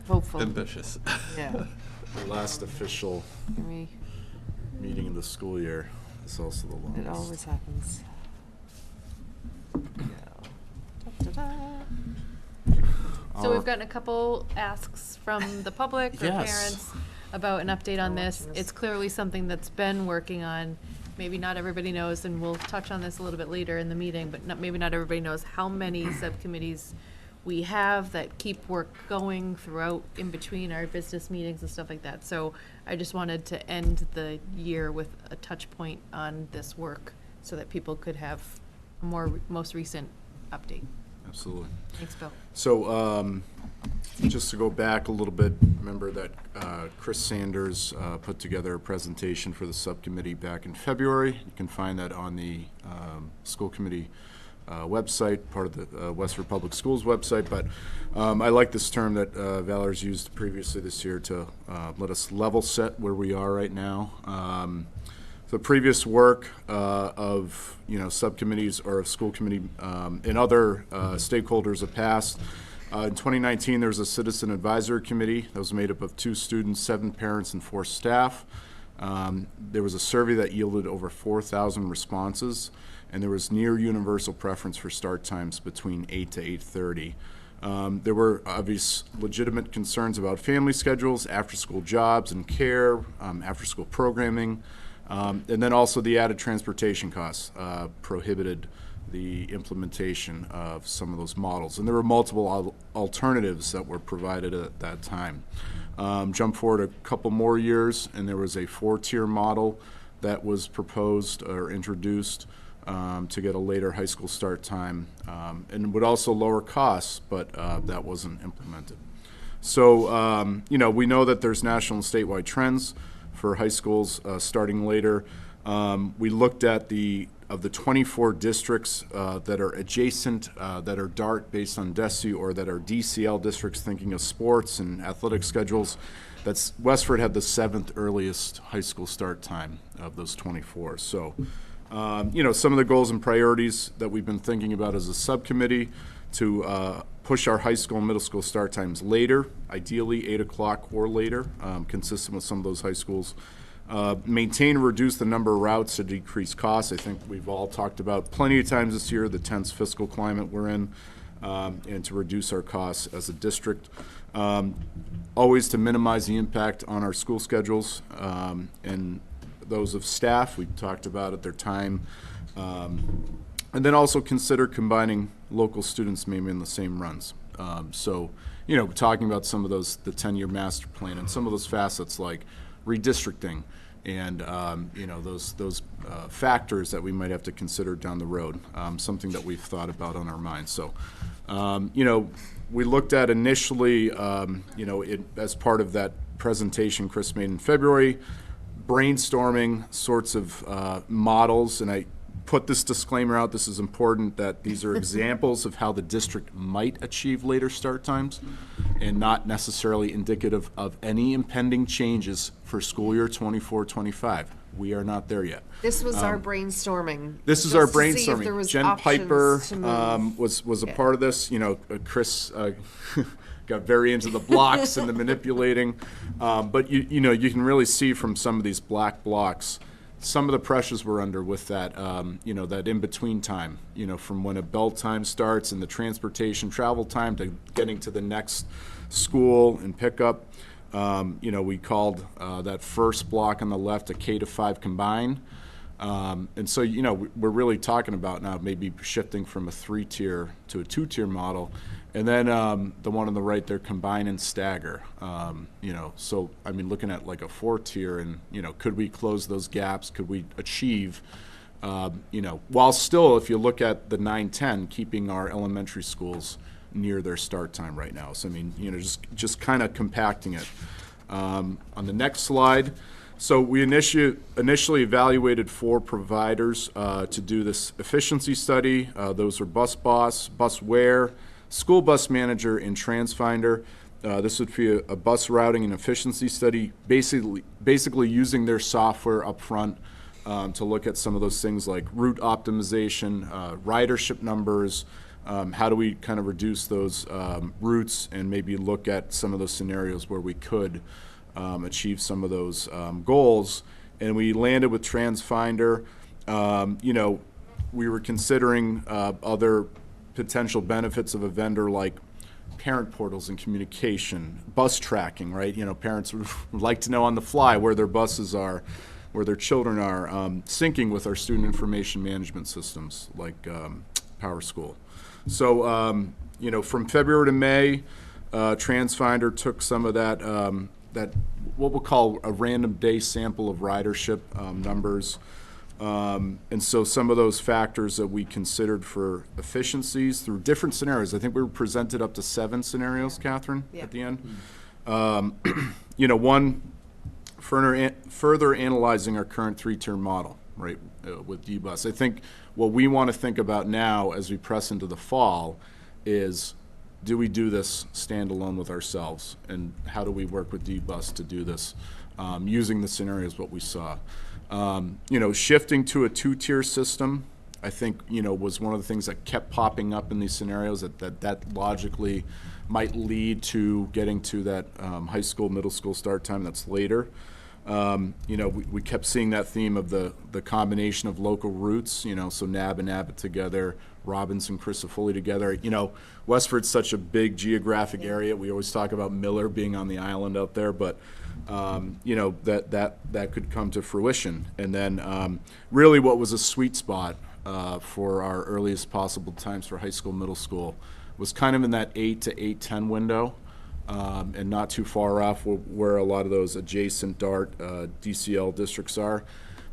hopeful. Ambitious. Yeah. The last official Can we- meeting of the school year is also the longest. It always happens. Da-da-da. So we've gotten a couple asks from the public or Yes. parents about an update on this. It's clearly something that's been working on. Maybe not everybody knows, and we'll touch on this a little bit later in the meeting, but maybe not everybody knows how many subcommittees we have that keep work going throughout, in between our business meetings and stuff like that. So I just wanted to end the year with a touch point on this work so that people could have a most recent update. Absolutely. Thanks, Bill. So, just to go back a little bit, remember that Chris Sanders put together a presentation for the subcommittee back in February. You can find that on the school committee website, part of the Westford Public Schools website. But I like this term that Valer's used previously this year to let us level set where we are right now. The previous work of subcommittees or of school committee and other stakeholders have passed. In 2019, there was a citizen advisory committee that was made up of 2 students, 7 parents, and 4 staff. There was a survey that yielded over 4,000 responses, and there was near universal preference for start times between 8 to 8:30. There were obvious legitimate concerns about family schedules, after-school jobs and care, after-school programming. And then also the added transportation costs prohibited the implementation of some of those models. And there were multiple alternatives that were provided at that time. Jump forward a couple more years, and there was a 4-tier model that was proposed or introduced to get a later high school start time, and would also lower costs, but that wasn't implemented. So, we know that there's national and statewide trends for high schools starting later. We looked at the of the 24 districts that are adjacent, that are DART based on DESI, or that are DCL districts thinking of sports and athletic schedules, Westford had the 7th earliest high school start time of those 24. So, some of the goals and priorities that we've been thinking about as a subcommittee to push our high school and middle school start times later, ideally 8 o'clock or later, consistent with some of those high schools. Maintain and reduce the number of routes to decrease costs. I think we've all talked about plenty of times this year the tense fiscal climate we're in, and to reduce our costs as a district. Always to minimize the impact on our school schedules and those of staff. We talked about at their time. And then also consider combining local students maybe in the same runs. Talking about some of those, the 10-year master plan and some of those facets like redistricting and, those factors that we might have to consider down the road, something that we've thought about on our minds. So, we looked at initially, as part of that presentation Chris made in February, brainstorming sorts of models, and I put this disclaimer out, this is important, that these are examples of how the district might achieve later start times and not necessarily indicative of any impending changes for school year 24-25. We are not there yet. This was our brainstorming. This is our just to see if there brainstorming. was Jen options Piper to move. was a part of this. Chris got very into the blocks and the manipulating. But you can really see from some of these black blocks some of the pressures we're under with that, that in-between time, from when a bell time starts and the transportation travel time to getting to the next school and pickup. We called that first block on the left a K-5 combine. And so, we're really talking about now maybe shifting from a 3-tier to a 2-tier model. And then the one on the right there, combine and stagger. Looking at like a 4-tier and, could we close those gaps? Could we achieve, while still, if you look at the 9-10, keeping our elementary schools near their start time right now. So, just kind of compacting it. On the next slide, so we initially evaluated 4 providers to do this efficiency study. Those are Bus Boss, Busware, School Bus Manager, and TransFinder. This would be a bus routing and efficiency study, basically using their software up front to look at some of those things like route optimization, ridership numbers, how do we kind of reduce those routes and maybe look at some of those scenarios where we could achieve some of those goals. And we landed with TransFinder. We were considering other potential benefits of a vendor like parent portals and communication, bus tracking, right? Parents would like to know on the fly where their buses are, where their children are, syncing with our student information management systems like PowerSchool. So, from February to May, TransFinder took some of that, what we'll call a random day sample of ridership numbers. And so some of those factors that we considered for efficiencies through different scenarios, I think we were presented up to 7 scenarios, Catherine, at the end. One, further analyzing our current 3-tier model, right, with D-Bus. I think what we want to think about now as we press into the fall is, do we do this standalone with ourselves? And how do we work with D-Bus to do this using the scenarios, what we saw? Shifting to a 2-tier system, I think, was one of the things that kept popping up in these scenarios that logically might lead to getting to that high school, middle school start time that's later. We kept seeing that theme of the combination of local routes, so Nab and Abbott together, Robinson, Crisafulli together. Westford's such a big geographic area. We always talk about Miller being on the island out there, but that could come to fruition. And then really what was a sweet spot for our earliest possible times for high school, middle school was kind of in that 8 to 8:10 window. And not too far off where a lot of those adjacent DART DCL districts are.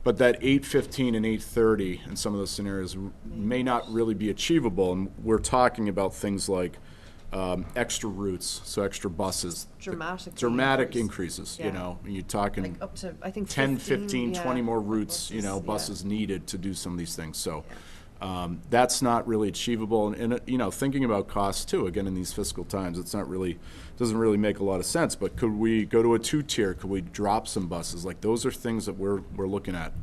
But that 8:15 and 8:30 in some of those scenarios may not really be achievable. And we're talking about things like extra routes, so extra buses. Dramatic Dramatic increase. increases, Yeah. you know, and you're talking Like up to, I think, 10, 15, 15, 20 yeah, more routes, you know, yeah. buses needed to do some of these things. So that's not really achievable. And, you know, thinking about costs too, again, in these fiscal times, it's not really, doesn't really make a lot of sense. But could we go to a 2-tier? Could we drop some buses? Like, those are things that we're looking at.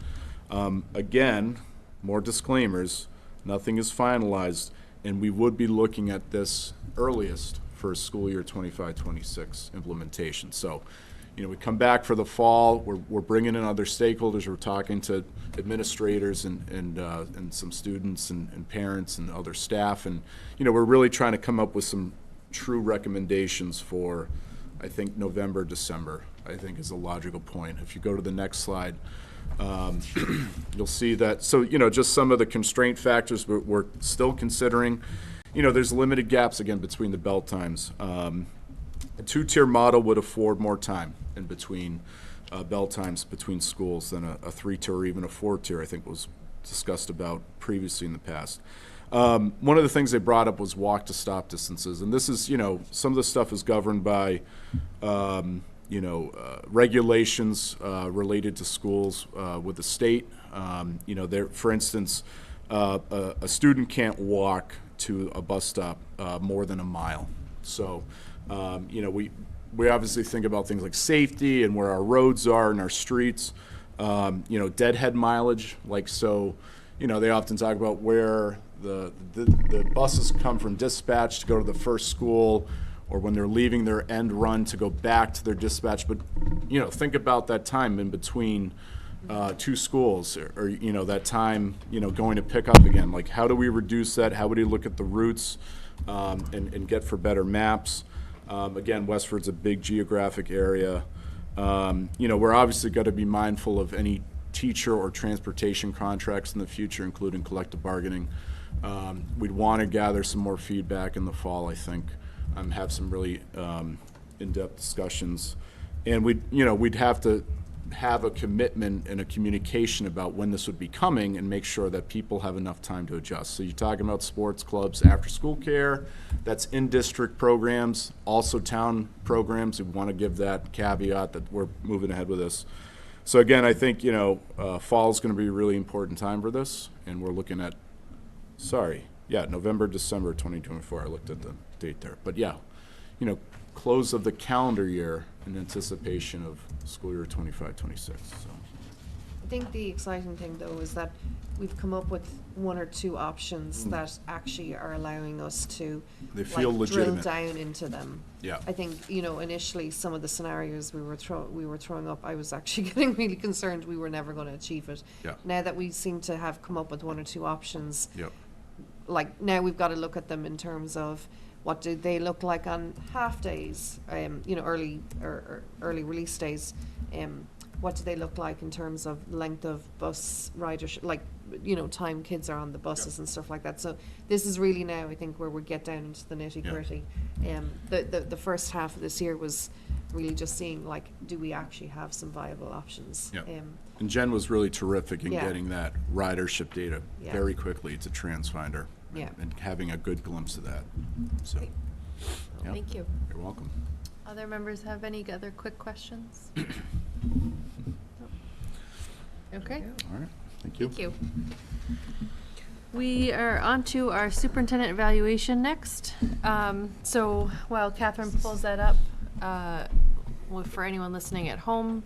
Again, more disclaimers, nothing is finalized, and we would be looking at this earliest for school year 25-26 implementation. So, you know, we come back for the fall, we're bringing in other stakeholders, we're talking to administrators and some students and parents and other staff, and, you know, we're really trying to come up with some true recommendations for, I think, November, December, I think is a logical point. If you go to the next slide, you'll see that, so, you know, just some of the constraint factors we're still considering. You know, there's limited gaps, again, between the bell times. A 2-tier model would afford more time in between bell times between schools than a 3-tier or even a 4-tier, I think was discussed about previously in the past. One of the things they brought up was walk to stop distances, and this is, you know, some of the stuff is governed by you know, regulations related to schools with the state. You know, there, for instance, a student can't walk to a bus stop more than a mile. So, you know, we obviously think about things like safety and where our roads are and our streets. You know, deadhead mileage, like, so, you know, they often talk about where the buses come from dispatch to go to the first school, or when they're leaving their end run to go back to their dispatch. But, you know, think about that time in between two schools, or, you know, that time, you know, going to pick up again. Like, how do we reduce that? How would we look at the routes and get for better maps? Again, Westford's a big geographic area. You know, we're obviously got to be mindful of any teacher or transportation contracts in the future, including collective bargaining. We'd want to gather some more feedback in the fall, I think. Have some really in-depth discussions, and we'd have to have a commitment and a communication about when this would be coming, and make sure that people have enough time to adjust. So you're talking about sports clubs, after-school care, that's in-district programs, also town programs. We want to give that caveat that we're moving ahead with this. So again, I think, you know, fall is going to be a really important time for this, and we're looking at, November, December 2024. I looked at the date there. But yeah, you know, close of the calendar year in anticipation of school year 25-26. So. I think the exciting thing, though, is that we've come up with 1 or 2 options that actually are allowing us to They feel drill legitimate. down into them. Yeah. I think, you know, initially some of the scenarios we were throwing up, I was actually getting really concerned we were never going to achieve it. Yeah. Now that we seem to have come up with 1 or 2 options, Yep. like, now we've got to look at them in terms of what do they look like on half days, you know, early early release days. What do they look like in terms of length of bus ridership, like, you know, time kids are on the buses and stuff like that. So this is really now, I think, where we get down into the nitty gritty. The first half of this year was really just seeing, like, do we actually have some viable options? Yep. And Jen was really terrific in Yeah. getting that ridership data Yeah. very quickly to TransFinder. Yeah. And having a good glimpse of that. So, Great. yep. Thank you. You're welcome. Other members have any other quick questions? Okay. All right. Thank you. Thank you. We are on to our superintendent evaluation next. So while Catherine pulls that up, well, for anyone listening at home,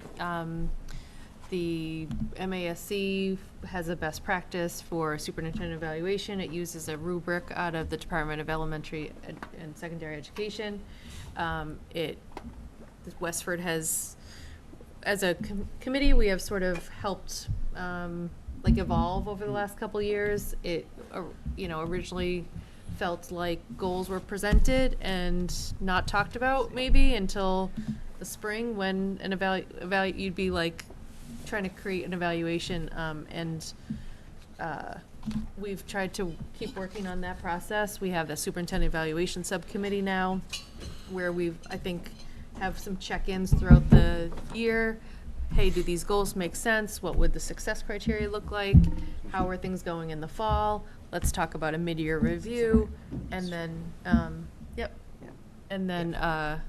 the MASC has a best practice for superintendent evaluation. It uses a rubric out of the Department of Elementary and Secondary Education. Westford has, as a committee, we have sort of helped like evolve over the last couple years. It, you know, originally felt like goals were presented and not talked about maybe until the spring, when an you'd be like trying to create an evaluation, and we've tried to keep working on that process. We have the superintendent evaluation subcommittee now, where we've, I think, have some check-ins throughout the year. Hey, do these goals make sense? What would the success criteria look like? How are things going in the fall? Let's talk about a mid-year review. And then, and then a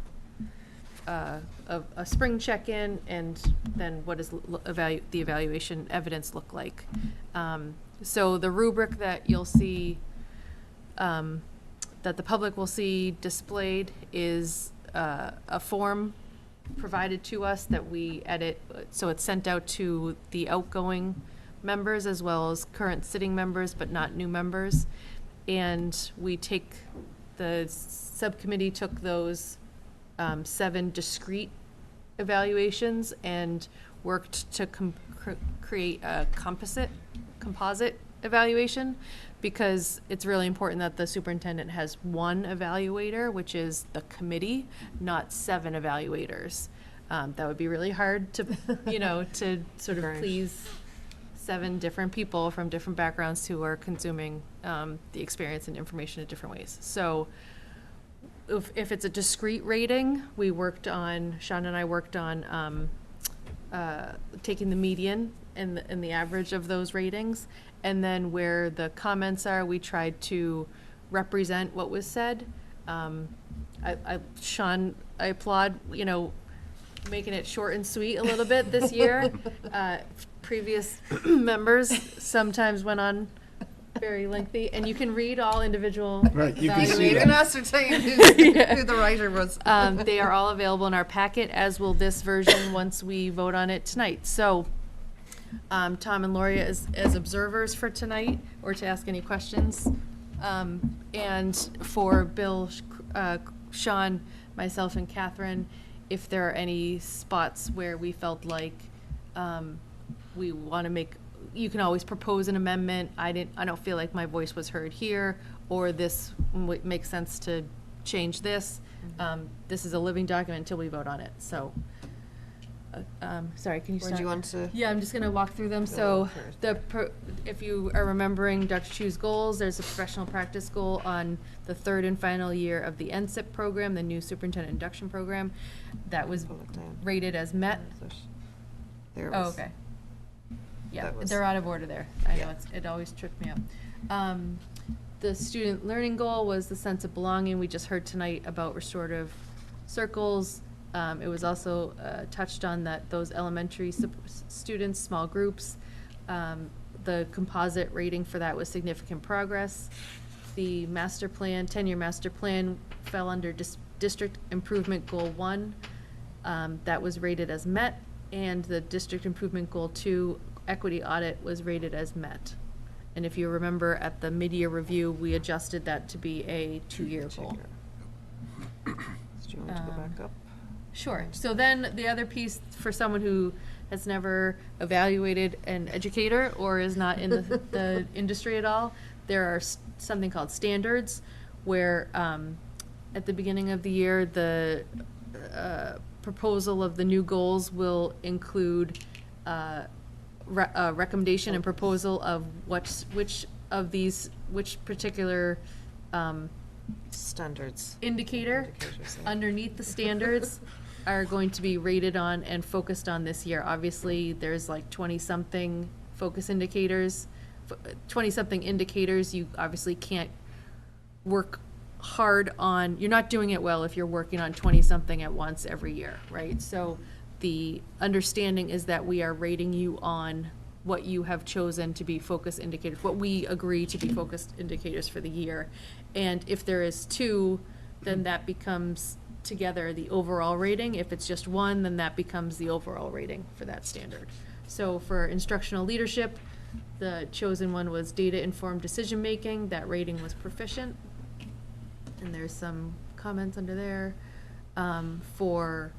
spring check-in, and then what does the evaluation evidence look like? So the rubric that you'll see, that the public will see displayed is a form provided to us that we edit, so it's sent out to the outgoing members as well as current sitting members, but not new members. And the subcommittee took those 7 discrete evaluations and worked to create a composite evaluation, because it's really important that the superintendent has one evaluator, which is the committee, not 7 evaluators. That would be really hard to, to sort of Right. please 7 different people from different backgrounds who are consuming the experience and information in different ways. So if it's a discrete rating, Sean and I worked on taking the median and the average of those ratings. And then where the comments are, we tried to represent what was said. Sean, I applaud, making it short and sweet a little bit this year. Previous members sometimes went on very lengthy, and you can read all individual Right, you can see evaluators. that. ascertain who the writer was. They are all available in our packet, as will this version once we vote on it tonight. So, Tom and Lori as observers for tonight, or to ask any questions. And for Bill, Sean, myself, and Catherine, if there are any spots where we felt like we want to make, you can always propose an amendment. I don't feel like my voice was heard here, or this makes sense to change this. This is a living document until we vote on it, so. Sorry, can you Or start? do you want to? Yeah, I'm just gonna walk through them. So if you are remembering Dr. Chu's goals, there's a professional practice goal on the 3rd and final year of the NSIP program, the new superintendent induction program, that was Pull it down. rated as met. There Oh, was. okay. Yeah, That was- they're out of order there. I know, Yeah. it always tripped me up. The student learning goal was the sense of belonging. We just heard tonight about restorative circles. It was also touched on that those elementary students, small groups, the composite rating for that was significant progress. The master plan, 10-year master plan, fell under district improvement goal 1. That was rated as met, and the district improvement goal 2, equity audit, was rated as met. And if you remember at the mid-year review, we adjusted that to be a 2-year goal. Do you want to go back up? Sure. So then the other piece, for someone who has never evaluated an educator or is not in the industry at all, there are something called standards, where at the beginning of the year, the proposal of the new goals will include a recommendation and proposal of which particular Standards. indicator Indicators, yeah. underneath the standards are going to be rated on and focused on this year. Obviously, there's like 20-something focus indicators, 20-something indicators. You obviously can't work hard on, you're not doing it well if you're working on 20-something at once every year, right? So the understanding is that we are rating you on what you have chosen to be focus indicators, what we agree to be focused indicators for the year. And if there is 2, then that becomes together the overall rating. If it's just 1, then that becomes the overall rating for that standard. So for instructional leadership, the chosen one was data-informed decision-making. That rating was proficient. And there's some comments under there. For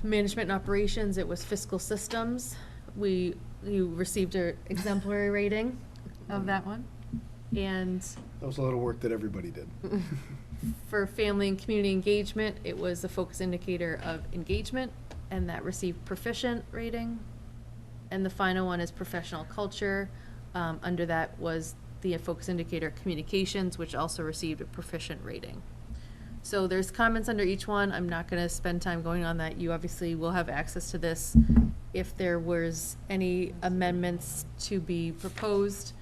management and operations, it was fiscal systems. You received an exemplary rating of that one. And That was a lot of work that everybody did. for family and community engagement, it was a focus indicator of engagement, and that received proficient rating. And the final one is professional culture. Under that was the focus indicator communications, which also received a proficient rating. So there's comments under each one. I'm not going to spend time going on that. You obviously will have access to this. If there was any amendments to be proposed,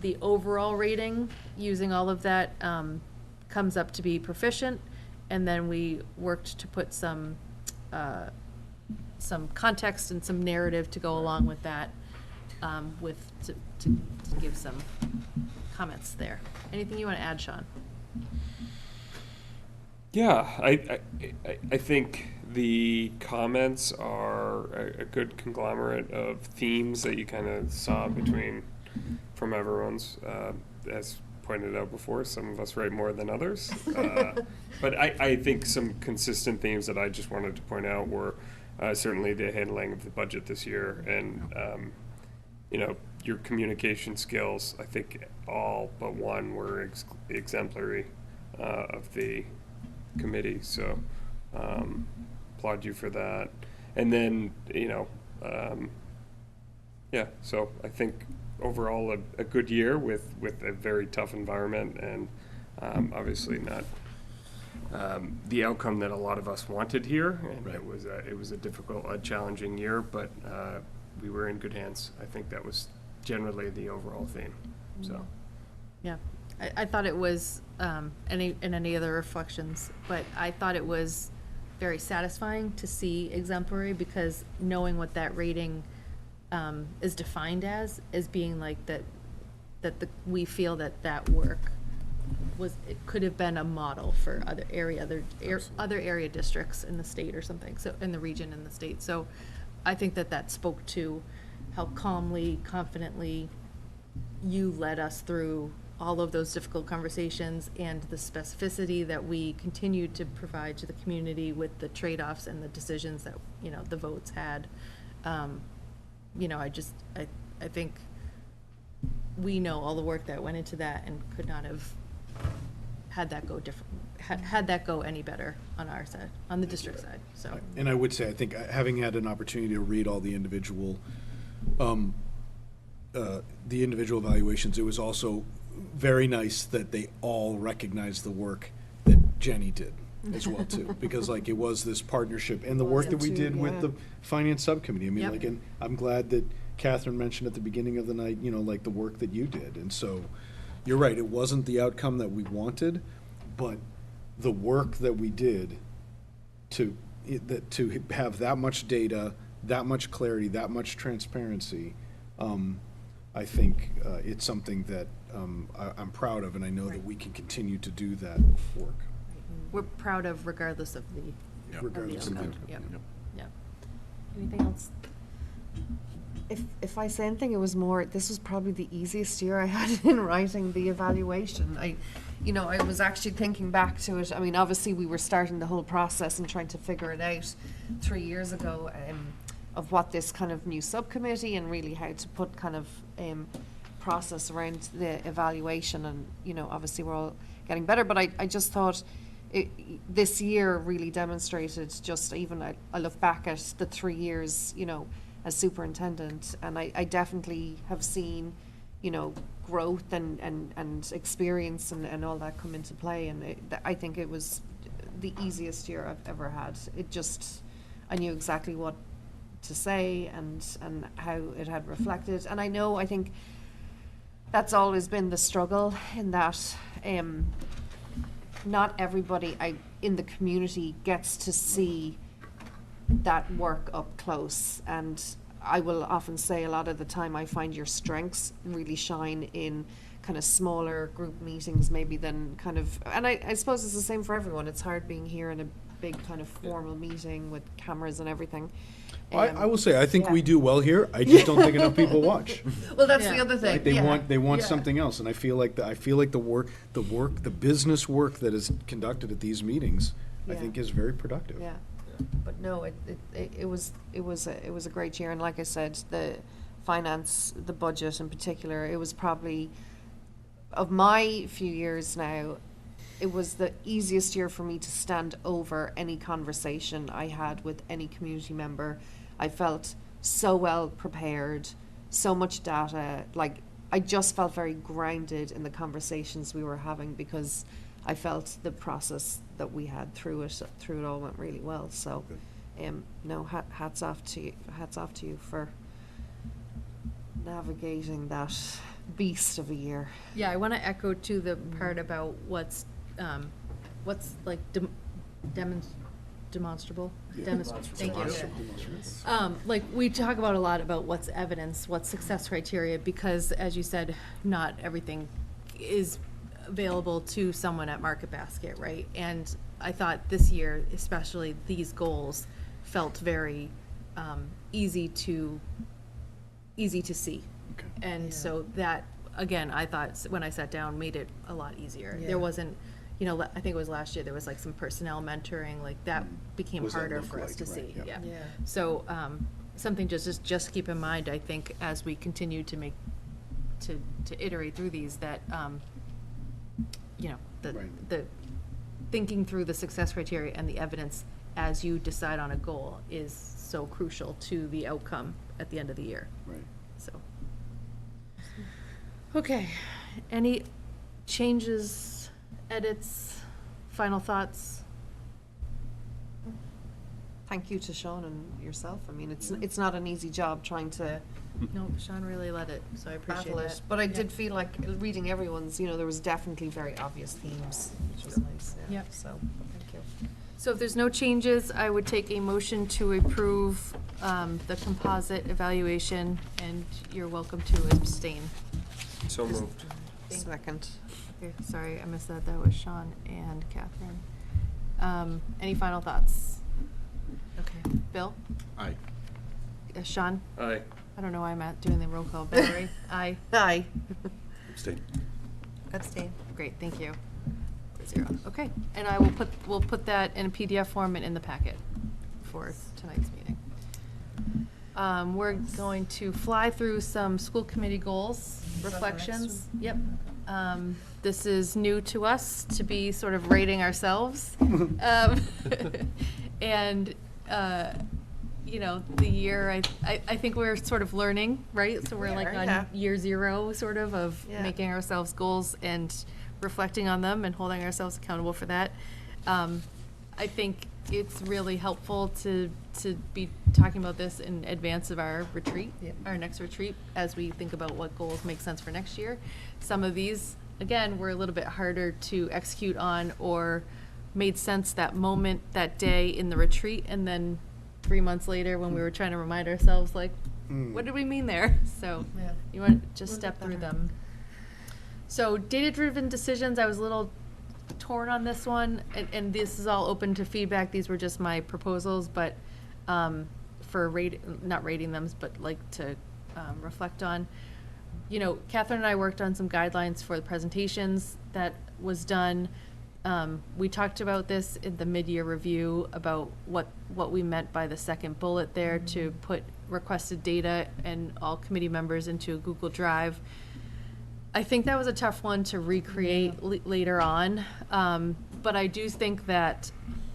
the overall rating, using all of that comes up to be proficient, and then we worked to put some context and some narrative to go along with that, to give some comments there. Anything you want to add, Sean? Yeah, I think the comments are a good conglomerate of themes that you kind of saw from everyone's, as pointed out before, some of us write more than others. But I think some consistent themes that I just wanted to point out were certainly the handling of the budget this year, and your communication skills. I think all but one were exemplary of the committee, so applaud you for that. And then so I think overall a good year with a very tough environment, and obviously not the outcome that a lot of us wanted here, and Right. It was a difficult, challenging year, but we were in good hands. I think that was generally the overall theme. So Yeah, I thought it was, any other reflections, but I thought it was very satisfying to see exemplary, because knowing what that rating is defined as being like that we feel that work it could have been a model for other area districts in the state or something, so in the region, in the state. So I think that spoke to how calmly, confidently you led us through all of those difficult conversations, and the specificity that we continued to provide to the community with the trade-offs and the decisions that, the votes had. I think we know all the work that went into that, and could not have had that go different, had that go any better on our side, on the district side, so. And I would say, I think, having had an opportunity to read all the individual evaluations, it was also very nice that they all recognized the work that Jenny did as well too, because it was this partnership, and the work that we did with the finance subcommittee. I mean, Yep. and I'm glad that Catherine mentioned at the beginning of the night, the work that you did. And so, you're right, it wasn't the outcome that we wanted, but the work that we did to have that much data, that much clarity, that much transparency, I think it's something that I'm proud of, and I know that we can continue to do that work. We're proud of regardless of the. Yeah. Regardless of outcome. the- Yep. Yep. Yep. Anything else? If I say anything, it was more, this was probably the easiest year I had in writing the evaluation. I was actually thinking back to it. I mean, obviously, we were starting the whole process and trying to figure it out 3 years ago, of what this kind of new subcommittee, and really how to put kind of process around the evaluation. And, obviously, we're all getting better, but I just thought this year really demonstrated, just even I look back at the 3 years, as superintendent, and I definitely have seen, growth and experience and all that come into play, and I think it was the easiest year I've ever had. I knew exactly what to say and how it had reflected, and I think that's always been the struggle, in that not everybody in the community gets to see that work up close. And I will often say, a lot of the time, I find your strengths really shine in kind of smaller group meetings maybe than kind of, and I suppose it's the same for everyone. It's hard being here in a big kind of formal meeting with cameras and everything. I will say, I think yeah. we do well here. I just don't think enough people watch. Well, that's the Yeah. other thing. Like, they want Yeah. something else, and I feel like the business work that is conducted at these meetings, I Yeah. think, is very productive. Yeah, but no, it was a great year, and like I said, the finance, the budget in particular, it was probably, of my few years now, it was the easiest year for me to stand over any conversation I had with any community member. I felt so well prepared, so much data, I just felt very grounded in the conversations we were having, because I felt the process that we had through it all went really well. So, hats off to you for navigating that beast of a year. Yeah, I want to echo too the part about what's what's like demonstrable? Thank you. Like, we talk about a lot about what's evidence, what's success criteria, because as you said, not everything is available to someone at Market Basket, right? And I thought this year, especially these goals, felt very easy to see. Okay. And so that, again, I thought, when I sat down, made it a lot easier. Yeah. There wasn't, you know, I think it was last year, there was like some personnel mentoring, like that became What's that harder look for us like, to right, see, yeah. yeah. So, something just keep in mind, I think, as we continue to iterate through these, that, you know, Right. the thinking through the success criteria and the evidence as you decide on a goal is so crucial to the outcome at the end of the year, Right. so. Okay, any changes, edits, final thoughts? Thank you to Sean and yourself. I mean, it's not an easy job trying to No, Sean really led it, so I appreciate battle that. it. But I Yeah. did feel like reading everyone's, you know, there was definitely very obvious themes, which was nice. Yeah. Yep. So, thank you. So if there's no changes, I would take a motion to approve the composite evaluation, and you're welcome to abstain. So moved. Second. Okay, sorry, I missed that. That was Sean and Catherine. Any final thoughts? Okay, Bill? Aye. Sean? Aye. I don't know why I'm doing the roll call. Valerie? Aye. Aye. Abstain. Abstain. Great, thank you. 4-0. Okay, and we'll put that in a PDF form and in the packet for tonight's meeting. We're going to fly through some school committee goals, reflections. Yep. This is new to us to be sort of rating ourselves. And, you know, the year, I think we're sort of learning, right? So we're like on Yeah. year zero, sort of Yeah. making ourselves goals and reflecting on them and holding ourselves accountable for that. I think it's really helpful to be talking about this in advance of our retreat, our next retreat, as we think about what goals make sense for next year. Some of these, again, were a little bit harder to execute on or made sense that moment, that day in the retreat, and then 3 months later, when we were trying to remind ourselves, like, what did we mean there? So Yeah. you want to just step through them. So data-driven decisions, I was a little torn on this one, and this is all open to feedback. These were just my proposals, but for not rating them, but like to reflect on. You know, Catherine and I worked on some guidelines for the presentations that was done. We talked about this in the mid-year review about what we meant by the second bullet there, to put requested data and all committee members into a Google Drive. I think that was a tough one to recreate later on, but I do think that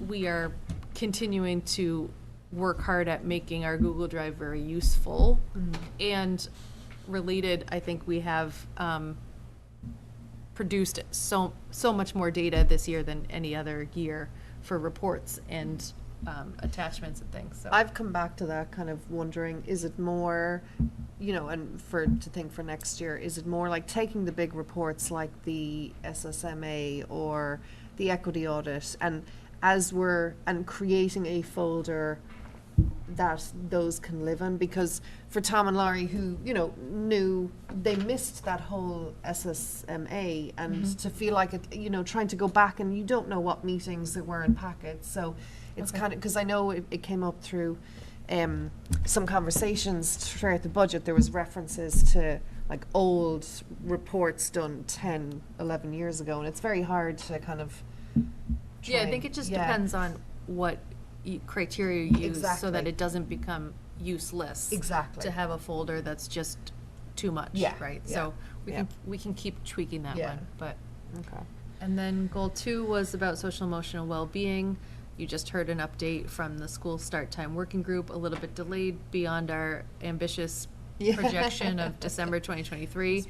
we are continuing to work hard at making our Google Drive very useful. And related, I think we have produced so much more data this year than any other year for reports and attachments and things, so. I've come back to that kind of wondering, is it more, you know, and to think for next year, is it more like taking the big reports like the SSMA or the equity audit and creating a folder that those can live in? Because for Tom and Laurie, who, you know, knew they missed that whole SSMA, and to feel like it, you know, trying to go back and you don't know what meetings there were in packets, so it's kind of, because I know it came up through some conversations throughout the budget. There was references to like old reports done 10, 11 years ago, and it's very hard to kind of Yeah, I think it just depends on what criteria you use, so that Exactly. it doesn't become useless. Exactly. To have a folder that's just too much, Yeah, right? yeah, So yeah. we can keep tweaking that Yeah. one, but. Okay. And then goal 2 was about social emotional well-being. You just heard an update from the school start time working group, a little bit delayed beyond our ambitious Yeah. projection of December 2023,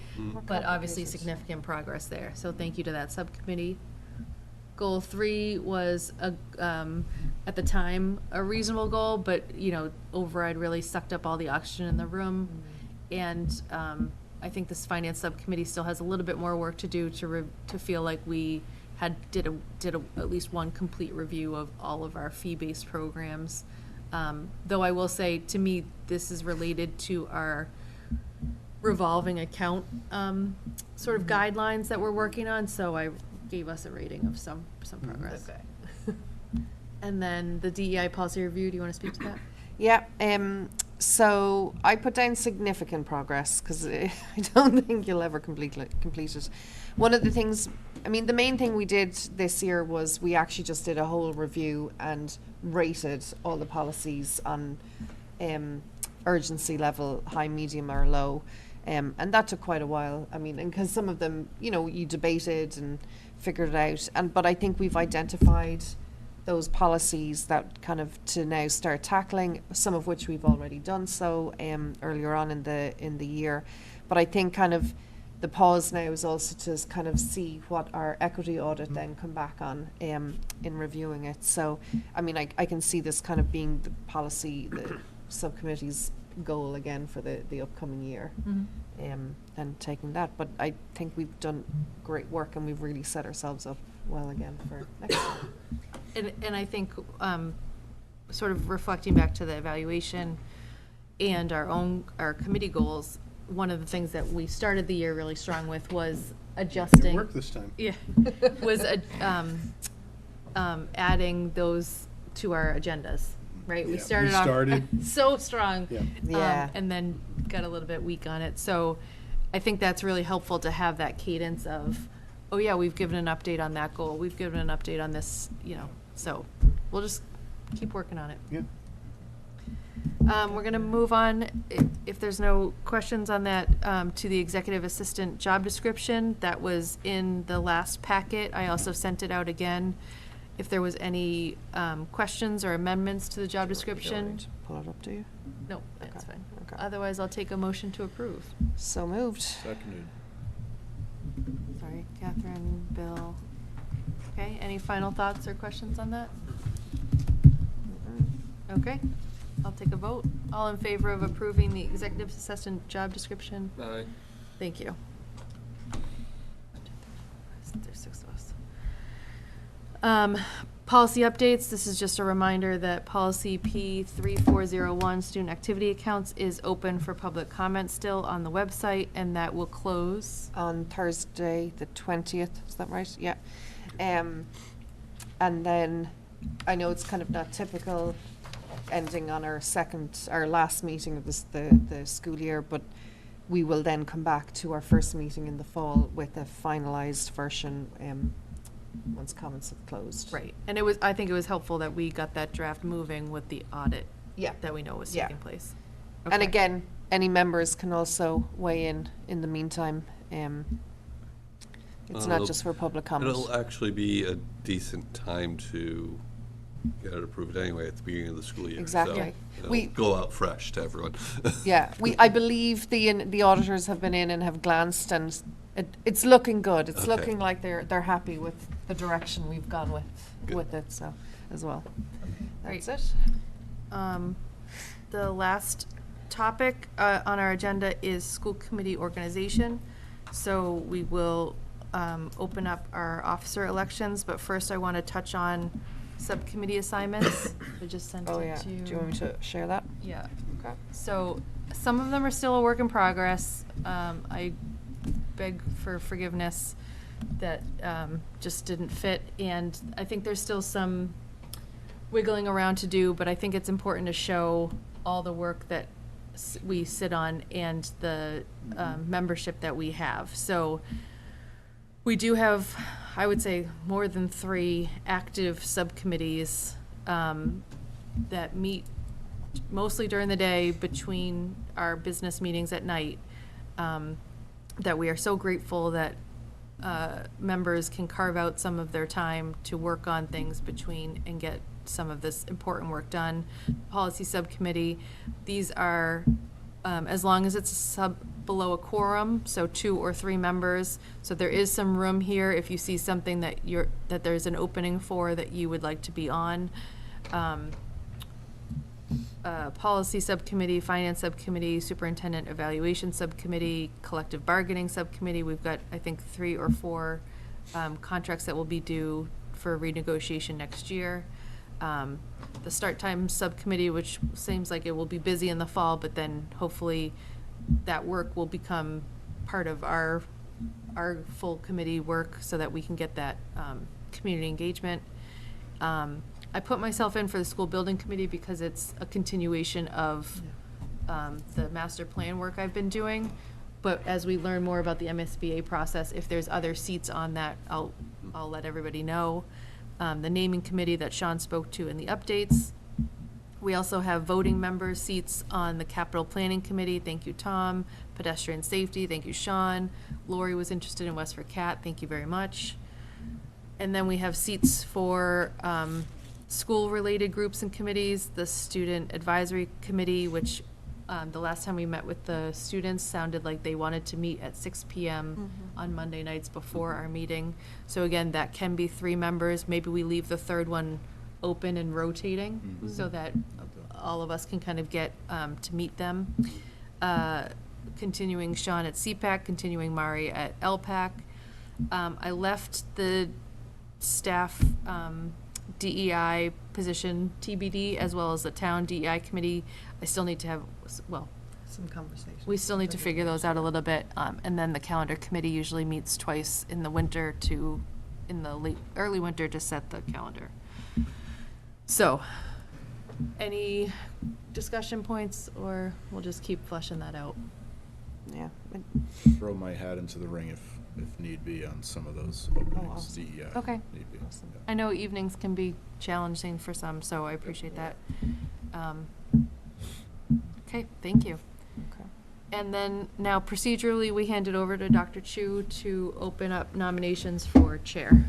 but obviously complicated. significant progress there. So thank you to that subcommittee. Goal 3 was at the time a reasonable goal, but you know, override really sucked up all the oxygen in the room, and I think this finance subcommittee still has a little bit more work to do to feel like we did at least one complete review of all of our fee-based programs. Though I will say, to me, this is related to our revolving account sort of guidelines that we're working on, so I gave us a rating of some progress. Okay. And then the DEI policy review, do you want to speak to that? Yeah, so I put down significant progress because I don't think you'll ever complete it. One of the things, I mean, the main thing we did this year was we actually just did a whole review and rated all the policies on urgency level, high, medium, or low. And that took quite a while. I mean, and because some of them, you know, you debated and figured it out. But I think we've identified those policies that kind of to now start tackling, some of which we've already done so earlier on in the year. But I think kind of the pause now is also to kind of see what our equity audit then come back on in reviewing it. So, I mean, I can see this kind of being the policy, the subcommittee's goal again for the upcoming year, and taking that. But I think we've done great work and we've really set ourselves up well again for next year. And I think, sort of reflecting back to the evaluation and our committee goals, one of the things that we started the year really strong with was adjusting. It worked this time. Yeah, was adding those to our agendas, right? We Yeah, started we off started- so strong. Yeah. Yeah. And then got a little bit weak on it. So I think that's really helpful to have that cadence of, oh yeah, we've given an update on that goal. We've given an update on this, you know, so we'll just keep working on it. Yeah. We're gonna move on, if there's no questions on that, to the executive assistant job description. That was in the last packet. I also sent it out again. If there was any questions or amendments to the job description. Pull it up, do you? No, that's fine. Okay. Otherwise, I'll take a motion to approve. So moved. Seconded. Sorry, Catherine, Bill. Okay, any final thoughts or questions on that? Okay, I'll take a vote. All in favor of approving the executive assistant job description? Aye. Thank you. There's 6 of us. Policy updates. This is just a reminder that policy P3401, student activity accounts, is open for public comment still on the website, and that will close. On Thursday, the 20th, is that right? Yeah. And then, I know it's kind of not typical ending on our last meeting of the school year, but we will then come back to our first meeting in the fall with a finalized version once comments have closed. Right, and I think it was helpful that we got that draft moving with the audit. Yeah. That we know was Yeah. taking place. And Okay. again, any members can also weigh in the meantime. It's not It'll- just for public comment. It'll actually be a decent time to get it approved anyway at the beginning of the school year. Exactly. So it'll We- go out fresh to everyone. Yeah, I believe the auditors have been in and have glanced, and it's looking good. It's Okay. looking like they're happy with the direction we've gone with it, so, as well. That's Great. it. The last topic on our agenda is school committee organization. So we will open up our officer elections, but first I want to touch on subcommittee assignments. I just sent it to. Oh, yeah. Do you want me to share that? Yeah. Okay. So some of them are still a work in progress. I beg for forgiveness that just didn't fit. And I think there's still some wiggling around to do, but I think it's important to show all the work that we sit on and the membership that we have. So we do have, I would say, more than 3 active subcommittees that meet mostly during the day between our business meetings at night, that we are so grateful that members can carve out some of their time to work on things between and get some of this important work done. Policy subcommittee, these are, as long as it's below a quorum, so 2 or 3 members. So there is some room here if you see something that there's an opening for that you would like to be on. Policy subcommittee, finance subcommittee, superintendent evaluation subcommittee, collective bargaining subcommittee. We've got, I think, 3 or 4 contracts that will be due for renegotiation next year. The start time subcommittee, which seems like it will be busy in the fall, but then hopefully that work will become part of our full committee work so that we can get that community engagement. I put myself in for the school building committee because it's a continuation of the master plan work I've been doing. But as we learn more about the MSBA process, if there's other seats on that, I'll let everybody know. The naming committee that Sean spoke to in the updates. We also have voting member seats on the capital planning committee. Thank you, Tom. Pedestrian safety, thank you, Sean. Lori was interested in WestfordCAT, thank you very much. And then we have seats for school-related groups and committees, the student advisory committee, which the last time we met with the students sounded like they wanted to meet at 6 p.m. on Monday nights before our meeting. So again, that can be 3 members. Maybe we leave the third one open and rotating so that all of us can kind of get to meet them. Continuing Sean at CPAC, continuing Mari at LPAC. I left the staff DEI position TBD, as well as the town DEI committee. I still need to have, well, Some conversation. we still need to figure those out a little bit. And then the calendar committee usually meets twice in the winter in the early winter to set the calendar. So, any discussion points, or we'll just keep fleshing that out? Yeah. Throw my hat into the ring if need be on some of those openings. awesome. DEI, Okay. need be. I know evenings can be challenging for some, so I appreciate that. Okay, thank you. Okay. And then now procedurally, we hand it over to Dr. Chu to open up nominations for chair.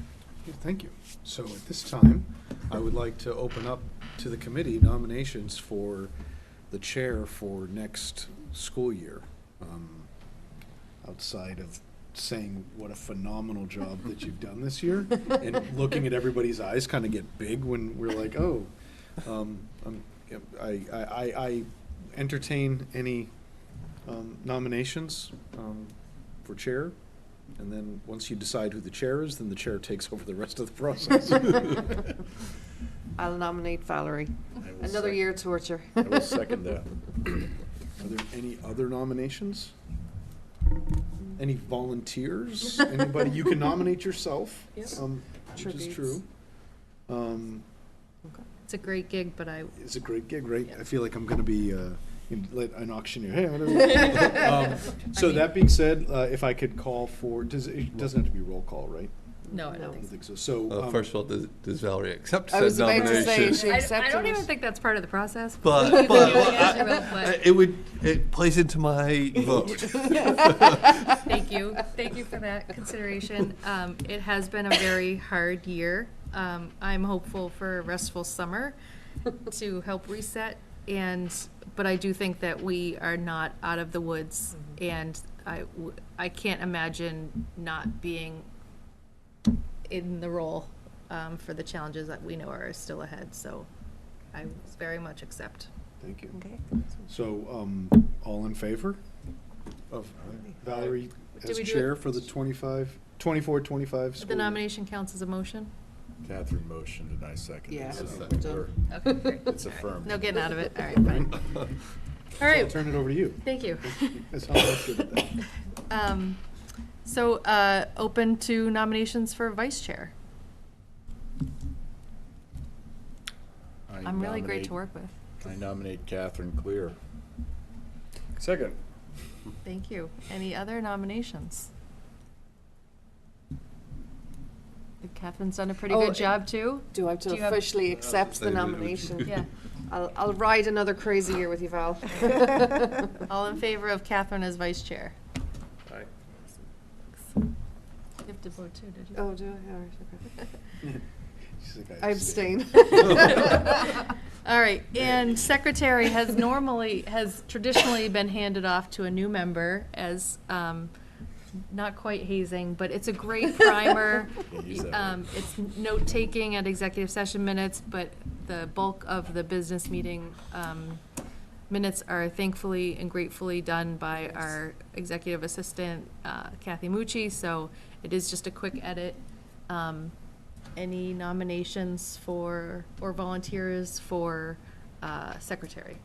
Thank you. So at this time, I would like to open up to the committee nominations for the chair for next school year. Outside of saying what a phenomenal job that you've done this year, and looking at everybody's eyes kind of get big when we're like, oh, I entertain any nominations for chair. And then once you decide who the chair is, then the chair takes over the rest of the process. I'll nominate Valerie. I will Another year of torture. I will second that. Are there any other nominations? Any volunteers? Anybody? You can nominate yourself, Yep. which is Tributes. true. It's a great gig, but It's a great gig, right? I feel like I'm going to be an auctioneer. Hey, whatever. So that being said, if I could call for, it doesn't have to be roll call, right? no, I I don't don't think so. think so. So First of all, does Valerie accept I said was about to nomination? say, she I accepted. don't even think that's part of the process. But, You can do it as you but will, but- it plays into my vote. Thank you. Thank you for that consideration. It has been a very hard year. I'm hopeful for a restful summer to help reset, but I do think that we are not out of the woods, and I can't imagine not being in the role for the challenges that we know are still ahead. So I very much accept. thank you. Okay. So all in favor of Valerie Do as we do chair it- for the 24-25 school The year? nomination counts as a motion? Catherine motioned and I seconded. Yeah, so we're done. we're- Okay, great. It's affirmed. No getting out of it. All right, fine. All I'll right, turn it over to you. thank you. That's how I'm good at that. So, open to nominations for vice chair. I I'm really great nominate- to work with. I nominate Catherine Clear. Second. Thank you. Any other nominations? Catherine's done a pretty Oh, good job, too. Do I have Do to you have- officially accept the Say that. nomination? Yeah. I'll ride another crazy year with you, Val. All in favor of Catherine as vice chair? Aye. You have to vote, too, did you? Oh, do I? All right, okay. She's like, I abstain. All right, and secretary has traditionally been handed off to a new member as, not quite hazing, but it's a great primer. Can't use that word. It's note-taking at executive session minutes, but the bulk of the business meeting, minutes are thankfully and gratefully done by our executive assistant, Kathy Mucci, so it is just a quick edit. Any nominations for, or volunteers for secretary?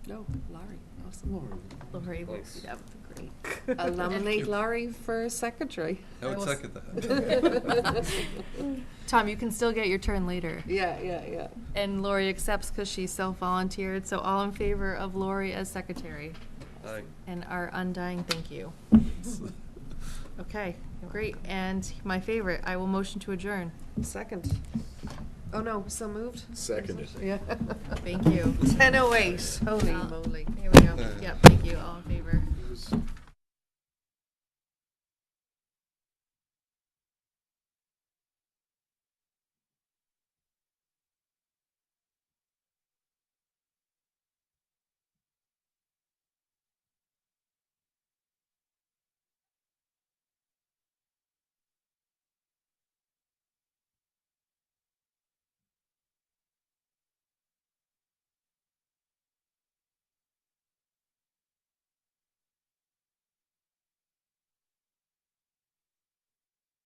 No, Laurie, awesome. Lori will Thanks. be that would be great. I'll nominate Laurie for secretary. I would will second that. Tom, you can still get your turn later. Yeah. And Lori accepts because she self-volunteered, so all in favor of Lori as secretary? Aye. And our undying thank you. Okay, great. And my favorite, I will motion to adjourn. Second. Oh, no, so moved? Seconded. Yeah. Thank you. 10:08, holy Well, moly. Here we go. Yeah, thank you. All in favor?